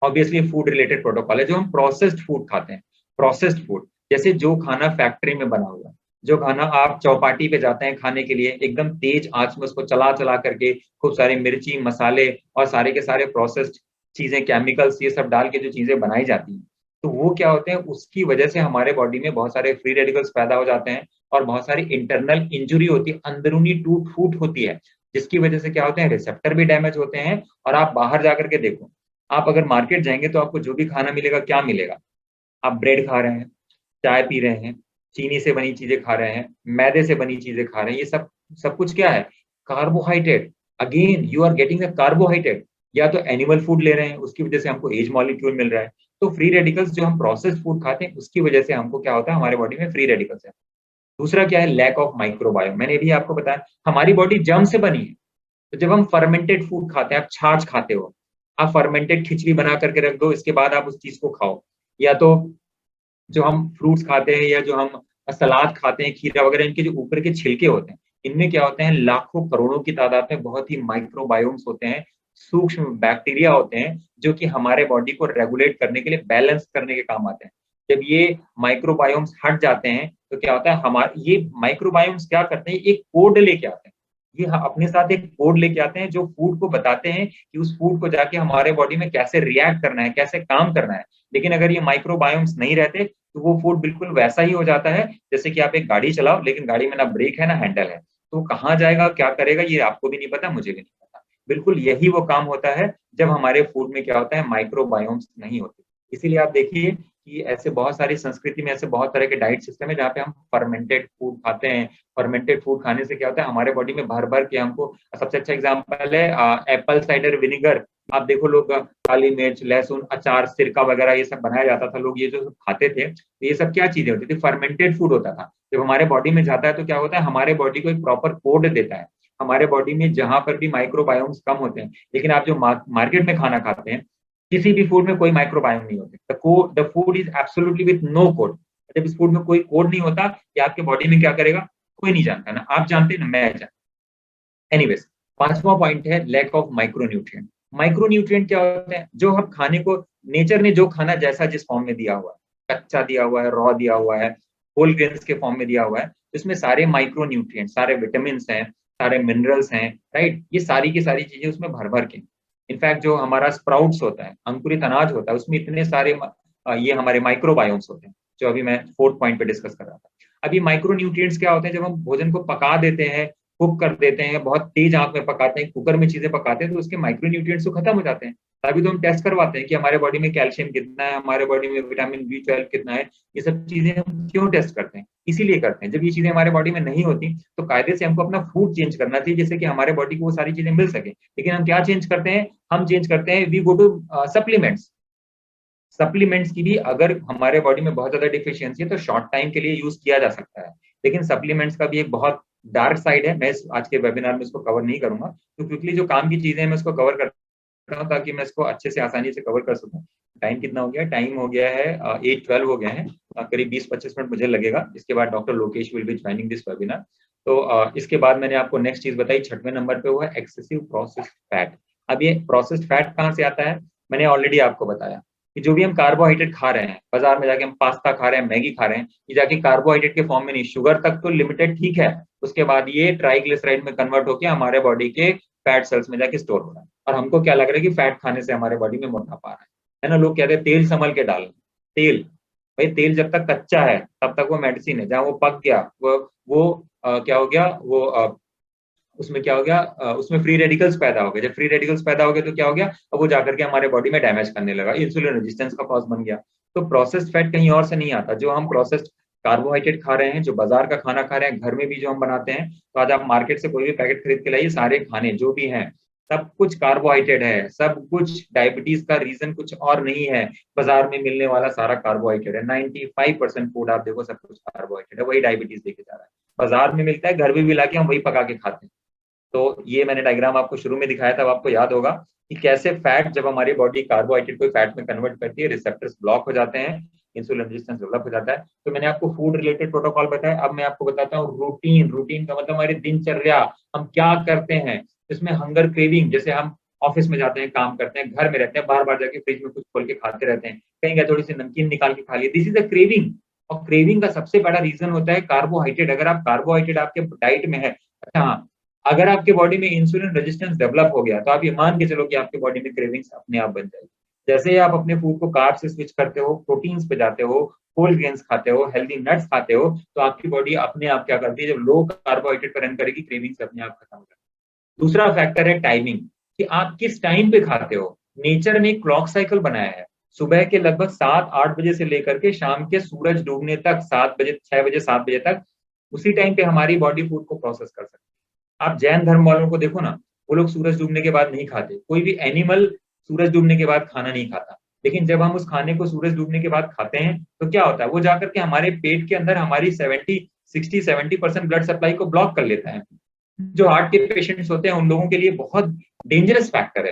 ऑब्वियसली फूड रिलेटेड प्रोटोकॉल है, जो हम प्रोसेस्ड फूड खाते हैं, प्रोसेस्ड फूड जैसे जो खाना फैक्ट्री में बना हुआ है, जो खाना आप चौपाटी पे जाते हैं खाने के लिए, एकदम तेज आंच में उसको चला चला करके खूब सारे मिर्ची मसाले और सारे के सारे प्रोसेस्ड चीजें, केमिकल्स ये सब डाल के जो चीजें बनाई जाती हैं, तो वो क्या होते हैं, उसकी वजह से हमारे बॉडी में बहुत सारे फ्री रेडिकल्स पैदा हो जाते हैं और बहुत सारी इंटरनल इंजुरी होती है, अंदरूनी टूट फूट होती है, जिसकी वजह से क्या होते हैं, रिसेप्टर भी डैमेज होते हैं। और आप बाहर जाकर के देखो, आप अगर मार्केट जाएंगे तो आपको जो भी खाना मिलेगा, क्या मिलेगा? आप ब्रेड खा रहे हैं, चाय पी रहे हैं, चीनी से बनी चीजें खा रहे हैं, मैदे से बनी चीजें खा रहे हैं, ये सब सब कुछ क्या है? Carbohydrate. Again you are getting the carbohydrate. या तो एनिमल फूड ले रहे हैं, उसकी वजह से हमको एज मॉलिक्यूल मिल रहा है। तो फ्री रेडिकल्स जो हम प्रोसेस्ड फूड खाते हैं उसकी वजह से हमको क्या होता है, हमारे बॉडी में फ्री रेडिकल्स है। दूसरा क्या है? Lack of microbiome. मैंने भी आपको बताया हमारी बॉडी जर्म से बनी है। तो जब हम फर्मेंटेड फूड खाते हैं, आप छाछ खाते हो, आप फर्मेंटेड खिचड़ी बना करके रख दो, इसके बाद आप उस चीज को खाओ। या तो जो हम फ्रूट्स खाते हैं या जो हम सलाद खाते हैं, खीरा वगैरह, इनके जो ऊपर के छिलके होते हैं, इनमें क्या होते हैं, लाखों करोड़ों की तादाद में बहुत ही माइक्रोबायोम्स होते हैं, सूक्ष्म बैक्टीरिया होते हैं, जो कि हमारे बॉडी को रेगुलेट करने के लिए, बैलेंस करने के काम आते हैं। जब ये माइक्रोबायोम्स हट जाते हैं तो क्या होता है, हमारे ये माइक्रोबायोम्स क्या करते हैं, एक कोड लेके आते हैं। ये अपने साथ एक कोड लेके आते हैं जो फूड को बताते हैं कि उस फूड को जाके हमारे बॉडी में कैसे रिएक्ट करना है, कैसे काम करना है। लेकिन अगर ये माइक्रोबायोम्स नहीं रहते तो वो फूड बिल्कुल वैसा ही हो जाता है जैसे कि आप एक गाड़ी चलाओ लेकिन गाड़ी में ना ब्रेक है ना हैंडल है, तो कहाँ जाएगा, क्या करेगा, ये आपको भी नहीं पता, मुझे भी नहीं पता। बिल्कुल यही वो काम होता है जब हमारे फूड में क्या होता है, माइक्रोबायोम्स नहीं होते। इसीलिए आप देखिए कि ऐसे बहुत सारी संस्कृति में ऐसे बहुत तरह के डाइट सिस्टम है जहाँ पे हम फर्मेंटेड फूड खाते हैं। फर्मेंटेड फूड खाने से क्या होता है, हमारे बॉडी में भर भर के हमको, सबसे अच्छा एग्जांपल है एप्पल साइडर विनेगर। आप देखो लोग काली मिर्च, लहसुन, अचार, सिरका वगैरह ये सब बनाया जाता था, लोग ये जो खाते थे, तो ये सब क्या चीजें होती थी, फर्मेंटेड फूड होता था। जब हमारे बॉडी में जाता है तो क्या होता है, हमारे बॉडी को एक प्रॉपर कोड देता है। हमारे बॉडी में जहां पर भी माइक्रोबायोम्स कम होते हैं, लेकिन आप जो मार्केट में खाना खाते हैं, किसी भी फूड में कोई माइक्रोबायोम नहीं होते। The food is absolutely with no code. जब इस फूड में कोई कोड नहीं होता कि आपके बॉडी में क्या करेगा, कोई नहीं जानता, ना आप जानते ना मैं जानता। एनीवेज, पांचवा पॉइंट है लैक ऑफ माइक्रोन्यूट्रिएंट। माइक्रोन्यूट्रिएंट क्या होते हैं, जो हम खाने को, नेचर ने जो खाना जैसा जिस फॉर्म में दिया हुआ है, कच्चा दिया हुआ है, रॉ दिया हुआ है, होल ग्रेन्स के फॉर्म में दिया हुआ है, इसमें सारे माइक्रोन्यूट्रिएंट, सारे विटामिन हैं, सारे मिनरल्स हैं, राइट, ये सारी की सारी चीजें उसमें भर भर के। इनफैक्ट जो हमारा स्प्राउट्स होता है, अंकुरित अनाज होता है, उसमें इतने सारे ये हमारे माइक्रोबायोम्स होते हैं, जो अभी मैं फोर्थ पॉइंट पे डिस्कस कर रहा था। अभी माइक्रो न्यूट्रिएंट्स क्या होते हैं, जब हम भोजन को पका देते हैं, कुक कर देते हैं, बहुत तेज आंच में पकाते हैं, कुकर में चीजें पकाते हैं, तो उसके माइक्रो न्यूट्रिएंट्स तो खत्म हो जाते हैं। तभी तो हम टेस्ट करवाते हैं कि हमारे बॉडी में कैल्शियम कितना है, हमारे बॉडी में विटामिन B12 कितना है। ये सब चीजें हम क्यों टेस्ट करते हैं, इसीलिए करते हैं। जब ये चीजें हमारे बॉडी में नहीं होती तो कायदे से हमको अपना फूड चेंज करना चाहिए, जिससे कि हमारे बॉडी को वो सारी चीजें मिल सके। लेकिन हम क्या चेंज करते हैं, हम चेंज करते हैं, we go to supplements. Supplements की भी अगर हमारे बॉडी में बहुत ज्यादा डिफिशियंसी है तो शॉर्ट टाइम के लिए यूज किया जा सकता है, लेकिन सप्लीमेंट्स का भी एक बहुत डार्क साइड है। मैं आज के वेबिनार में इसको कवर नहीं करूंगा, तो क्विकली जो काम की चीजें हैं मैं इसको कवर करता हूँ ताकि मैं इसको अच्छे से आसानी से कवर कर सकूं। टाइम कितना हो गया, टाइम हो गया है 8:12 हो गए हैं, करीब 20-25 मिनट मुझे लगेगा। इसके बाद doctor Lokesh will be joining this webinar. तो इसके बाद मैंने आपको नेक्स्ट चीज बताई, छठवें नंबर पे, वो है एक्सेसिव प्रोसेस्ड फैट। अब ये प्रोसेस्ड फैट कहाँ से आता है, मैंने ऑलरेडी आपको बताया कि जो भी हम कार्बोहाइड्रेट खा रहे हैं, बाजार में जाके हम पास्ता खा रहे हैं, मैगी खा रहे हैं, ये जाके कार्बोहाइड्रेट के फॉर्म में नहीं, शुगर तक तो लिमिटेड ठीक है, उसके बाद ये ट्राइग्लिसराइड में कन्वर्ट होकर हमारे बॉडी के फैट सेल्स में जाके स्टोर हो रहा है। और हमको क्या लग रहा है कि फैट खाने से हमारे बॉडी में मोटापा आ रहा है ना। लोग कहते हैं तेल संभल के डाल, तेल, भाई तेल जब तक कच्चा है तब तक वो मेडिसिन है, जहां वो पक गया वो क्या हो गया, वो उसमें क्या हो गया, उसमें फ्री रेडिकल्स पैदा हो गए। जब फ्री रेडिकल्स पैदा हो गए तो क्या हो गया, अब वो जाकर के हमारे बॉडी में डैमेज करने लगा, इंसुलिन रेजिस्टेंस का कॉज बन गया। तो प्रोसेस्ड फैट कहीं और से नहीं आता। जो हम प्रोसेस्ड कार्बोहाइड्रेट खा रहे हैं, जो बाजार का खाना खा रहे हैं, घर में भी जो हम बनाते हैं, तो आज आप मार्केट से कोई भी पैकेट खरीद के लाइए, सारे खाने जो भी हैं सब कुछ कार्बोहाइड्रेट है, सब कुछ डायबिटीज का रीजन कुछ और नहीं है। बाजार में मिलने वाला सारा कार्बोहाइड्रेट है, 95% फूड आप देखो सब कुछ कार्बोहाइड्रेट है, वही डायबिटीज देके जा रहा है। बाजार में मिलता है, घर में भी लाके हम वही पका के खाते हैं। तो ये मैंने डायग्राम आपको शुरू में दिखाया था, अब आपको याद होगा कि कैसे फैट, जब हमारी बॉडी कार्बोहाइड्रेट को फैट में कन्वर्ट करती है, रिसेप्टर्स ब्लॉक हो जाते हैं, इंसुलिन रेजिस्टेंस डेवलप हो जाता है। तो मैंने आपको फूड रिलेटेड प्रोटोकॉल बताया, अब मैं आपको बताता हूँ रूटीन। रूटीन का मतलब हमारी दिनचर्या, हम क्या करते हैं। इसमें हंगर क्रेविंग, जैसे हम ऑफिस में जाते हैं, काम करते हैं, घर में रहते हैं, बार बार जाके फ्रिज में कुछ खोल के खाते रहते हैं, कहीं गए थोड़ी सी नमकीन निकाल के खा लिया, दिस इज अ क्रेविंग। और क्रेविंग का सबसे बड़ा रीजन होता है कार्बोहाइड्रेट। अगर आप कार्बोहाइड्रेट आपके डाइट में है, अच्छा हाँ, अगर आपके बॉडी में इंसुलिन रेजिस्टेंस डेवलप हो गया, तो आप ये मान के चलो कि आपके बॉडी में क्रेविंग्स अपने आप बन जाएगी। जैसे ही आप अपने फूड को कार्ब से स्विच करते हो, प्रोटीन्स पे जाते हो, होल ग्रेन्स खाते हो, हेल्दी नट्स खाते हो, तो आपकी बॉडी अपने आप क्या करती है, जब लो कार्बोहाइड्रेट पर रन करेगी, क्रेविंग्स अपने आप खत्म हो जाएगी। दूसरा फैक्टर है टाइमिंग, कि आप किस टाइम पे खाते हो। नेचर ने एक क्लॉक साइकिल बनाया है, सुबह के लगभग 7-8 बजे से लेकर के शाम के सूरज डूबने तक, 7 बजे, 6 बजे, 7 बजे तक, उसी टाइम पे हमारी बॉडी फूड को प्रोसेस कर सकती है। आप जैन धर्म वालों को देखो ना, वो लोग सूरज डूबने के बाद नहीं खाते, कोई भी एनिमल सूरज डूबने के बाद खाना नहीं खाता। लेकिन जब हम उस खाने को सूरज डूबने के बाद खाते हैं, तो क्या होता है, वो जाकर के हमारे पेट के अंदर हमारी 70 60 70% ब्लड सप्लाई को ब्लॉक कर लेता है। जो हार्ट के पेशेंट्स होते हैं, उन लोगों के लिए बहुत डेंजरस फैक्टर है,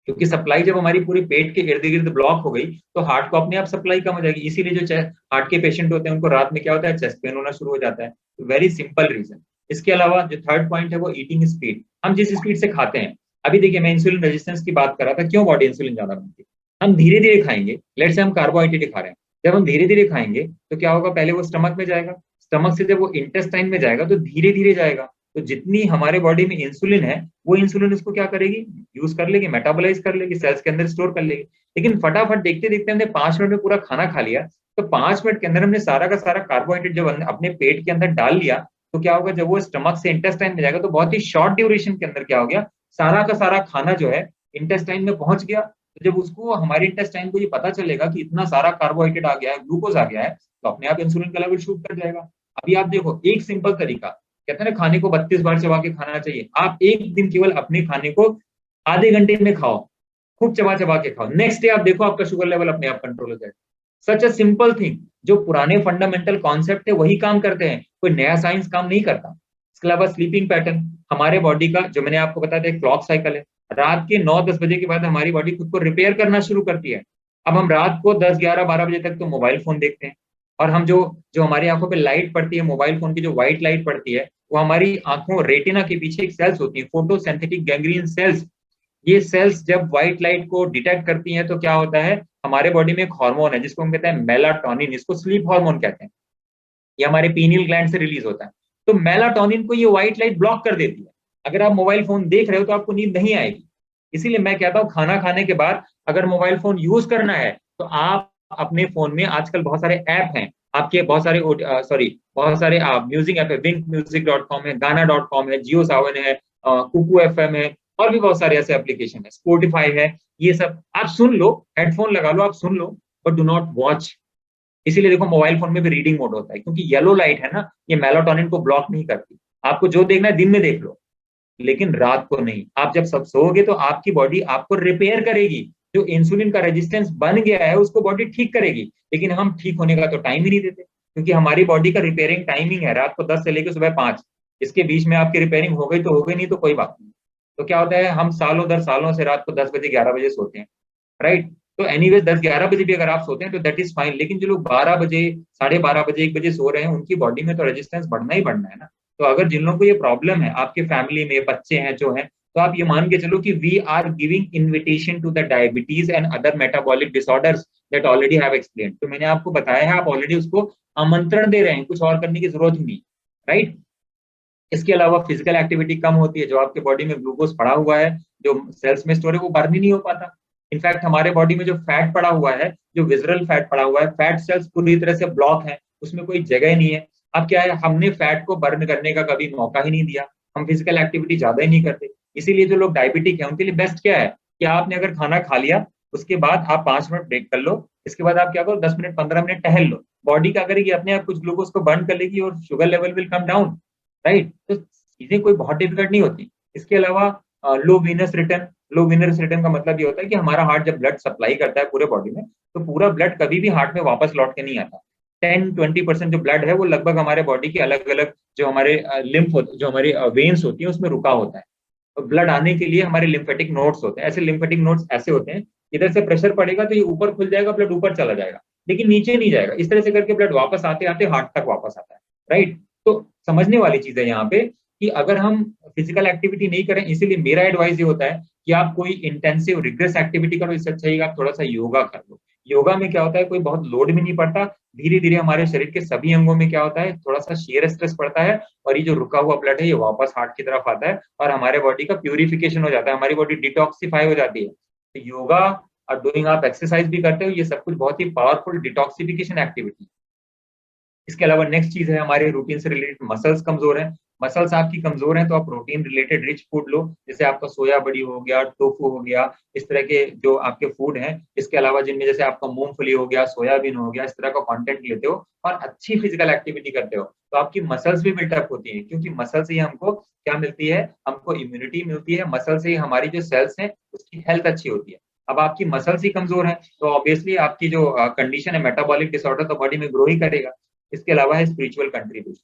क्योंकि सप्लाई जब हमारी पूरी पेट के इर्द गिर्द ब्लॉक हो गई, तो हार्ट को अपने आप सप्लाई कम हो जाएगी। इसीलिए जो हार्ट के पेशेंट होते हैं, उनको रात में क्या होता है, चेस्ट पेन होना शुरू हो जाता है। Very simple reason. इसके अलावा जो थर्ड पॉइंट है, वो ईटिंग स्पीड, हम जिस स्पीड से खाते हैं। अभी देखिए, मैं इंसुलिन रेजिस्टेंस की बात कर रहा था, क्यों बॉडी इंसुलिन ज्यादा बनती है। हम धीरे धीरे खाएंगे, लेट से हम कार्बोहाइड्रेट खा रहे हैं, जब हम धीरे धीरे खाएंगे तो क्या होगा, पहले वो स्टमक में जाएगा, स्टमक से जब वो इंटेस्टाइन में जाएगा तो धीरे धीरे जाएगा। तो जितनी हमारे बॉडी में इंसुलिन है, वो इंसुलिन उसको क्या करेगी, यूज कर लेगी, मेटाबोलाइज कर लेगी, सेल्स के अंदर स्टोर कर लेगी। लेकिन फटाफट देखते देखते हमने 5 मिनट में पूरा खाना खा लिया, तो 5 मिनट के अंदर हमने सारा का सारा कार्बोहाइड्रेट जब अपने पेट के अंदर डाल लिया, तो क्या होगा, जब वो स्टमक से इंटेस्टाइन में जाएगा, तो बहुत ही शॉर्ट ड्यूरेशन के अंदर क्या हो गया, सारा का सारा खाना जो है इंटेस्टाइन में पहुंच गया। तो जब उसको, हमारे इंटेस्टाइन को ये पता चलेगा कि इतना सारा कार्बोहाइड्रेट आ गया है, ग्लूकोज आ गया है, तो अपने आप इंसुलिन का लेवल शूट कर जाएगा। अभी आप देखो, एक सिंपल तरीका, कहते हैं ना, खाने को 32 बार चबा के खाना चाहिए। आप एक दिन केवल अपने खाने को आधे घंटे में खाओ, खूब चबा चबा के खाओ, नेक्स्ट डे आप देखो आपका शुगर लेवल अपने आप कंट्रोल हो जाएगा। सच अ सिंपल थिंग। जो पुराने फंडामेंटल कॉन्सेप्ट है वही काम करते हैं, कोई नया साइंस काम नहीं करता। इसके अलावा स्लीपिंग पैटर्न, हमारे बॉडी का, जो मैंने आपको बताया था, क्लॉक साइकिल है। रात के 9-10 बजे के बाद हमारी बॉडी खुद को रिपेयर करना शुरू करती है। अब हम रात को 10-11-12 बजे तक तो मोबाइल फोन देखते हैं, और हम जो जो हमारी आंखों पे लाइट पड़ती है, मोबाइल फोन की जो व्हाइट लाइट पड़ती है, वो हमारी आंखों, रेटिना के पीछे एक सेल्स होती है, फोटोसिंथेटिक गैंग्लियन सेल्स। ये सेल्स जब व्हाइट लाइट को डिटेक्ट करती हैं, तो क्या होता है, हमारे बॉडी में एक हार्मोन है जिसको हम कहते हैं मेलाटोनिन, इसको स्लीप हार्मोन कहते हैं। ये हमारे पीनियल ग्लैंड से रिलीज होता है। तो मेलाटोनिन को ये व्हाइट लाइट ब्लॉक कर देती है। अगर आप मोबाइल फोन देख रहे हो तो आपको नींद नहीं आएगी। इसीलिए मैं कहता हूँ, खाना खाने के बाद अगर मोबाइल फोन यूज करना है, तो आप अपने फोन में, आजकल बहुत सारे ऐप हैं आपके, बहुत सारे बहुत सारे म्यूजिक ऐप है, विंक म्यूजिक.com है, गाना.com है, जियो सावन है, कुकू FM है, और भी बहुत सारे ऐसे एप्लीकेशन है, स्पॉटिफाई है। ये सब आप सुन लो, हेडफोन लगा लो, आप सुन लो, बट डू नॉट वॉच। इसीलिए देखो, मोबाइल फोन में भी रीडिंग मोड होता है, क्योंकि येलो लाइट है ना, ये मेलाटोनिन को ब्लॉक नहीं करती। आपको जो देखना है दिन में देख लो, लेकिन रात को नहीं। आप जब सब सोओगे तो आपकी बॉडी आपको रिपेयर करेगी, जो इंसुलिन का रेजिस्टेंस बन गया है उसको बॉडी ठीक करेगी। लेकिन हम ठीक होने का तो टाइम ही नहीं देते, क्योंकि हमारी बॉडी का रिपेयरिंग टाइमिंग है रात को 10 से लेकर सुबह 5। इसके बीच में आपकी रिपेयरिंग हो गई तो हो गई, नहीं तो कोई बात नहीं। तो क्या होता है, हम सालों दर सालों से रात को 10 बजे 11 बजे सोते हैं, राइट। तो एनीवे 10-11 बजे भी अगर आप सोते हैं तो दैट इज फाइन, लेकिन जो लोग 12 बजे, 12:30 बजे, 1 बजे सो रहे हैं, उनकी बॉडी में तो रेजिस्टेंस बढ़ना ही बढ़ना है ना। तो अगर जिन लोगों को ये प्रॉब्लम है, आपके फैमिली में बच्चे हैं जो हैं, तो आप ये मान के चलो कि we are giving invitation to the diabetes and other metabolic disorders that already have explained. तो मैंने आपको बताया है, आप ऑलरेडी उसको आमंत्रण दे रहे हैं, कुछ और करने की जरूरत ही नहीं, राइट। इसके अलावा फिजिकल एक्टिविटी कम होती है, जो आपके बॉडी में ग्लूकोज पड़ा हुआ है, जो सेल्स में स्टोर है, वो बर्न ही नहीं हो पाता। इनफैक्ट हमारे बॉडी में जो फैट पड़ा हुआ है, जो विजरल फैट पड़ा हुआ है, फैट सेल्स पूरी तरह से ब्लॉक है, उसमें कोई जगह ही नहीं है। अब क्या है, हमने फैट को बर्न करने का कभी मौका ही नहीं दिया, हम फिजिकल एक्टिविटी ज्यादा ही नहीं करते। इसीलिए जो लोग डायबिटिक है, उनके लिए बेस्ट क्या है, कि आपने अगर खाना खा लिया, उसके बाद आप 5 मिनट ब्रेक कर लो, इसके बाद आप क्या करो, 10 मिनट 15 मिनट टहल लो। बॉडी क्या करेगी, अपने आप कुछ ग्लूकोज को बर्न कर लेगी और sugar level will come down, right. तो चीजें कोई बहुत डिफिकल्ट नहीं होती। इसके अलावा लो वीनस रिटर्न। लो वीनस रिटर्न का मतलब ये होता है कि हमारा हार्ट जब ब्लड सप्लाई करता है पूरे बॉडी में, तो पूरा ब्लड कभी भी हार्ट में वापस लौट के नहीं आता। 10-20% जो ब्लड है वो लगभग हमारे बॉडी के अलग अलग जो हमारे लिम्फ जो हमारी वेन्स होती है उसमें रुका होता है। तो ब्लड आने के लिए हमारे लिम्फेटिक नोड्स होते हैं। ऐसे लिम्फेटिक नोड्स ऐसे होते हैं, इधर से प्रेशर पड़ेगा तो ये ऊपर खुल जाएगा, ब्लड ऊपर चला जाएगा, लेकिन नीचे नहीं जाएगा। इस तरह से करके ब्लड वापस आते आते हार्ट तक वापस आता है, राइट। तो समझने वाली चीज है यहाँ पे कि अगर हम फिजिकल एक्टिविटी नहीं करें, इसीलिए मेरा एडवाइस ये होता है कि आप कोई इंटेंसिव रिग्रेस एक्टिविटी करो, इससे अच्छा है कि आप थोड़ा सा योगा कर लो। योगा में क्या होता है, कोई बहुत लोड भी नहीं पड़ता, धीरे धीरे हमारे शरीर के सभी अंगों में क्या होता है, थोड़ा सा शेयर स्ट्रेस पड़ता है, और ये जो रुका हुआ ब्लड है ये वापस हार्ट की तरफ आता है, और हमारे बॉडी का प्यूरिफिकेशन हो जाता है, हमारी बॉडी डिटॉक्सिफाई हो जाती है। तो योगा और डूइंग आप एक्सरसाइज भी करते हो, ये सब कुछ बहुत ही पावरफुल डिटॉक्सिफिकेशन एक्टिविटी। इसके अलावा नेक्स्ट चीज है हमारे रूटीन से रिलेटेड, मसल्स कमजोर है। मसल्स आपकी कमजोर हैं तो आप प्रोटीन रिलेटेड रिच फूड लो, जैसे आपका सोया बड़ी हो गया, टोफू हो गया, इस तरह के जो आपके फूड हैं। इसके अलावा जिनमें जैसे आपका मूंगफली हो गया, सोयाबीन हो गया, इस तरह का कंटेंट लेते हो और अच्छी फिजिकल एक्टिविटी करते हो, तो आपकी मसल्स भी बिल्टअप होती है, क्योंकि मसल से ही हमको क्या मिलती है, हमको इम्यूनिटी मिलती है। मसल से ही हमारी जो सेल्स हैं उसकी हेल्थ अच्छी होती है। अब आपकी मसल्स ही कमजोर है तो ऑब्वियसली आपकी जो कंडीशन है, मेटाबॉलिक डिसऑर्डर, तो बॉडी में ग्रो ही करेगा। इसके अलावा है स्पिरिचुअल कंट्रीब्यूशन।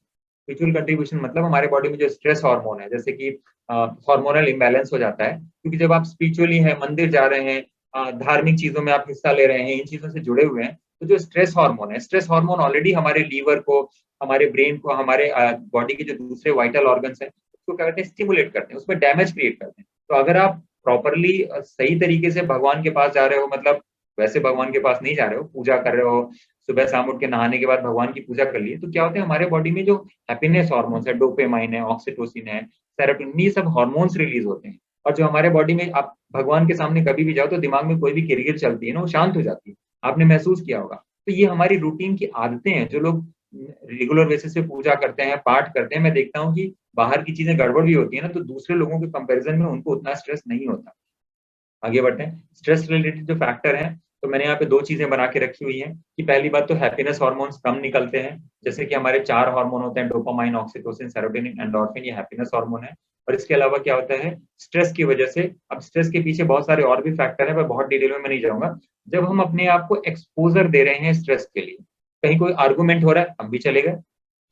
स्पिरिचुअल कंट्रीब्यूशन मतलब हमारे बॉडी में जो स्ट्रेस हार्मोन है, जैसे कि हार्मोनल इम्बैलेंस हो जाता है, क्योंकि जब आप स्पिरिचुअली है, मंदिर जा रहे हैं, धार्मिक चीजों में आप हिस्सा ले रहे हैं, इन चीजों से जुड़े हुए हैं, तो जो स्ट्रेस हार्मोन है, स्ट्रेस हार्मोन ऑलरेडी हमारे लीवर को, हमारे ब्रेन को, हमारे बॉडी के जो दूसरे वाइटल ऑर्गन्स हैं उसको क्या करते हैं, स्टिमुलेट करते हैं, उसमें डैमेज क्रिएट करते हैं। तो अगर आप प्रॉपरली सही तरीके से भगवान के पास जा रहे हो, मतलब वैसे भगवान के पास नहीं जा रहे हो, पूजा कर रहे हो, सुबह शाम उठ के नहाने के बाद भगवान की पूजा कर ली, तो क्या होता है, हमारे बॉडी में जो हैप्पीनेस हार्मोन्स है, डोपामाइन है, ऑक्सीटोसिन है, सेरोटोनिन, ये सब हार्मोन्स रिलीज होते हैं। और जो हमारे बॉडी में, आप भगवान के सामने कभी भी जाओ तो दिमाग में कोई भी किरकिर चलती है ना, वो शांत हो जाती है। आपने महसूस किया होगा। तो ये हमारी रूटीन की आदतें हैं। जो लोग रेगुलर बेसिस पे पूजा करते हैं, पाठ करते हैं, मैं देखता हूँ कि बाहर की चीजें गड़बड़ भी होती है ना, तो दूसरे लोगों के कंपैरिजन में उनको उतना स्ट्रेस नहीं होता। आगे बढ़ते हैं। स्ट्रेस रिलेटेड जो फैक्टर हैं, तो मैंने यहाँ पे 2 चीज़ें बना के रखी हुई हैं कि पहली बात तो हैप्पीनेस हार्मोन्स कम निकलते हैं। जैसे कि हमारे 4 हार्मोन होते हैं, डोपामाइन, ऑक्सीटोसिन, सेरोटोनिन, एंडोर्फिन, ये हैप्पीनेस हार्मोन है। और इसके अलावा क्या होता है, स्ट्रेस की वजह से, अब स्ट्रेस के पीछे बहुत सारे और भी फैक्टर हैं, मैं बहुत डिटेल में मैं नहीं जाऊँगा। जब हम अपने आप को एक्सपोज़र दे रहे हैं स्ट्रेस के लिए, कहीं कोई आर्गुमेंट हो रहा है, हम भी चले गए।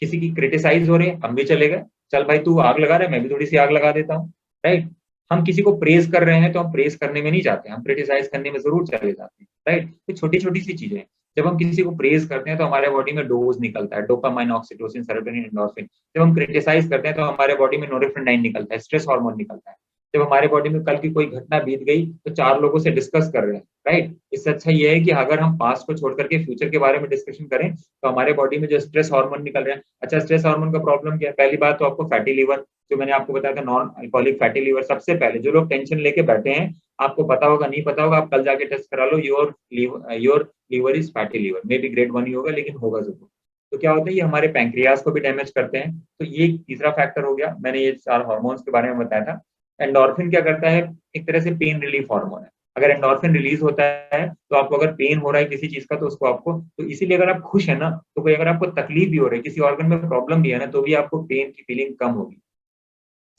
किसी की क्रिटिसाइज़ हो रही है, हम भी चले गए। चल भाई तू आग लगा रहा है, मैं भी थोड़ी-सी आग लगा देता हूँ, राइट? हम किसी को प्रेज़ कर रहे हैं तो हम प्रेज़ करने में नहीं जाते, हम क्रिटिसाइज़ करने में ज़रूर चले जाते हैं, राइट? तो छोटी-छोटी सी चीज़ें हैं। जब हम किसी को प्रेज़ करते हैं तो हमारे बॉडी में डोज़ निकलता है, डोपामाइन, ऑक्सीटोसिन, सेरोटोनिन, एंडोर्फिन। जब हम क्रिटिसाइज़ करते हैं तो हमारे बॉडी में नोरेफ्रेनाइन निकलता है, स्ट्रेस हार्मोन निकलता है। जब हमारे बॉडी में कल की कोई घटना बीत गई तो 4 लोगों से डिस्कस कर रहे हैं, राइट? इससे अच्छा ये है कि अगर हम पास्ट को छोड़ कर के फ्यूचर के बारे में डिस्कशन करें, तो हमारे बॉडी में जो स्ट्रेस हार्मोन निकल रहे हैं। अच्छा, स्ट्रेस हार्मोन का प्रॉब्लम क्या है? पहली बात तो आपको फैटी लिवर, जो मैंने आपको बताया था, नॉन अल्कोहलिक फैटी लिवर। सबसे पहले जो लोग टेंशन लेके बैठे हैं, आपको पता होगा, नहीं पता होगा, आप कल जाके टेस्ट करा लो, your liver is fatty liver. May be grade 1 ही होगा, लेकिन होगा ज़रूर। तो क्या होता है, ये हमारे पैंक्रियाज को भी डैमेज करते हैं। तो ये एक तीसरा फैक्टर हो गया। मैंने ये 4 हार्मोन्स के बारे में बताया था। एंडोर्फिन क्या करता है, एक तरह से पेन रिलीफ हार्मोन है। अगर एंडोर्फिन रिलीज होता है तो आपको अगर पेन हो रहा है किसी चीज का, तो उसको आपको, तो इसीलिए अगर आप खुश है ना, तो कोई अगर आपको तकलीफ भी हो रही है, किसी ऑर्गन में प्रॉब्लम भी है ना, तो भी आपको पेन की फीलिंग कम होगी।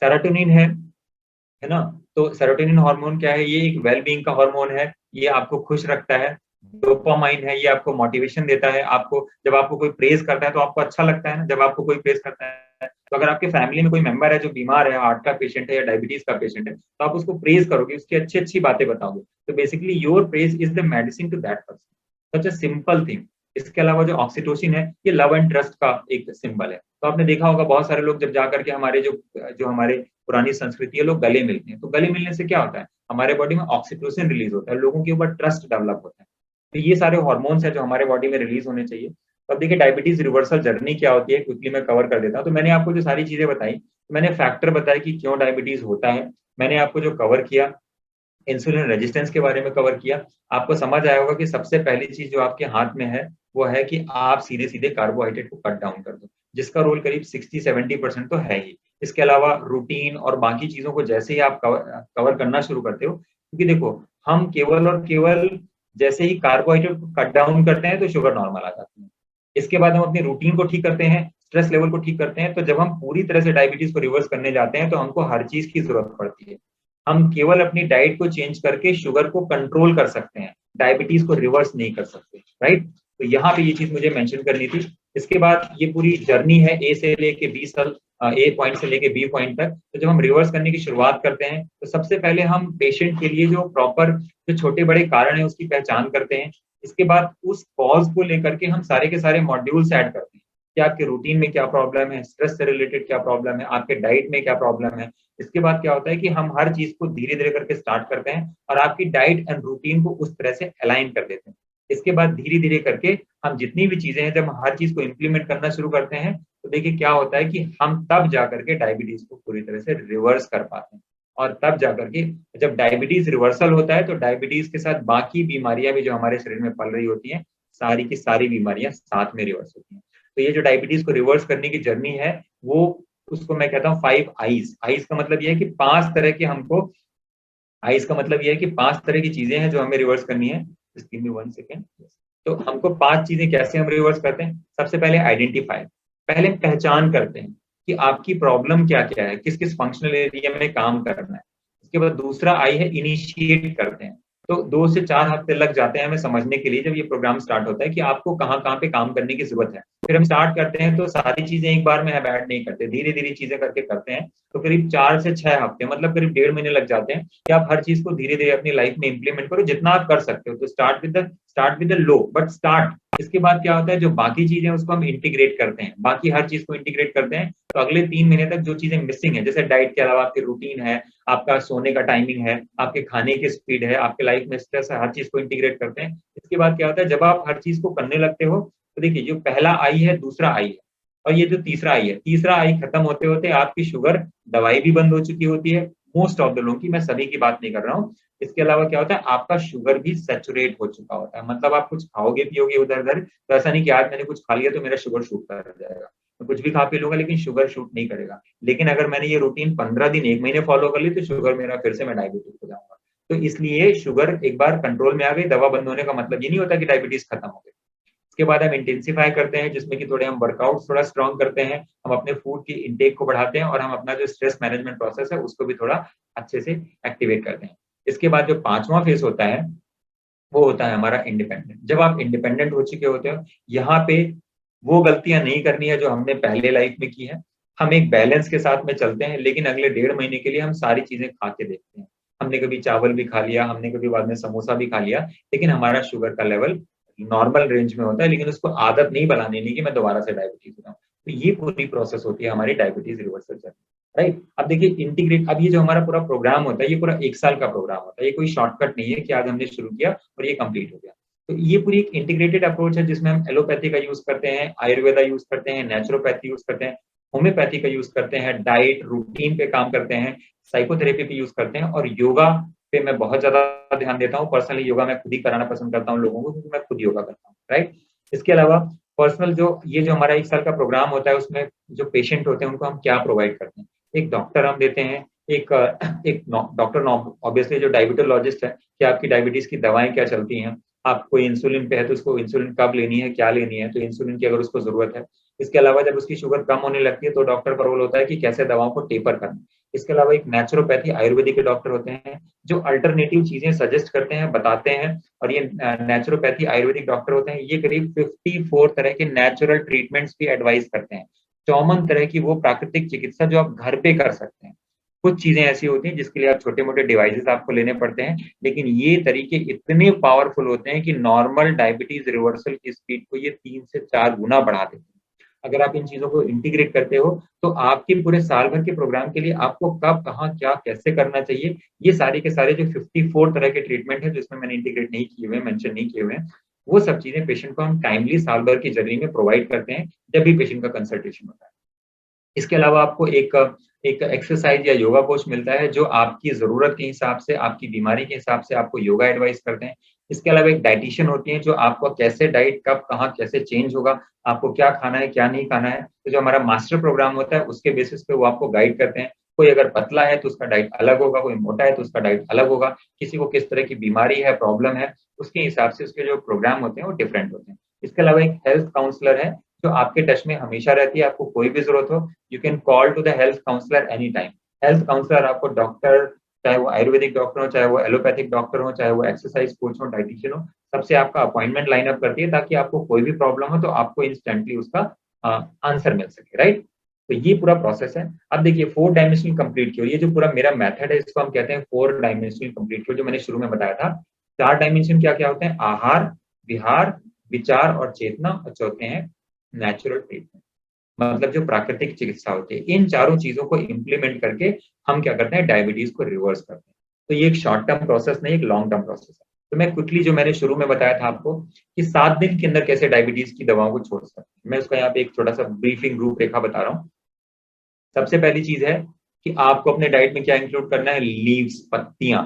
सेरोटोनिन है ना? तो सेरोटोनिन हार्मोन क्या है, ये एक वेल बीइंग का हार्मोन है, ये आपको खुश रखता है। डोपामाइन है, ये आपको मोटिवेशन देता है। आपको जब आपको कोई प्रेज़ करता है तो आपको अच्छा लगता है ना, जब आपको कोई प्रेज़ करता है। तो अगर आपके फैमिली में कोई मेंबर है जो बीमार है, हार्ट का पेशेंट है या डायबिटीज़ का पेशेंट है, तो आप उसको प्रेज़ करोगे, उसकी अच्छी-अच्छी बातें बताओगे। तो basically your praise is the medicine to that person. Such a simple thing. इसके अलावा जो ऑक्सीटोसिन है, ये लव एंड ट्रस्ट का एक सिंबल है। तो आपने देखा होगा बहुत सारे लोग जब जाकर के हमारे जो जो हमारे पुरानी संस्कृति है, लोग गले मिलते हैं। तो गले मिलने से क्या होता है, हमारे बॉडी में ऑक्सीटोसिन रिलीज़ होता है, लोगों के ऊपर ट्रस्ट डेवलप होता है। तो ये सारे हार्मोन्स हैं जो हमारे बॉडी में रिलीज़ होने चाहिए। तो अब देखिए डायबिटीज़ रिवर्सल जर्नी क्या होती है, क्विकली मैं कवर कर देता हूँ। तो मैंने आपको जो सारी चीज़ें बताई, मैंने फैक्टर बताए कि क्यों डायबिटीज़ होता है। मैंने आपको जो कवर किया, इंसुलिन रेजिस्टेंस के बारे में कवर किया। आपको समझ आया होगा कि सबसे पहली चीज़ जो आपके हाथ में है, वो है कि आप सीधे-सीधे कार्बोहाइड्रेट को कट डाउन कर दो, जिसका रोल करीब 60-70% तो है ही। इसके अलावा रूटीन और बाकी चीज़ों को जैसे ही आप कवर करना शुरू करते हो, क्योंकि देखो, हम केवल और केवल जैसे ही कार्बोहाइड्रेट को कट डाउन करते हैं, तो शुगर नॉर्मल आ जाती है। इसके बाद हम अपनी रूटीन को ठीक करते हैं, स्ट्रेस लेवल को ठीक करते हैं, तो जब हम पूरी तरह से डायबिटीज़ को रिवर्स करने जाते हैं, तो हमको हर चीज़ की ज़रूरत पड़ती है। हम केवल अपनी डाइट को चेंज करके शुगर को कंट्रोल कर सकते हैं, डायबिटीज को रिवर्स नहीं कर सकते, राइट। तो यहाँ पे ये चीज मुझे मेंशन करनी थी। इसके बाद ये पूरी जर्नी है ए से लेके बी तक, ए पॉइंट से लेके बी पॉइंट तक। तो जब हम रिवर्स करने की शुरुआत करते हैं तो सबसे पहले हम पेशेंट के लिए जो प्रॉपर जो छोटे बड़े कारण है उसकी पहचान करते हैं। इसके बाद उस कॉज को लेकर के हम सारे के सारे मॉड्यूल्स ऐड करते हैं कि आपके रूटीन में क्या प्रॉब्लम है, स्ट्रेस से रिलेटेड क्या प्रॉब्लम है, आपके डाइट में क्या प्रॉब्लम है। इसके बाद क्या होता है कि हम हर चीज को धीरे धीरे करके स्टार्ट करते हैं और आपकी डाइट एंड रूटीन को उस तरह से अलाइन कर देते हैं। इसके बाद धीरे धीरे करके हम जितनी भी चीजें हैं, जब हम हर चीज को इम्प्लीमेंट करना शुरू करते हैं तो देखिए क्या होता है कि हम तब जाकर के डायबिटीज को पूरी तरह से रिवर्स कर पाते हैं। और तब जाकर के जब डायबिटीज रिवर्सल होता है तो डायबिटीज के साथ बाकी बीमारियां भी जो हमारे शरीर में पल रही होती हैं, सारी की सारी बीमारियां साथ में रिवर्स होती हैं। तो ये जो डायबिटीज को रिवर्स करने की जर्नी है, वो उसको मैं कहता हूँ 5 आईज। आईज का मतलब ये है कि 5 तरह के हमको, आईज का मतलब ये है कि 5 तरह की चीजें हैं जो हमें रिवर्स करनी है। Just give me 1 second. तो हमको 5 चीजें कैसे हम रिवर्स करते हैं? सबसे पहले आइडेंटिफाई, पहले पहचान करते हैं कि आपकी प्रॉब्लम क्या-क्या है, किस-किस फंक्शनल एरिया में काम करना है। उसके बाद दूसरा आई है इनिशिएट करते हैं। तो 2 से 4 हफ्ते लग जाते हैं हमें समझने के लिए, जब ये प्रोग्राम स्टार्ट होता है कि आपको कहाँ-कहाँ पे काम करने की ज़रूरत है। फिर हम स्टार्ट करते हैं तो सारी चीज़ें एक बार में हम ऐड नहीं करते, धीरे-धीरे चीज़ें करके करते हैं। तो करीब 4 से 6 हफ्ते, मतलब करीब 1.5 महीने लग जाते हैं कि आप हर चीज़ को धीरे-धीरे अपनी लाइफ में इम्प्लीमेंट करो जितना आप कर सकते हो। तो start with the low but start. इसके बाद क्या होता है, जो बाकी चीज़ें हैं उसको हम इंटीग्रेट करते हैं, बाकी हर चीज़ को इंटीग्रेट करते हैं। तो अगले 3 महीने तक जो चीज़ें मिसिंग है, जैसे डाइट के अलावा आपकी रूटीन है, आपका सोने का टाइमिंग है, आपके खाने की स्पीड है, आपके लाइफ में स्ट्रेस है, हर चीज़ को इंटीग्रेट करते हैं। इसके बाद क्या होता है, जब आप हर चीज़ को करने लगते हो, तो देखिए जो पहला आई है, दूसरा आई है और ये जो तीसरा आई है, तीसरा आई खत्म होते-होते आपकी शुगर दवाई भी बंद हो चुकी होती है। मोस्ट ऑफ द लोगों की, मैं सभी की बात नहीं कर रहा हूँ। इसके अलावा क्या होता है, आपका शुगर भी सैचुरेट हो चुका होता है। मतलब आप कुछ खाओगे-पियोगे उधर-उधर, तो ऐसा नहीं कि आज मैंने कुछ खा लिया तो मेरा शुगर शूट कर जाएगा। मैं कुछ भी खा पी लूँगा लेकिन शुगर शूट नहीं करेगा। लेकिन अगर मैंने ये रूटीन 15 दिन, 1 महीने फॉलो कर ली तो शुगर मेरा फिर से मैं डायबिटिक हो जाऊँगा। तो इसलिए शुगर एक बार कंट्रोल में आ गई, दवा बंद होने का मतलब ये नहीं होता कि डायबिटीज़ खत्म हो गई। उसके बाद हम इंटेंसिफाई करते हैं जिसमें कि थोड़े हम वर्कआउट्स थोड़ा स्ट्रॉन्ग करते हैं, हम अपने फूड की इंटेक को बढ़ाते हैं और हम अपना जो स्ट्रेस मैनेजमेंट प्रोसेस है उसको भी थोड़ा अच्छे से एक्टिवेट करते हैं। इसके बाद जो 5वां फेज़ होता है, वो होता है हमारा इंडिपेंडेंट। जब आप इंडिपेंडेंट हो चुके होते हो, यहाँ पे वो गलतियाँ नहीं करनी है जो हमने पहले लाइफ में की है। हम एक बैलेंस के साथ में चलते हैं, लेकिन अगले 1.5 महीने के लिए हम सारी चीज़ें खा के देखते हैं। हमने कभी चावल भी खा लिया, हमने कभी बाद में समोसा भी खा लिया, लेकिन हमारा शुगर का लेवल नॉर्मल रेंज में होता है, लेकिन उसको आदत नहीं बनानी नहीं कि मैं दोबारा से डायबिटीज़ हो जाऊँ। तो ये पूरी प्रोसेस होती है हमारी डायबिटीज़ रिवर्सल जर्नी, राइट? अब देखिए इंटीग्रेट, अब ये जो हमारा पूरा प्रोग्राम होता है, ये पूरा 1 साल का प्रोग्राम होता है। ये कोई शॉर्टकट नहीं है कि आज हमने शुरू किया और ये कंप्लीट हो गया। तो ये पूरी एक इंटीग्रेटेड अप्रोच है जिसमें हम एलोपैथी का यूज़ करते हैं, आयुर्वेदा यूज़ करते हैं, नेचुरोपैथी यूज़ करते हैं, होम्योपैथी का यूज़ करते हैं, डाइट, रूटीन पे काम करते हैं, साइकोथेरेपी पे यूज़ करते हैं और योगा पे मैं बहुत ज़्यादा ध्यान देता हूँ। पर्सनली योगा मैं खुद ही कराना पसंद करता हूँ लोगों को, क्योंकि मैं खुद योगा करता हूँ, राइट? इसके अलावा पर्सनल जो ये जो हमारा 1 साल का प्रोग्राम होता है उसमें जो पेशेंट होते हैं उनको हम क्या प्रोवाइड करते हैं। एक डॉक्टर हम देते हैं, एक एक डॉक्टर ऑब्वियसली जो डायबिटोलॉजिस्ट है कि आपकी डायबिटीज़ की दवाएँ क्या चलती हैं। आप कोई इंसुलिन पे है तो उसको इंसुलिन कब लेनी है, क्या लेनी है, तो इंसुलिन की अगर उसको ज़रूरत है। इसके अलावा जब उसकी शुगर कम होने लगती है तो डॉक्टर का रोल होता है कि कैसे दवाओं को टेपर करना है। इसके अलावा एक नेचुरोपैथी आयुर्वेदिक के डॉक्टर होते हैं, जो अल्टरनेटिव चीज़ें सजेस्ट करते हैं, बताते हैं और ये नेचुरोपैथी आयुर्वेदिक डॉक्टर होते हैं, ये करीब 54 तरह के नेचुरल ट्रीटमेंट्स भी एडवाइस करते हैं। 54 तरह की वो प्राकृतिक चिकित्सा जो आप घर पे कर सकते हैं। कुछ चीज़ें ऐसी होती हैं जिसके लिए आप छोटे-मोटे डिवाइसेज़ आपको लेने पड़ते हैं, लेकिन ये तरीके इतने पावरफुल होते हैं कि नॉर्मल डायबिटीज़ रिवर्सल की स्पीड को ये 3 से 4 गुना बढ़ा देते हैं। अगर आप इन चीज़ों को इंटीग्रेट करते हो, तो आपके पूरे साल भर के प्रोग्राम के लिए आपको कब, कहाँ, क्या, कैसे करना चाहिए, ये सारे के सारे जो 54 तरह के ट्रीटमेंट हैं, जिसमें मैंने इंटीग्रेट नहीं किए हुए हैं, मेंशन नहीं किए हुए हैं, वो सब चीज़ें पेशेंट को हम टाइमली साल भर की जर्नी में प्रोवाइड करते हैं, जब भी पेशेंट का कंसल्टेशन होता है। इसके अलावा आपको एक एक एक्सरसाइज़ या योगा कोच मिलता है, जो आपकी ज़रूरत के हिसाब से, आपकी बीमारी के हिसाब से आपको योगा एडवाइस करते हैं। इसके अलावा एक डायटीशियन होती है, जो आपको कैसे डाइट कब, कहाँ, कैसे चेंज होगा, आपको क्या खाना है, क्या नहीं खाना है। तो जो हमारा मास्टर प्रोग्राम होता है, उसके बेसिस पे वो आपको गाइड करते हैं। कोई अगर पतला है, तो उसका डाइट अलग होगा, कोई मोटा है, तो उसका डाइट अलग होगा। किसी को किस तरह की बीमारी है, प्रॉब्लम है, उसके हिसाब से उसके जो प्रोग्राम होते हैं, वो डिफरेंट होते हैं। इसके अलावा एक हेल्थ काउंसलर है, जो आपके टच में हमेशा रहती है, आपको कोई भी ज़रूरत हो, you can call to the health counsellor any time. Health counsellor आपको डॉक्टर चाहे वो आयुर्वेदिक डॉक्टर हो, चाहे वो एलोपैथिक डॉक्टर हो, चाहे वो एक्सरसाइज कोच हो, डाइटिशियन हो, सबसे आपका अपॉइंटमेंट लाइन अप करती है ताकि आपको कोई भी प्रॉब्लम हो तो आपको इंस्टेंटली उसका आंसर मिल सके, राइट। तो ये पूरा प्रोसेस है। अब देखिए 4 डायमेंशनल कंप्लीट क्योर, ये जो पूरा मेरा मेथड है इसको हम कहते हैं 4 डायमेंशनल कंप्लीट क्योर, जो मैंने शुरू में बताया था। 4 डायमेंशन क्या क्या होते हैं? आहार, विहार, विचार और चेतना, और चौथे हैं नेचुरल ट्रीटमेंट, मतलब जो प्राकृतिक चिकित्सा होती है। इन चारों चीजों को इंप्लीमेंट करके हम क्या करते हैं? डायबिटीज को रिवर्स करते हैं। तो ये एक शॉर्ट टर्म प्रोसेस नहीं, एक लॉन्ग टर्म प्रोसेस है। तो मैं क्विकली जो मैंने शुरू में बताया था आपको कि 7 दिन के अंदर कैसे डायबिटीज की दवाओं को छोड़ सकते हैं, मैं उसका यहाँ पे एक छोटा सा ब्रीफिंग रूपरेखा बता रहा हूँ। सबसे पहली चीज है कि आपको अपने डाइट में क्या इंक्लूड करना है? लीव्स, पत्तियां।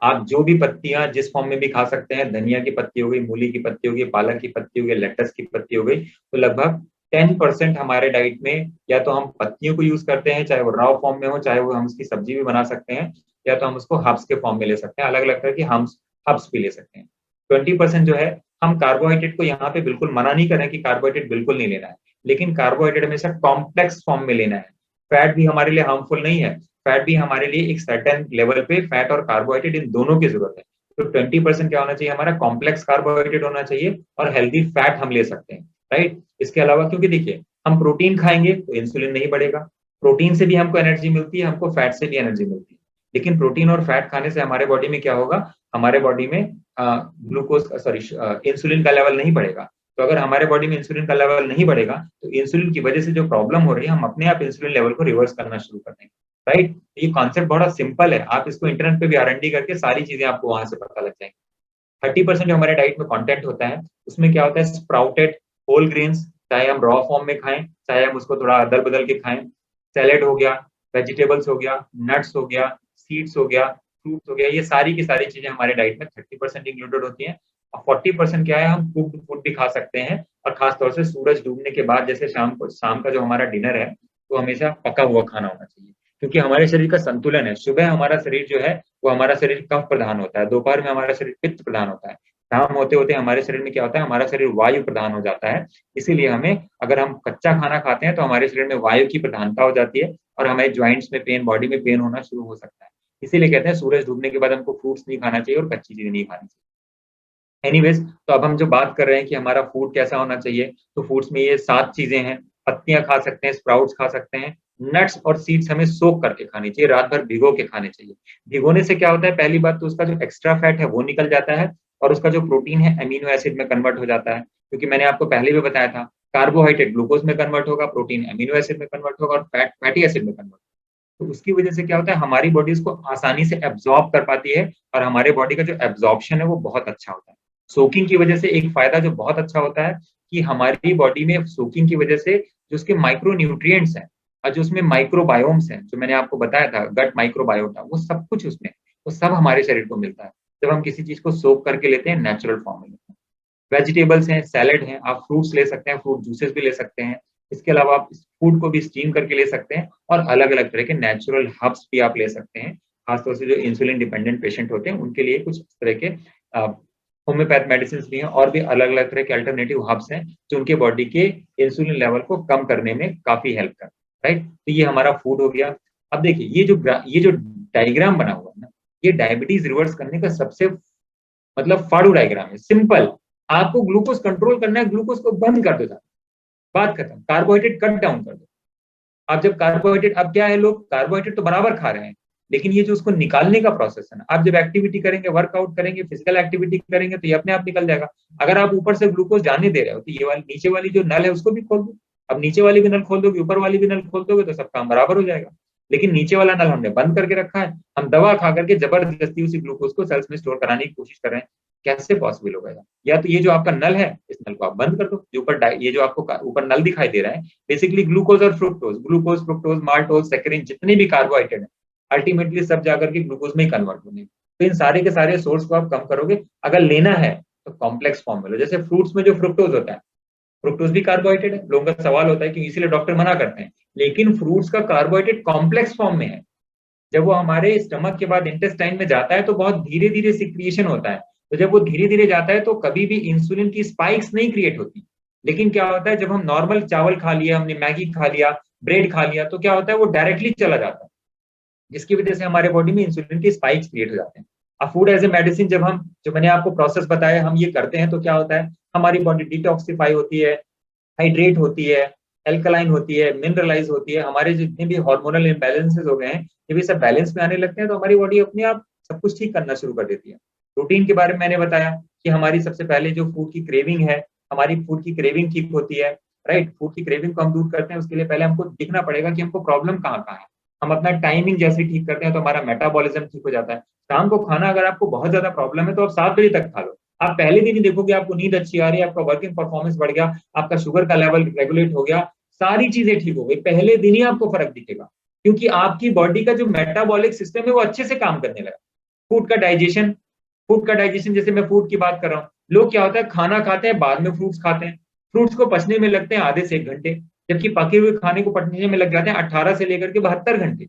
आप जो भी पत्तियां जिस फॉर्म में भी खा सकते हैं, धनिया की पत्ती हो गई, मूली की पत्ती हो गई, पालक की पत्ती हो गई, लेटस की पत्ती हो गई, तो लगभग 10% हमारे डाइट में या तो हम पत्तियों को यूज करते हैं, चाहे वो रॉ फॉर्म में हो, चाहे वो हम उसकी सब्जी भी बना सकते हैं, या तो हम उसको हर्ब्स के फॉर्म में ले सकते हैं, अलग अलग तरह की हर्ब्स भी ले सकते हैं। 20% जो है, हम कार्बोहाइड्रेट को यहाँ पे बिल्कुल मना नहीं करें कि कार्बोहाइड्रेट बिल्कुल नहीं लेना है, लेकिन कार्बोहाइड्रेट हमेशा कॉम्प्लेक्स फॉर्म में लेना है। फैट भी हमारे लिए हार्मफुल नहीं है, फैट भी हमारे लिए एक सर्टेन लेवल पे फैट और कार्बोहाइड्रेट इन दोनों की जरूरत है। तो 20% क्या होना चाहिए? हमारा कॉम्प्लेक्स कार्बोहाइड्रेट होना चाहिए और हेल्दी फैट हम ले सकते हैं, राइट। इसके अलावा क्योंकि देखिए हम प्रोटीन खाएंगे तो इंसुलिन नहीं बढ़ेगा, प्रोटीन से भी हमको एनर्जी मिलती है, हमको फैट से भी एनर्जी मिलती है, लेकिन प्रोटीन और फैट खाने से हमारे बॉडी में क्या होगा? हमारे बॉडी में ग्लूकोज सॉरी इंसुलिन का लेवल नहीं बढ़ेगा। तो अगर हमारे बॉडी में इंसुलिन का लेवल नहीं बढ़ेगा तो इंसुलिन की वजह से जो प्रॉब्लम हो रही है, हम अपने आप इंसुलिन लेवल को रिवर्स करना शुरू कर देंगे, राइट। ये कॉन्सेप्ट बड़ा सिंपल है, आप इसको इंटरनेट पे भी R&D करके सारी चीजें आपको वहां से पता लग जाएंगी। 30% जो हमारे डाइट में कंटेंट होता है उसमें क्या होता है? स्प्राउटेड होल ग्रेन्स, चाहे हम रॉ फॉर्म में खाएं, चाहे हम उसको थोड़ा अदल बदल के खाएं। सैलेड हो गया, वेजिटेबल्स हो गया, नट्स हो गया, सीड्स हो गया, फ्रूट्स हो गया, ये सारी की सारी चीजें हमारे डाइट में 30% इंक्लूडेड होती हैं। और 40% क्या है? हम कुक्ड फूड भी खा सकते हैं, और खासतौर से सूरज डूबने के बाद, जैसे शाम का जो हमारा डिनर है, तो हमेशा पका हुआ खाना होना चाहिए, क्योंकि हमारे शरीर का संतुलन है। सुबह हमारा शरीर जो है वो हमारा शरीर कफ प्रधान होता है, दोपहर में हमारा शरीर पित्त प्रधान होता है, शाम होते होते हमारे शरीर में क्या होता है? हमारा शरीर वायु प्रधान हो जाता है। इसीलिए हमें, अगर हम कच्चा खाना खाते हैं तो हमारे शरीर में वायु की प्रधानता हो जाती है और हमारे ज्वाइंट्स में पेन, बॉडी में पेन होना शुरू हो सकता है। इसीलिए कहते हैं सूरज डूबने के बाद हमको फ्रूट्स नहीं खाना चाहिए और कच्ची चीजें नहीं खानी चाहिए। एनीवेज, तो अब हम जो बात कर रहे हैं कि हमारा फूड कैसा होना चाहिए, तो फूड्स में ये 7 चीजें हैं। पत्तियां खा सकते हैं, स्प्राउट्स खा सकते हैं, नट्स और सीड्स हमें सोक करके खानी चाहिए, रात भर भिगो के खाने चाहिए। भिगोने से क्या होता है? पहली बात तो उसका जो एक्स्ट्रा फैट है वो निकल जाता है, और उसका जो प्रोटीन है अमीनो एसिड में कन्वर्ट हो जाता है, क्योंकि मैंने आपको पहले भी बताया था, कार्बोहाइड्रेट ग्लूकोज में कन्वर्ट होगा, प्रोटीन अमीनो एसिड में कन्वर्ट होगा, और फैट फैटी एसिड में कन्वर्ट। तो उसकी वजह से क्या होता है? हमारी बॉडी उसको आसानी से एब्जॉर्ब कर पाती है, और हमारे बॉडी का जो एब्जॉर्प्शन है वो बहुत अच्छा होता है। सोकिंग की वजह से एक फायदा जो बहुत अच्छा होता है कि हमारी बॉडी में सोकिंग की वजह से जो उसके माइक्रो न्यूट्रिएंट्स हैं और जो उसमें माइक्रोबायोम्स हैं, जो मैंने आपको बताया था गट माइक्रोबायोटा, वो सब कुछ उसमें, वो सब हमारे शरीर को मिलता है जब हम किसी चीज को सोक करके लेते हैं, नेचुरल फॉर्म में लेते हैं। वेजिटेबल्स हैं, सैलेड हैं, आप फ्रूट्स ले सकते हैं, फ्रूट जूसेस भी ले सकते हैं। इसके अलावा आप फूड को भी स्टीम करके ले सकते हैं, और अलग अलग तरह के नेचुरल हर्ब्स भी आप ले सकते हैं। खासतौर से जो इंसुलिन डिपेंडेंट पेशेंट होते हैं उनके लिए कुछ इस तरह के होम्योपैथ मेडिसिन भी हैं, और भी अलग अलग तरह के अल्टरनेटिव हर्ब्स हैं जो उनके बॉडी के इंसुलिन लेवल को कम करने में काफी हेल्प करते हैं, राइट। तो ये हमारा फूड हो गया। अब देखिए ये जो डायग्राम बना हुआ है ना, ये डायबिटीज रिवर्स करने का सबसे मतलब फाड़ू डायग्राम है, सिंपल। आपको ग्लूकोज कंट्रोल करना है, ग्लूकोज को बंद कर दो, बात खत्म। कार्बोहाइड्रेट कट डाउन कर दो। आप जब कार्बोहाइड्रेट, अब क्या है, लोग कार्बोहाइड्रेट तो बराबर खा रहे हैं, लेकिन ये जो उसको निकालने का प्रोसेस है ना, आप जब एक्टिविटी करेंगे, वर्कआउट करेंगे, फिजिकल एक्टिविटी करेंगे, तो ये अपने आप निकल जाएगा। अगर आप ऊपर से ग्लूकोज जाने दे रहे हो तो ये वाली नीचे वाली जो नल है उसको भी खोल दो। अब नीचे वाली भी नल खोल दोगे, ऊपर वाली भी नल खोल दोगे, तो सब काम बराबर हो जाएगा। लेकिन नीचे वाला नल हमने बंद करके रखा है, हम दवा खा करके जबरदस्ती उसी ग्लूकोज को सेल्स में स्टोर कराने की कोशिश कर रहे हैं। कैसे पॉसिबल होगा? या तो ये जो आपका नल है, इस नल को आप बंद कर दो, जो ऊपर ये जो आपको ऊपर नल दिखाई दे रहा है, बेसिकली ग्लूकोज और fructose, glucose, fructose, maltose, saccharin, जितने भी कार्बोहाइड्रेट है, अल्टीमेटली सब जाकर के ग्लूकोज में ही कन्वर्ट होंगे। तो इन सारे के सारे सोर्स को आप कम करोगे। अगर लेना है तो कॉम्प्लेक्स फॉर्म में लो, जैसे फ्रूट्स में जो फ्रुक्टोज होता है, फ्रुक्टोज भी कार्बोहाइड्रेट है। लोगों का सवाल होता है कि इसीलिए डॉक्टर मना करते हैं, लेकिन फ्रूट्स का कार्बोहाइड्रेट कॉम्प्लेक्स फॉर्म में है। जब वो हमारे स्टमक के बाद इंटेस्टाइन में जाता है तो बहुत धीरे धीरे सिक्रिएशन होता है। तो जब वो धीरे धीरे जाता है तो कभी भी इंसुलिन की स्पाइक्स नहीं क्रिएट होती। लेकिन क्या होता है, जब हम नॉर्मल चावल खा लिया, हमने मैगी खा लिया, ब्रेड खा लिया, तो क्या होता है, वो डायरेक्टली चला जाता है। जिसकी वजह से हमारे बॉडी में इंसुलिन के स्पाइक्स क्रिएट हो जाते हैं। अब फूड एज ए मेडिसिन जब हम, जो मैंने आपको प्रोसेस बताया, हम ये करते हैं तो क्या होता है, हमारी बॉडी डिटॉक्सिफाई होती है, हाइड्रेट होती है, एल्कलाइन होती है, मिनरलाइज होती है, हमारे जितने भी हार्मोनल इम्बैलेंसेस हो गए हैं ये भी सब बैलेंस में आने लगते हैं, तो हमारी बॉडी अपने आप सब कुछ ठीक करना शुरू कर देती है। प्रोटीन के बारे में मैंने बताया कि हमारी सबसे पहले जो फूड की क्रेविंग है, हमारी फूड की क्रेविंग ठीक होती है, राइट। फूड की क्रेविंग को हम दूर करते हैं, उसके लिए पहले हमको देखना पड़ेगा कि हमको प्रॉब्लम कहाँ कहाँ है। हम अपना टाइमिंग जैसे ठीक करते हैं तो हमारा मेटाबॉलिज्म ठीक हो जाता है। शाम को खाना अगर आपको बहुत ज्यादा प्रॉब्लम है तो आप 7 बजे तक खा लो। आप पहले दिन ही देखोगे आपको नींद अच्छी आ रही है, आपका वर्किंग परफॉर्मेंस बढ़ गया, आपका शुगर का लेवल रेगुलेट हो गया, सारी चीजें ठीक हो गई, पहले दिन ही आपको फर्क दिखेगा, क्योंकि आपकी बॉडी का जो मेटाबॉलिक सिस्टम है वो अच्छे से काम करने लगा। फूड का डाइजेशन, फूड का डाइजेशन, जैसे मैं फूड की बात कर रहा हूँ, लोग क्या होता है खाना खाते हैं बाद में फ्रूट्स खाते हैं, फ्रूट्स को पचने में लगते हैं आधे से 1 घंटे, जबकि पके हुए खाने को पचने में लग जाते हैं 18 से लेकर के 72 घंटे।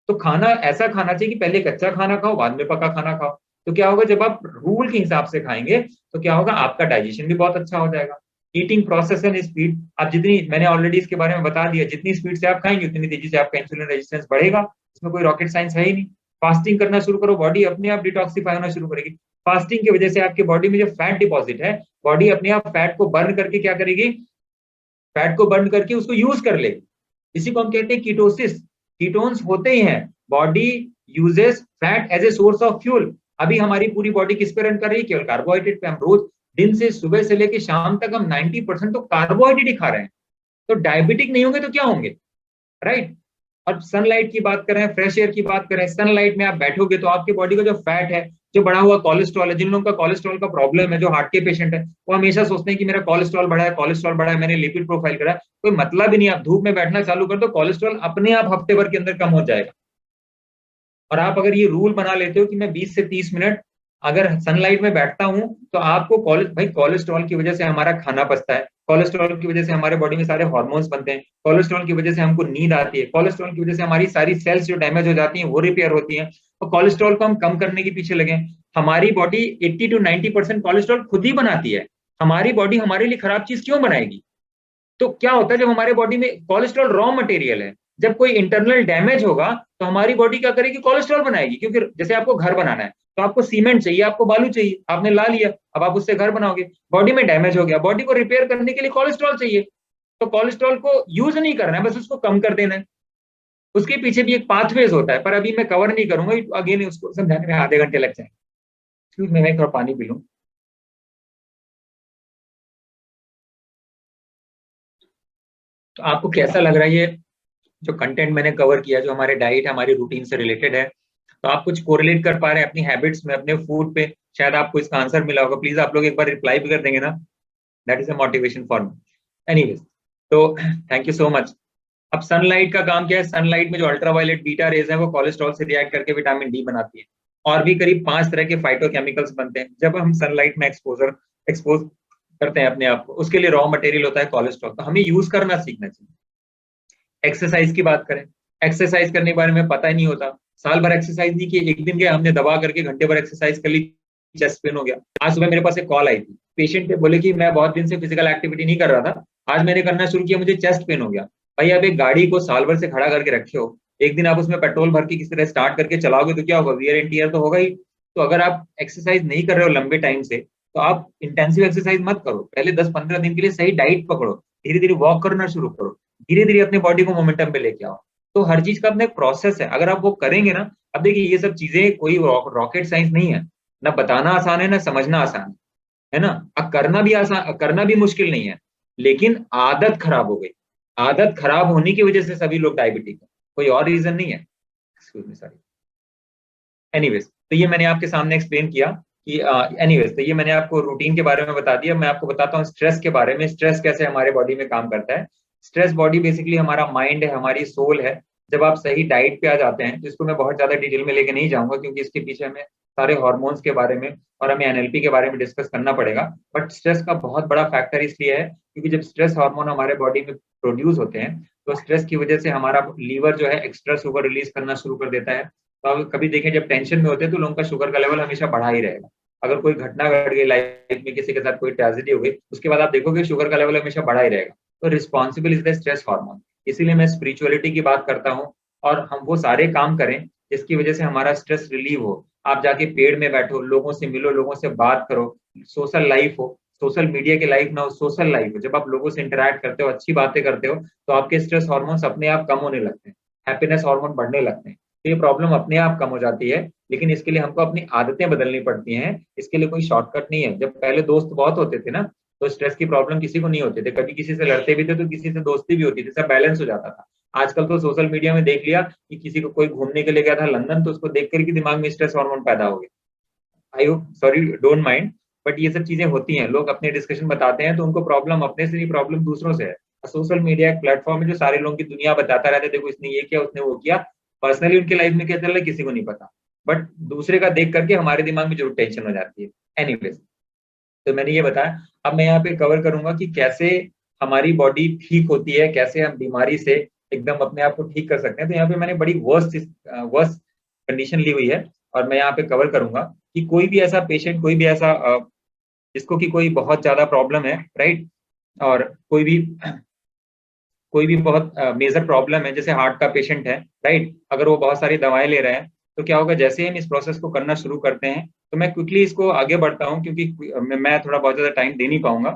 तो खाना ऐसा खाना चाहिए कि पहले कच्चा खाना खाओ बाद में पका खाना खाओ। तो क्या होगा, जब आप रूल के हिसाब से खाएंगे तो क्या होगा, आपका डाइजेशन भी बहुत अच्छा हो जाएगा। ईटिंग प्रोसेस एंड स्पीड, आप जितनी, मैंने ऑलरेडी इसके बारे में बता दिया, जितनी स्पीड से आप खाएंगे उतनी तेजी से आपका इंसुलिन रेजिस्टेंस बढ़ेगा, इसमें कोई रॉकेट साइंस है ही नहीं। फास्टिंग करना शुरू करो, बॉडी अपने आप डिटॉक्सिफाई होना शुरू करेगी। फास्टिंग की वजह से आपकी बॉडी में जो फैट डिपॉजिट है, बॉडी अपने आप फैट को बर्न करके क्या करेगी, फैट को बर्न करके उसको यूज कर लेगी। इसी को हम कहते हैं कीटोसिस। कीटोन्स होते ही हैं, body uses fat as a source of fuel. अभी हमारी पूरी बॉडी किस पे रन कर रही है, केवल कार्बोहाइड्रेट पे। हम रोज दिन से सुबह से लेकर शाम तक हम 90% तो कार्बोहाइड्रेट ही खा रहे हैं। तो डायबिटिक नहीं होंगे तो क्या होंगे, राइट। अब सनलाइट की बात करें, फ्रेश एयर की बात करें, सनलाइट में आप बैठोगे तो आपकी बॉडी का जो फैट है, जो बढ़ा हुआ कोलेस्ट्रॉल है, जिन लोगों का कोलेस्ट्रॉल का प्रॉब्लम है, जो हार्ट के पेशेंट है, वो हमेशा सोचते हैं कि मेरा कोलेस्ट्रॉल बढ़ा है, कोलेस्ट्रॉल बढ़ा है, मैंने लिपिड प्रोफाइल करा है। कोई मतलब ही नहीं। आप धूप में बैठना चालू कर दो, कोलेस्ट्रॉल अपने आप हफ्ते भर के अंदर कम हो जाएगा। और आप अगर ये रूल बना लेते हो कि मैं 20 से 30 मिनट अगर सनलाइट में बैठता हूं तो आपको भाई कोलेस्ट्रॉल की वजह से हमारा खाना पचता है, कोलेस्ट्रॉल की वजह से हमारे बॉडी में सारे हार्मोन्स बनते हैं, कोलेस्ट्रॉल की वजह से हमको नींद आती है, कोलेस्ट्रॉल की वजह से हमारी सारी सेल्स जो डैमेज हो जाती हैं वो रिपेयर होती हैं। और कोलेस्ट्रॉल को हम कम करने के पीछे लगे। हमारी बॉडी 80 to 90% कोलेस्ट्रॉल खुद ही बनाती है। हमारी बॉडी हमारे लिए खराब चीज क्यों बनाएगी। तो क्या होता है, जब हमारे बॉडी में कोलेस्ट्रॉल रॉ मटेरियल है, जब कोई इंटरनल डैमेज होगा तो हमारी बॉडी क्या करेगी, कोलेस्ट्रॉल बनाएगी। क्योंकि जैसे आपको घर बनाना है तो आपको सीमेंट चाहिए, आपको बालू चाहिए, आपने ला लिया, अब आप उससे घर बनाओगे। बॉडी में डैमेज हो गया, बॉडी को रिपेयर करने के लिए कोलेस्ट्रॉल चाहिए। तो कोलेस्ट्रॉल को यूज नहीं करना है, बस उसको कम कर देना है। उसके पीछे भी एक पाथवेज होता है, पर अभी मैं कवर नहीं करूंगा, अगेन उसको समझाने में आधे घंटे लग जाए। एक्सक्यूज मी, मैं थोड़ा पानी पी लूं। तो आपको कैसा लग रहा है ये जो कंटेंट मैंने कवर किया, जो हमारे डाइट हमारी रूटीन से रिलेटेड है, तो आप कुछ कोरिलेट कर पा रहे हैं अपनी हैबिट्स में, अपने फूड पे? शायद आपको इसका आंसर मिला होगा। प्लीज आप लोग एक बार रिप्लाई भी कर देंगे ना, that is a motivation for me. Anyways, तो थैंक यू सो मच। अब सनलाइट का काम क्या है, सनलाइट में जो अल्ट्रावायलेट बीटा रेज है वो कोलेस्ट्रॉल से रिएक्ट करके विटामिन डी बनाती है, और भी करीब 5 तरह के फाइटोकेमिकल्स बनते हैं जब हम सनलाइट में एक्सपोज करते हैं अपने आप को। उसके लिए रॉ मटेरियल होता है कोलेस्ट्रॉल, तो हमें यूज करना सीखना चाहिए। एक्सरसाइज की बात करें, एक्सरसाइज करने के बारे में पता ही नहीं होता। साल भर एक्सरसाइज नहीं की, एक दिन गए हमने दबा करके घंटे भर एक्सरसाइज कर ली, चेस्ट पेन हो गया। आज सुबह मेरे पास एक कॉल आई थी, पेशेंट पे बोले कि मैं बहुत दिन से फिजिकल एक्टिविटी नहीं कर रहा था, आज मैंने करना शुरू किया, मुझे चेस्ट पेन हो गया। भाई आप एक गाड़ी को साल भर से खड़ा करके रखे हो, एक दिन आप उसमें पेट्रोल भर के किसी तरह स्टार्ट करके चलाओगे तो क्या होगा, वियर एंड टियर तो होगा ही। तो अगर आप एक्सरसाइज नहीं कर रहे हो लंबे टाइम से, तो आप इंटेंसिव एक्सरसाइज मत करो। पहले 10-15 दिन के लिए सही डाइट पकड़ो, धीरे धीरे वॉक करना शुरू करो, धीरे धीरे अपने बॉडी को मोमेंटम पे लेके आओ। तो हर चीज का अपना एक प्रोसेस है, अगर आप वो करेंगे ना। अब देखिए ये सब चीजें कोई रॉकेट साइंस नहीं है, ना बताना आसान है ना समझना आसान है ना। अब करना भी आसान, करना भी मुश्किल नहीं है, लेकिन आदत खराब हो गई। आदत खराब होने की वजह से सभी लोग डायबिटिक है, कोई और रीजन नहीं है। Excuse me, sorry. एनीवेज, तो ये मैंने आपके सामने एक्सप्लेन किया कि एनीवेज, तो ये मैंने आपको रूटीन के बारे में बता दिया। मैं आपको बताता हूँ स्ट्रेस के बारे में, स्ट्रेस कैसे हमारे बॉडी में काम करता है। स्ट्रेस बॉडी बेसिकली हमारा माइंड है, हमारी सोल है। जब आप सही डाइट पे आ जाते हैं, जिसको मैं बहुत ज्यादा डिटेल में लेके नहीं जाऊंगा क्योंकि इसके पीछे हमें सारे हॉर्मोन्स के बारे में और हमें एनएलपी के बारे में डिस्कस करना पड़ेगा। बट स्ट्रेस का बहुत बड़ा फैक्टर इसलिए है क्योंकि जब स्ट्रेस हार्मोन हमारे बॉडी में प्रोड्यूस होते हैं तो स्ट्रेस की वजह से हमारा लीवर जो है एक्स्ट्रा शुगर रिलीज करना शुरू कर देता है। तो आप कभी देखें जब टेंशन में होते हैं तो लोगों का शुगर का लेवल हमेशा बढ़ा ही रहेगा। अगर कोई घटना घट गई लाइफ में, किसी के साथ कोई ट्रेजेडी हो गई, उसके बाद आप देखोगे शुगर का लेवल हमेशा बढ़ा ही रहेगा। तो responsible is the stress hormone. इसीलिए मैं स्पिरिचुअलिटी की बात करता हूँ और हम वो सारे काम करें जिसकी वजह से हमारा स्ट्रेस रिलीव हो। आप जाके पेड़ में बैठो, लोगों से मिलो, लोगों से बात करो, सोशल लाइफ हो, सोशल मीडिया की लाइफ ना हो, सोशल लाइफ हो। जब आप लोगों से इंटरेक्ट करते हो, अच्छी बातें करते हो, तो आपके स्ट्रेस हार्मोन्स अपने आप कम होने लगते हैं, हैप्पीनेस हार्मोन बढ़ने लगते हैं। तो ये प्रॉब्लम अपने आप कम हो जाती है, लेकिन इसके लिए हमको अपनी आदतें बदलनी पड़ती हैं। इसके लिए कोई शॉर्टकट नहीं है। जब पहले दोस्त बहुत होते थे ना, तो स्ट्रेस की प्रॉब्लम किसी को नहीं होती थी। कभी किसी से लड़ते भी थे तो किसी से दोस्ती भी होती थी, सब बैलेंस हो जाता था। आजकल तो सोशल मीडिया में देख लिया कि किसी को कोई घूमने के लिए गया था लंदन, तो उसको देख कर के दिमाग में स्ट्रेस हार्मोन पैदा हो गया। I hope, sorry, don't mind, but ये सब चीजें होती हैं। लोग अपने डिस्कशन बताते हैं तो उनको प्रॉब्लम अपने से नहीं, प्रॉब्लम दूसरों से है। सोशल मीडिया एक प्लेटफॉर्म है जो सारे लोगों की दुनिया बताता रहता है, देखो इसने ये किया, उसने वो किया। पर्सनली उनकी लाइफ में क्या चल रहा है किसी को नहीं पता, बट दूसरे का देख करके हमारे दिमाग में जरूर टेंशन हो जाती है। एनीवेज, तो मैंने ये बताया। अब मैं यहाँ पे कवर करूंगा कि कैसे हमारी बॉडी ठीक होती है, कैसे हम बीमारी से एकदम अपने आप को ठीक कर सकते हैं। तो यहाँ पे मैंने बड़ी वर्स्ट वर्स्ट कंडीशन ली हुई है, और मैं यहाँ पे कवर करूंगा कि कोई भी ऐसा पेशेंट, कोई भी ऐसा जिसको कि कोई बहुत ज्यादा प्रॉब्लम है, राइट, और कोई भी बहुत मेजर प्रॉब्लम है, जैसे हार्ट का पेशेंट है, राइट, अगर वो बहुत सारी दवाएं ले रहे हैं, तो क्या होगा, जैसे ही हम इस प्रोसेस को करना शुरू करते हैं, तो मैं क्विकली इसको आगे बढ़ता हूँ, क्योंकि मैं थोड़ा बहुत ज्यादा टाइम दे नहीं पाऊंगा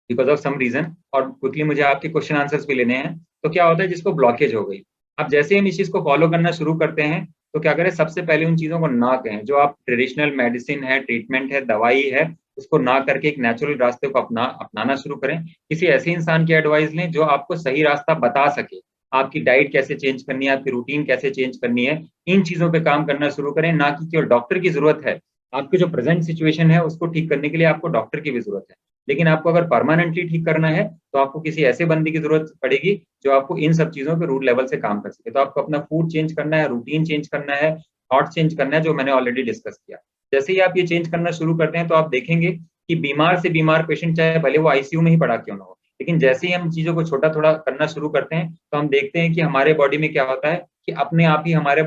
बिकॉज ऑफ सम रीजन, और क्विकली मुझे आपके क्वेश्चन आंसर्स भी लेने हैं। तो क्या होता है, जिसको ब्लॉकेज हो गई, अब जैसे हम इस चीज को फॉलो करना शुरू करते हैं, तो क्या करें, सबसे पहले उन चीजों को ना कहें जो आप ट्रेडिशनल मेडिसिन है, ट्रीटमेंट है, दवाई है, उसको ना करके एक नेचुरल रास्ते को अपनाना शुरू करें। किसी ऐसे इंसान की एडवाइस लें जो आपको सही रास्ता बता सके। आपकी डाइट कैसे चेंज करनी है, आपकी रूटीन कैसे चेंज करनी है, इन चीजों पे काम करना शुरू करें, ना कि केवल डॉक्टर की जरूरत है। आपकी जो प्रेजेंट सिचुएशन है उसको ठीक करने के लिए आपको डॉक्टर की भी जरूरत है, लेकिन आपको अगर परमानेंटली ठीक करना है, तो आपको किसी ऐसे बंदे की जरूरत पड़ेगी जो आपको इन सब चीजों पे रूट लेवल से काम कर सके। तो आपको अपना फूड चेंज करना है, रूटीन चेंज करना है, थॉट चेंज करना है, जो मैंने ऑलरेडी डिस्कस किया। जैसे ही आप ये चेंज करना शुरू करते हैं, तो आप देखेंगे कि बीमार से बीमार पेशेंट, चाहे भले वो आईसीयू में ही पड़ा क्यों ना हो, लेकिन जैसे ही हम चीजों को छोटा थोड़ा करना शुरू करते हैं, तो हम देखते हैं कि हमारे बॉडी में क्या होता है कि अपने आप ही हमारे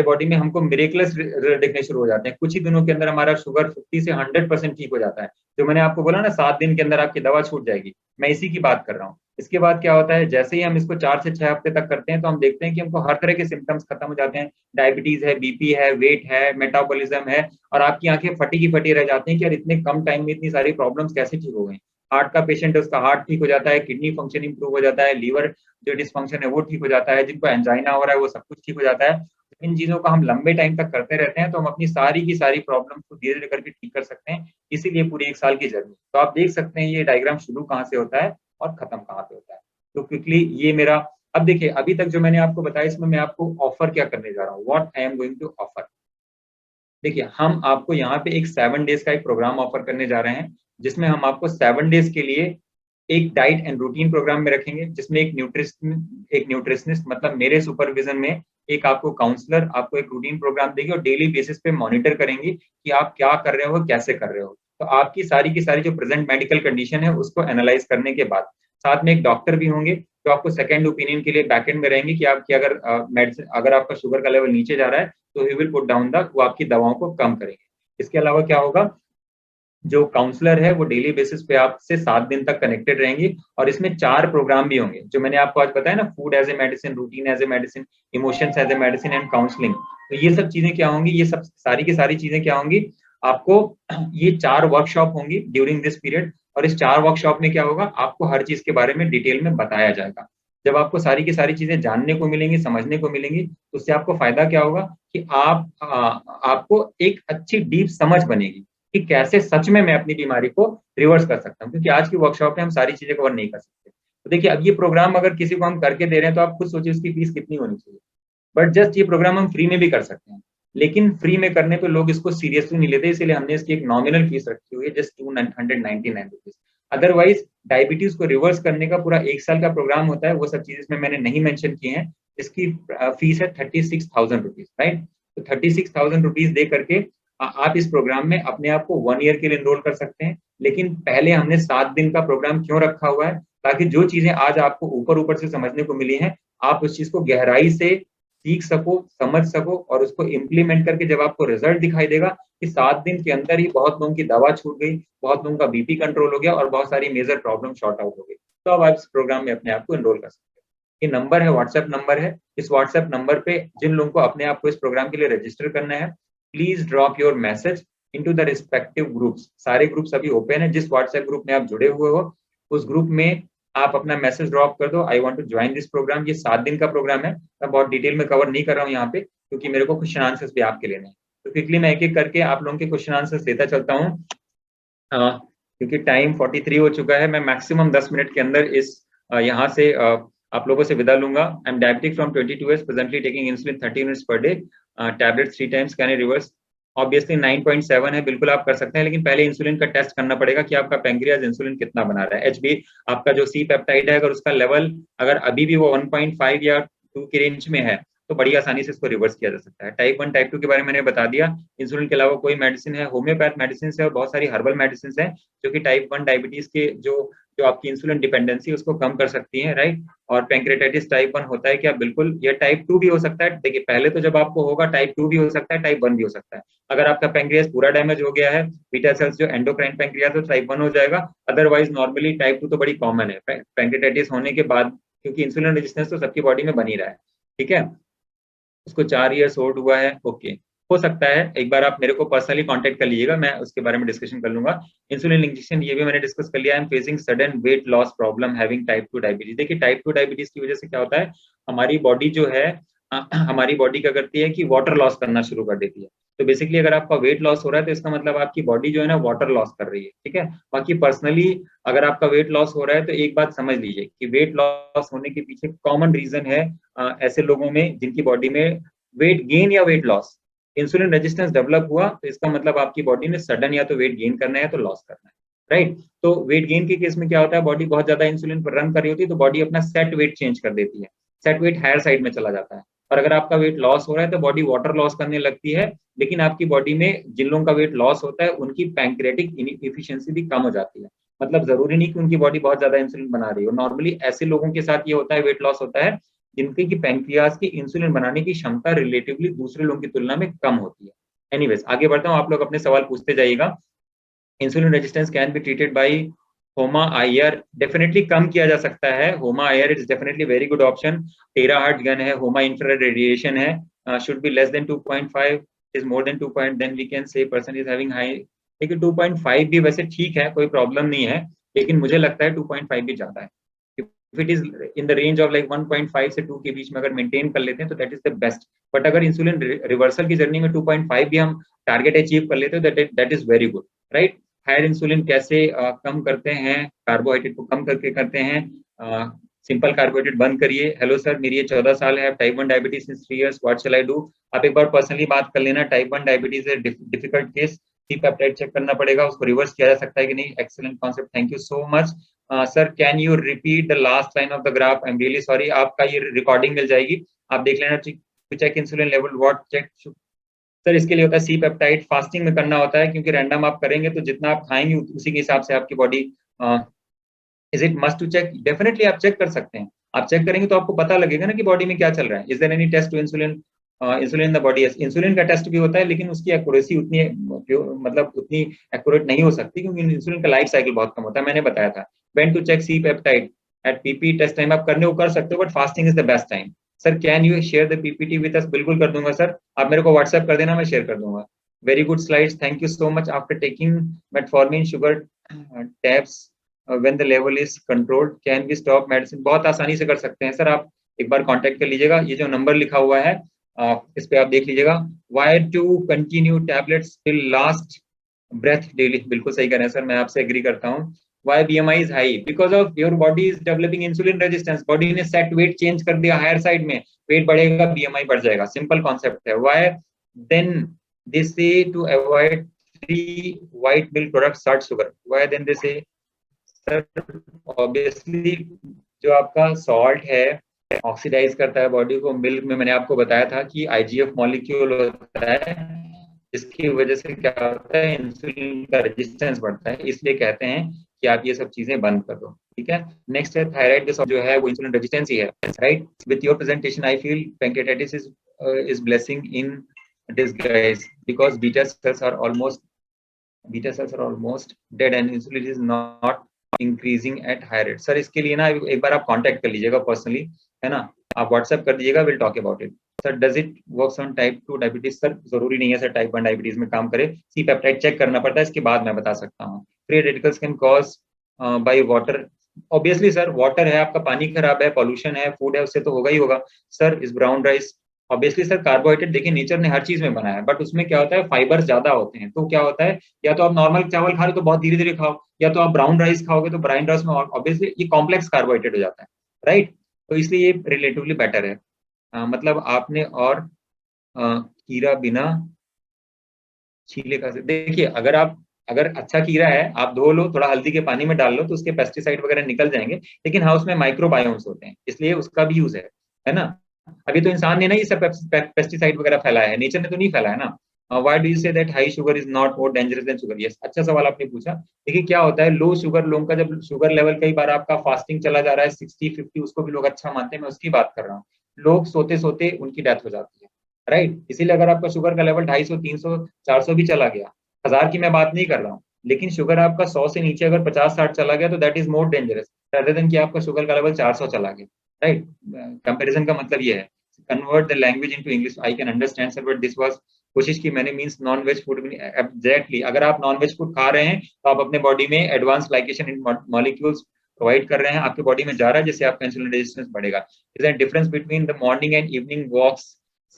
बॉडी में हमको मिरेकलस रिजल्ट दिखने शुरू हो जाते हैं। कुछ ही दिनों के अंदर हमारा शुगर 50 से 100% ठीक हो जाता है। जो मैंने आपको बोला ना, 7 दिन के अंदर आपकी दवा छूट जाएगी, मैं इसी की बात कर रहा हूँ। इसके बाद क्या होता है, जैसे ही हम इसको 4 से 6 हफ्ते तक करते हैं, तो हम देखते हैं कि हमको हर तरह के सिम्टम्स खत्म हो जाते हैं। डायबिटीज है, बीपी है, वेट है, मेटाबॉलिज्म है, और आपकी आंखें फटी की फटी रह जाती हैं कि यार इतने कम टाइम में इतनी सारी प्रॉब्लम्स कैसे ठीक हो गई। हार्ट का पेशेंट है, उसका हार्ट ठीक हो जाता है, किडनी फंक्शन इंप्रूव हो जाता है, लीवर जो डिस्फंक्शन है वो ठीक हो जाता है, जिनको एंजाइना हो रहा है वो सब कुछ ठीक हो जाता है। इन चीजों को हम लंबे टाइम तक करते रहते हैं, तो हम अपनी सारी की सारी प्रॉब्लम को धीरे धीरे करके ठीक कर सकते हैं। इसीलिए पूरी 1 साल की जर्नी। तो आप देख सकते हैं ये डायग्राम शुरू कहाँ से होता है और खत्म कहाँ पे होता है। तो क्विकली ये मेरा, अब देखिए अभी तक जो मैंने आपको बताया, इसमें मैं आपको ऑफर क्या करने जा रहा हूँ, what I am going to offer. देखिए, हम आपको यहाँ पे एक 7 डेज का एक प्रोग्राम ऑफर करने जा रहे हैं, जिसमें हम आपको 7 डेज के लिए एक डाइट एंड रूटीन प्रोग्राम में रखेंगे, जिसमें एक न्यूट्रिशनिस्ट, मतलब मेरे सुपरविजन में एक आपको काउंसलर आपको एक रूटीन प्रोग्राम देगी, और डेली बेसिस पे मॉनिटर करेंगे कि आप क्या कर रहे हो, कैसे कर रहे हो। तो आपकी सारी की सारी जो प्रेजेंट मेडिकल कंडीशन है उसको एनालाइज करने के बाद, साथ में एक डॉक्टर भी होंगे जो आपको सेकंड ओपिनियन के लिए बैकएंड में रहेंगे कि आपकी अगर मेडिसिन, अगर आपका शुगर का लेवल नीचे जा रहा है, तो he will put down the, वो आपकी दवाओं को कम करेंगे। इसके अलावा क्या होगा, जो काउंसलर है वो डेली बेसिस पे आपसे 7 दिन तक कनेक्टेड रहेंगी, और इसमें 4 प्रोग्राम भी होंगे जो मैंने आपको आज बताया ना, food as a medicine, routine as a medicine, emotions as a medicine and counselling. तो ये सब चीजें क्या होंगी, ये सब सारी की सारी चीजें क्या होंगी, आपको ये 4 वर्कशॉप होंगी ड्यूरिंग दिस पीरियड। और इस 4 वर्कशॉप में क्या होगा, आपको हर चीज के बारे में डिटेल में बताया जाएगा। जब आपको सारी की सारी चीजें जानने को मिलेंगी, समझने को मिलेंगी, तो उससे आपको फायदा क्या होगा कि आपको एक अच्छी डीप समझ बनेगी कि कैसे सच में मैं अपनी बीमारी को रिवर्स कर सकता हूँ, क्योंकि आज की वर्कशॉप में हम सारी चीजें कवर नहीं कर सकते। तो देखिए, अब ये प्रोग्राम अगर किसी को हम करके दे रहे हैं, तो आप खुद सोचिए उसकी फीस कितनी होनी चाहिए। बट जस्ट ये प्रोग्राम हम फ्री में भी कर सकते हैं, लेकिन फ्री में करने पे लोग इसको सीरियसली नहीं लेते, इसलिए हमने इसकी एक नॉमिनल फीस रखी हुई है, जस्ट 299 रुपीज। अदरवाइज डायबिटीज को रिवर्स करने का पूरा 1 साल का प्रोग्राम होता है, वो सब चीजें इसमें मैंने नहीं मेंशन की हैं। इसकी फीस है 36,000 रुपीज, राइट। तो 36,000 रुपीज दे करके आप इस प्रोग्राम में अपने आप को 1 ईयर के लिए एनरोल कर सकते हैं। लेकिन पहले हमने 7 दिन का प्रोग्राम क्यों रखा हुआ है, ताकि जो चीजें आज आपको ऊपर ऊपर से समझने को मिली हैं, आप उस चीज को गहराई से सीख सको, समझ सको, और उसको इम्प्लीमेंट करके जब आपको रिजल्ट दिखाई देगा कि 7 दिन के अंदर ही बहुत लोगों की दवा छूट गई, बहुत लोगों का बीपी कंट्रोल हो गया, और बहुत सारी मेजर प्रॉब्लम शॉर्ट आउट हो गई, तो अब आप इस प्रोग्राम में अपने आप को एनरोल कर सकते हैं। ये नंबर है, व्हाट्सएप नंबर है। इस व्हाट्सएप नंबर पे जिन लोगों को अपने आप को इस प्रोग्राम के लिए रजिस्टर करना है, please drop your message into the respective groups. सारे ग्रुप्स अभी ओपन है, जिस व्हाट्सएप ग्रुप में आप जुड़े हुए हो उस ग्रुप में आप अपना मैसेज ड्रॉप कर दो, I want to join this programme. ये 7 दिन का प्रोग्राम है, मैं बहुत डिटेल में कवर नहीं कर रहा हूँ यहाँ पे, क्योंकि मेरे को क्वेश्चन आंसर्स भी आपके लेने हैं। तो क्विकली मैं एक एक करके आप लोगों के क्वेश्चन आंसर्स देता चलता हूँ, क्योंकि टाइम 43 हो चुका है। मैं मैक्सिमम 10 मिनट के अंदर इस यहाँ से आप लोगों से विदा लूंगा। I am diabetic from 22 years, presently taking insulin 30 minutes per day, tablet 3 times, can I reverse? Obviously 9.7 है, बिल्कुल आप कर सकते हैं, लेकिन पहले इंसुलिन का टेस्ट करना पड़ेगा कि आपका पैंक्रियाज इंसुलिन कितना बना रहा है। एचबी आपका जो सी पेप्टाइड है, अगर उसका लेवल अगर अभी भी वो 1.5 या 2 की रेंज में है तो बड़ी आसानी से इसको रिवर्स किया जा सकता है। टाइप 1 टाइप 2 के बारे में मैंने बता दिया। इंसुलिन के अलावा कोई मेडिसिन है, होम्योपैथ मेडिसिन है और बहुत सारी हर्बल मेडिसिन है जो कि टाइप 1 डायबिटीज के जो आपकी इंसुलिन डिपेंडेंसी उसको कम कर सकती है, राइट। और पैंक्रेटाइटिस टाइप 1 होता है क्या? बिल्कुल। ये टाइप 2 भी हो सकता है। देखिए, पहले तो जब आपको होगा टाइप 2 भी हो सकता है, टाइप 1 भी हो सकता है। अगर आपका पैंक्रियास पूरा डैमेज हो गया है, बीटा सेल्स जो एंडोक्राइन पैंक्रियास, तो टाइप 1 हो जाएगा। अदरवाइज नॉर्मली टाइप 2 तो बड़ी कॉमन है पैंक्रेटाइटिस होने के बाद, क्योंकि इंसुलिन रेजिस्टेंस तो सबकी बॉडी में बनी रहा है, ठीक है। उसको 4 ईयर्स ओल्ड हुआ है, ओके, हो सकता है। एक बार आप मेरे को पर्सनली कांटेक्ट कर लीजिएगा, मैं उसके बारे में डिस्कशन कर लूंगा। इंसुलिन इंजेक्शन ये भी मैंने डिस्कस कर लिया। I am facing sudden weight loss problem having type 2 diabetes. देखिए, टाइप 2 डायबिटीज की वजह से क्या होता है, हमारी बॉडी जो है हमारी बॉडी क्या करती है कि वाटर लॉस करना शुरू कर देती है। तो बेसिकली अगर आपका वेट लॉस हो रहा है तो इसका मतलब आपकी बॉडी जो है ना वाटर लॉस कर रही है, ठीक है। बाकी पर्सनली अगर आपका वेट लॉस हो रहा है तो एक बात समझ लीजिए कि वेट लॉस होने के पीछे कॉमन रीजन है ऐसे लोगों में जिनकी बॉडी में वेट गेन या weight loss, insulin resistance develop हुआ, तो इसका मतलब आपकी बॉडी ने सडन या तो वेट गेन करना है तो लॉस करना है, राइट। तो वेट गेन के केस में क्या होता है, बॉडी बहुत ज्यादा इंसुलिन पर रन कर रही होती है तो बॉडी अपना सेट वेट चेंज कर देती है, सेट वेट हायर साइड में चला जाता है। और अगर आपका वेट लॉस हो रहा है तो बॉडी वाटर लॉस करने लगती है, लेकिन आपकी बॉडी में जिन लोगों का वेट लॉस होता है उनकी पैंक्रेटिक इफिशियंसी भी कम हो जाती है। मतलब जरूरी नहीं कि उनकी बॉडी बहुत ज्यादा इंसुलिन बना रही हो, नॉर्मली ऐसे लोगों के साथ ये होता है, वेट लॉस होता है जिनके की पैंक्रियाज की इंसुलिन बनाने की क्षमता रिलेटिवली दूसरे लोगों की तुलना में कम होती है। एनीवेज, आगे बढ़ता हूँ, आप लोग अपने सवाल पूछते जाइएगा। Insulin resistance can be treated by HOMA IR, definitely कम किया जा सकता है। HOMA IR is definitely very good option. Terahertz gun है, होमा इंफ्रारेड रेडिएशन है, should be less than 2.5, is more than 2 point, then we can say person is having high. देखिए 2.5 भी वैसे ठीक है, कोई प्रॉब्लम नहीं है, लेकिन मुझे लगता है 2.5 भी ज्यादा है। If it is in the range of like 1.5 से 2 के बीच में अगर मेंटेन कर लेते हैं तो that is the best. But अगर इंसुलिन रिवर्सल की जर्नी में 2.5 भी हम टारगेट अचीव कर लेते हैं that is very good, right. Higher insulin कैसे कम करते हैं? कार्बोहाइड्रेट को कम करके करते हैं, सिंपल कार्बोहाइड्रेट बंद करिए। हेलो सर, मेरी ये 14 साल है, type 1 diabetes since 3 years, what shall I do? आप एक बार पर्सनली बात कर लेना। टाइप 1 डायबिटीज है difficult case, C peptide check करना पड़ेगा, उसको रिवर्स किया जा सकता है कि नहीं। Excellent concept, thank you so much. Sir can you repeat the last line of the graph? I am really sorry, आपका ये रिकॉर्डिंग मिल जाएगी, आप देख लेना। Check insulin level, what check? Sir इसके लिए होता है सी पेप्टाइड, फास्टिंग में करना होता है, क्योंकि रैंडम आप करेंगे तो जितना आप खाएंगे उसी के हिसाब से आपकी body. Is it must to check? Definitely आप चेक कर सकते हैं, आप चेक करेंगे तो आपको पता लगेगा ना कि बॉडी में क्या चल रहा है। Is there any test to insulin? Insulin in the body, insulin का टेस्ट भी होता है, लेकिन उसकी एक्यूरेसी उतनी मतलब उतनी एक्यूरेट नहीं हो सकती, क्योंकि इंसुलिन का लाइफ साइकिल बहुत कम होता है। मैंने बताया था when to check C peptide at PP test time, आप करने को कर सकते हो, but fasting is the best time. Sir can you share the PPT with us? बिल्कुल कर दूंगा सर, आप मेरे को व्हाट्सएप कर देना, मैं शेयर कर दूंगा। Very good slides, thank you so much. After taking metformin sugar tabs when the level is controlled can be stop medicine? बहुत आसानी से कर सकते हैं सर, आप एक बार कांटेक्ट कर लीजिएगा, ये जो नंबर लिखा हुआ है इस पे आप देख लीजिएगा। Why to continue tablets till last breath daily? बिल्कुल सही कह रहे हैं सर, मैं आपसे एग्री करता हूँ। Why BMI is high? Because of your body is developing insulin resistance. Body ने set weight change कर दिया हायर साइड में, वेट बढ़ेगा BMI बढ़ जाएगा, सिंपल कॉन्सेप्ट है। Why then they say to avoid 3 white milk products salt sugar? Why then they say? Sir obviously जो आपका सॉल्ट है ऑक्सीडाइज करता है बॉडी को। मिल्क में मैंने आपको बताया था कि IGF मॉलिक्यूल होता है, इसकी वजह से क्या होता है, इंसुलिन का रेजिस्टेंस बढ़ता है, इसलिए कहते हैं कि आप ये सब चीजें बंद कर दो, ठीक है। नेक्स्ट है थायराइड जो है वो इंसुलिन रेजिस्टेंस ही है, right. With your presentation I feel pancreatitis is blessing in disguise because beta cells are almost dead and insulin is not increasing at high rate. Sir इसके लिए ना एक बार आप कांटेक्ट कर लीजिएगा पर्सनली, है ना, आप व्हाट्सएप कर दीजिएगा, will talk about it. Sir does it works on type 2 diabetes? Sir जरूरी नहीं है सर टाइप 1 डायबिटीज में काम करे, सी पेप्टाइड चेक करना पड़ता है, इसके बाद मैं बता सकता हूँ। Free radicals can cause by water, obviously sir water है, आपका पानी खराब है, पॉल्यूशन है, फूड है, उससे तो होगा ही होगा। सर इस brown rice, obviously sir carbohydrate देखिए नेचर ने हर चीज में बनाया है, बट उसमें क्या होता है फाइबर ज्यादा होते हैं, तो क्या होता है या तो आप नॉर्मल चावल खा रहे हो तो बहुत धीरे धीरे खाओ, या तो आप ब्राउन राइस खाओगे तो ब्राउन राइस में ऑब्वियसली ये कॉम्प्लेक्स कार्बोहाइड्रेट हो जाता है, राइट। तो इसलिए ये रिलेटिवली बेटर है। मतलब आपने और खीरा बिना छीले खा सकते, देखिए अगर आप, अगर अच्छा खीरा है आप धो लो, थोड़ा हल्दी के पानी में डाल लो तो उसके पेस्टिसाइड वगैरह निकल जाएंगे, लेकिन हाँ उसमें माइक्रोबायोम्स होते हैं, इसलिए उसका भी यूज है ना। अभी तो इंसान ने ना ये सब पेस्टिसाइड वगैरह फैलाया है, नेचर ने तो नहीं फैलाया ना। Why do you say that high sugar is not more dangerous than sugar? Yes, अच्छा सवाल आपने पूछा। देखिए क्या होता है, लो शुगर लोगों का जब शुगर लेवल कई बार आपका फास्टिंग चला जा रहा है 60-50, उसको भी लोग अच्छा मानते हैं, मैं उसकी बात कर रहा हूँ। लोग सोते सोते उनकी डेथ हो जाती है, राइट। इसीलिए अगर आपका शुगर का लेवल 250, 300, 400 भी चला गया, 1000 की मैं बात नहीं कर रहा हूँ, लेकिन शुगर आपका 100 से नीचे अगर 50-60 चला गया तो that is more dangerous rather then कि आपका शुगर का लेवल 400 चला गया, राइट। कंपैरिजन का मतलब ये है, convert the language into English, I can understand sir but this was, कोशिश की मैंने, मींस नॉन वेज फूड में एग्जैक्टली, अगर आप नॉन वेज फूड खा रहे हैं तो आप अपने बॉडी में एडवांस ग्लाइकेशन इन मॉलिक्यूल्स प्रोवाइड कर रहे हैं, आपके बॉडी में जा रहा है, जिससे आपका इंसुलिन रेजिस्टेंस बढ़ेगा। Is that difference between the morning and evening walks?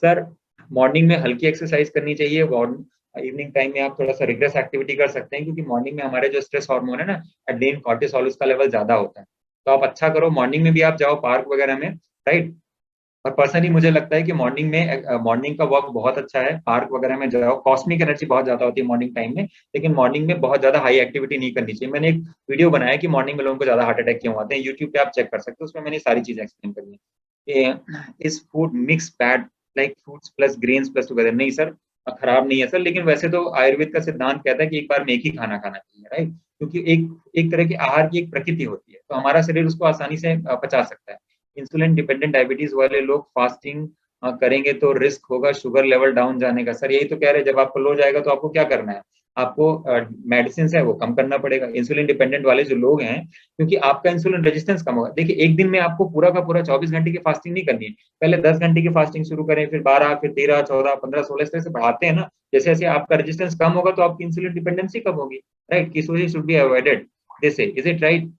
Sir morning में हल्की एक्सरसाइज करनी चाहिए, इवनिंग टाइम में आप थोड़ा सा रिग्रेस एक्टिविटी कर सकते हैं, क्योंकि मॉर्निंग में हमारे जो स्ट्रेस हार्मोन है ना, एड्रेनलिन, कॉर्टिसोल, उसका लेवल ज्यादा होता है। तो आप अच्छा करो मॉर्निंग में भी आप जाओ पार्क वगैरह में, राइट। और पर्सनली मुझे लगता है कि मॉर्निंग में मॉर्निंग का वॉक बहुत अच्छा है, पार्क वगैरह में जाओ, कॉस्मिक एनर्जी बहुत ज्यादा होती है मॉर्निंग टाइम में, लेकिन मॉर्निंग में बहुत ज्यादा हाई एक्टिविटी नहीं करनी चाहिए। मैंने एक वीडियो बनाया कि मॉर्निंग में लोगों को ज्यादा हार्ट अटैक क्यों आते हैं, यूट्यूब पे आप चेक कर सकते हो, उसमें मैंने सारी चीजें एक्सप्लेन करी है। इस food mix bad like fruits plus grains plus together? नहीं सर, खराब नहीं है सर, लेकिन वैसे तो आयुर्वेद का सिद्धांत कहता है कि एक बार में एक ही खाना खाना चाहिए, राइट। क्योंकि एक एक तरह के आहार की एक प्रकृति होती है, तो हमारा शरीर उसको आसानी से पचा सकता है। इंसुलिन डिपेंडेंट डायबिटीज वाले लोग फास्टिंग करेंगे तो रिस्क होगा शुगर लेवल डाउन जाने का? सर यही तो कह रहे हैं, जब आपको लो जाएगा तो आपको क्या करना है, आपको मेडिसिन है वो कम करना पड़ेगा। इंसुलिन डिपेंडेंट वाले जो लोग हैं, क्योंकि आपका इंसुलिन रेजिस्टेंस कम होगा। देखिए एक दिन में आपको पूरा का पूरा 24 घंटे की फास्टिंग नहीं करनी है, पहले 10 घंटे की फास्टिंग शुरू करें, फिर 12, फिर 13, 14, 15, 16, इस तरह से बढ़ाते हैं ना। जैसे जैसे आपका रेजिस्टेंस कम होगा तो आपकी इंसुलिन डिपेंडेंसी कम होगी, right. Ketosis should be avoided, जैसे इज इट राइट?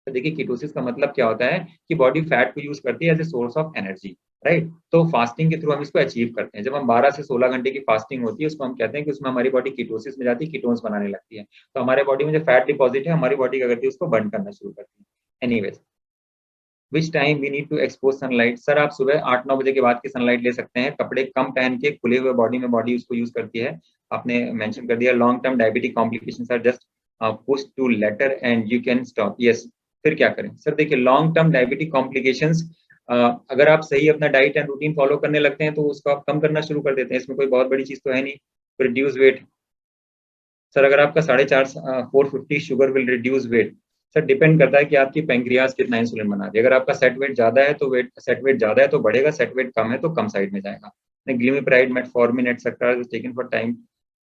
तो देखिए कीटोसिस का मतलब क्या होता है कि बॉडी फैट को यूज करती है as a source of energy, right. तो फास्टिंग के थ्रू हम इसको अचीव करते हैं। जब हम 12 से 16 घंटे की फास्टिंग होती है, उसको हम कहते हैं कि उसमें हमारी बॉडी कीटोसिस में जाती है, कीटोन्स बनाने लगती है, तो हमारे बॉडी में जो फैट डिपॉजिट है हमारी बॉडी क्या करती है, उसको बर्न करना शुरू करती है। Anyways, which time we need to expose sunlight? Sir आप सुबह 8-9 बजे के बाद की सनलाइट ले सकते हैं, कपड़े कम पहन के, खुले हुए बॉडी में बॉडी उसको यूज करती है। आपने मेंशन कर दिया long term diabetic complications are just push to later and you can stop, yes. फिर क्या करें? सर देखिए लॉन्ग टर्म डायबिटिक कॉम्प्लिकेशंस, अगर आप सही अपना डाइट एंड रूटीन फॉलो करने लगते हैं तो उसको आप कम करना शुरू कर देते हैं, इसमें कोई बहुत बड़ी चीज तो है नहीं। रिड्यूस वेट, सर अगर आपका 4.5 450 sugar will reduce weight? Sir depend करता है कि आपकी पैंक्रियाज कितना इंसुलिन बना रही है। अगर आपका सेट वेट ज्यादा है तो सेट वेट ज्यादा है तो बढ़ेगा, सेट वेट कम है तो कम साइड में जाएगा। Glimepiride, metformin etcetera taken for time,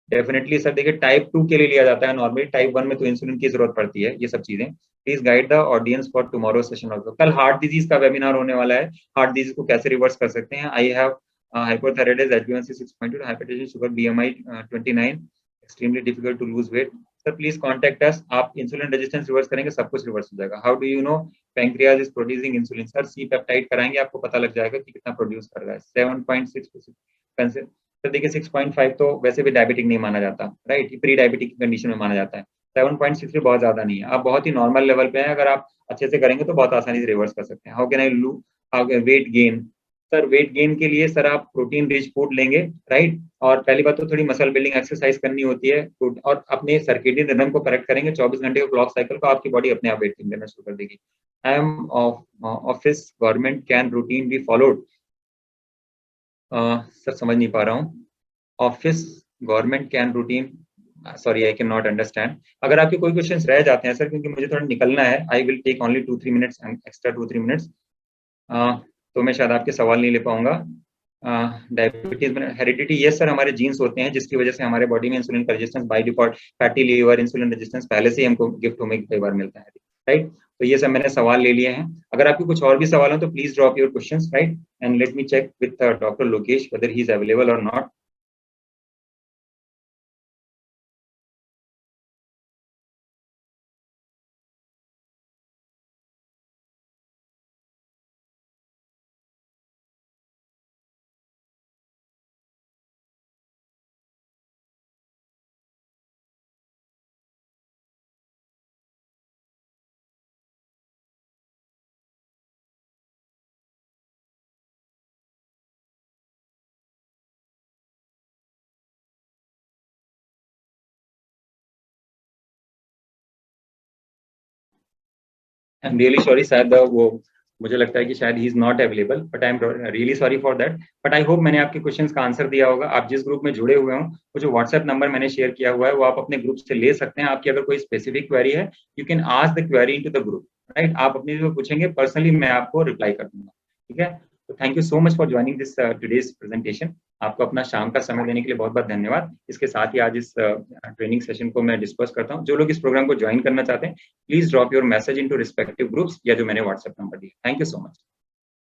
definitely sir देखिए टाइप 2 के लिए लिया जाता है नॉर्मली, टाइप 1 में तो इंसुलिन की जरूरत पड़ती है, ये सब चीजें। Please guide the audience for tomorrow session also. कल हार्ट डिजीज का वेबिनार होने वाला है, हार्ट डिजीज को कैसे रिवर्स कर सकते हैं। I have hypothyroidism, HbA1c 6.2, hypertension, sugar, BMI 29, extremely difficult to lose weight. Sir please contact us, आप इंसुलिन रेजिस्टेंस रिवर्स करेंगे सब कुछ रिवर्स हो जाएगा। How do you know pancreas is producing insulin? Sir C peptide कराएंगे, आपको पता लग जाएगा कि कितना प्रोड्यूस कर रहा है। 7.6%। तो देखिए 6.5 तो वैसे भी डायबिटिक नहीं माना जाता, राइट, ये प्री डायबिटिक की कंडीशन में माना जाता है। 7.6 भी बहुत ज्यादा नहीं है, आप बहुत ही नॉर्मल लेवल पे हैं, अगर आप अच्छे से करेंगे तो बहुत आसानी से रिवर्स कर सकते हैं। हाउ कैन आई लू weight gain? Sir weight gain के लिए सर आप प्रोटीन रिच फूड लेंगे, राइट। और पहली बात तो थोड़ी मसल बिल्डिंग एक्सरसाइज करनी होती है, और अपने सर्केडियन रिदम को करेक्ट करेंगे, 24 घंटे के क्लॉक साइकिल को, आपकी बॉडी अपने आप वेट गेन करना शुरू कर देगी। I am office government can routine be followed? Sir समझ नहीं पा रहा हूँ, office government can routine, sorry I can not understand. अगर आपके कोई क्वेश्चंस रह जाते हैं सर, क्योंकि मुझे थोड़ा निकलना है, I will take only 2-3 minutes, extra 2-3 minutes, तो मैं शायद आपके सवाल नहीं ले पाऊंगा। डायबिटीज में हेरिडिटी, यस सर, हमारे जीन्स होते हैं जिसकी वजह से हमारे बॉडी में insulin resistance by default, fatty liver, insulin resistance पहले से ही हमको गिफ्ट में कई बार मिलता है, राइट। तो ये सब मैंने सवाल ले लिए हैं। अगर आपके कुछ और भी सवाल हो तो please drop your questions, right, and let me check with doctor Lokesh whether he is available और not. I am really sorry, शायद वो, मुझे लगता है कि शायद he is not available, but I am really sorry for that. But I hope मैंने आपके क्वेश्चंस का आंसर दिया होगा। आप जिस ग्रुप में जुड़े हुए हो, वो जो व्हाट्सएप नंबर मैंने शेयर किया हुआ है वो आप अपने ग्रुप से ले सकते हैं। आपकी अगर कोई स्पेसिफिक क्वेरी है, you can ask the query into the group, right. आप अपनी जो पूछेंगे पर्सनली मैं आपको रिप्लाई कर दूंगा, ठीक है। तो thank you so much for joining this today's presentation. आपको अपना शाम का समय देने के लिए बहुत बहुत धन्यवाद। इसके साथ ही आज इस ट्रेनिंग सेशन को मैं डिस्पर्स करता हूँ। जो लोग इस प्रोग्राम को ज्वाइन करना चाहते हैं, please drop your message into respective groups या जो मैंने व्हाट्सएप नंबर दिया। Thank you so much.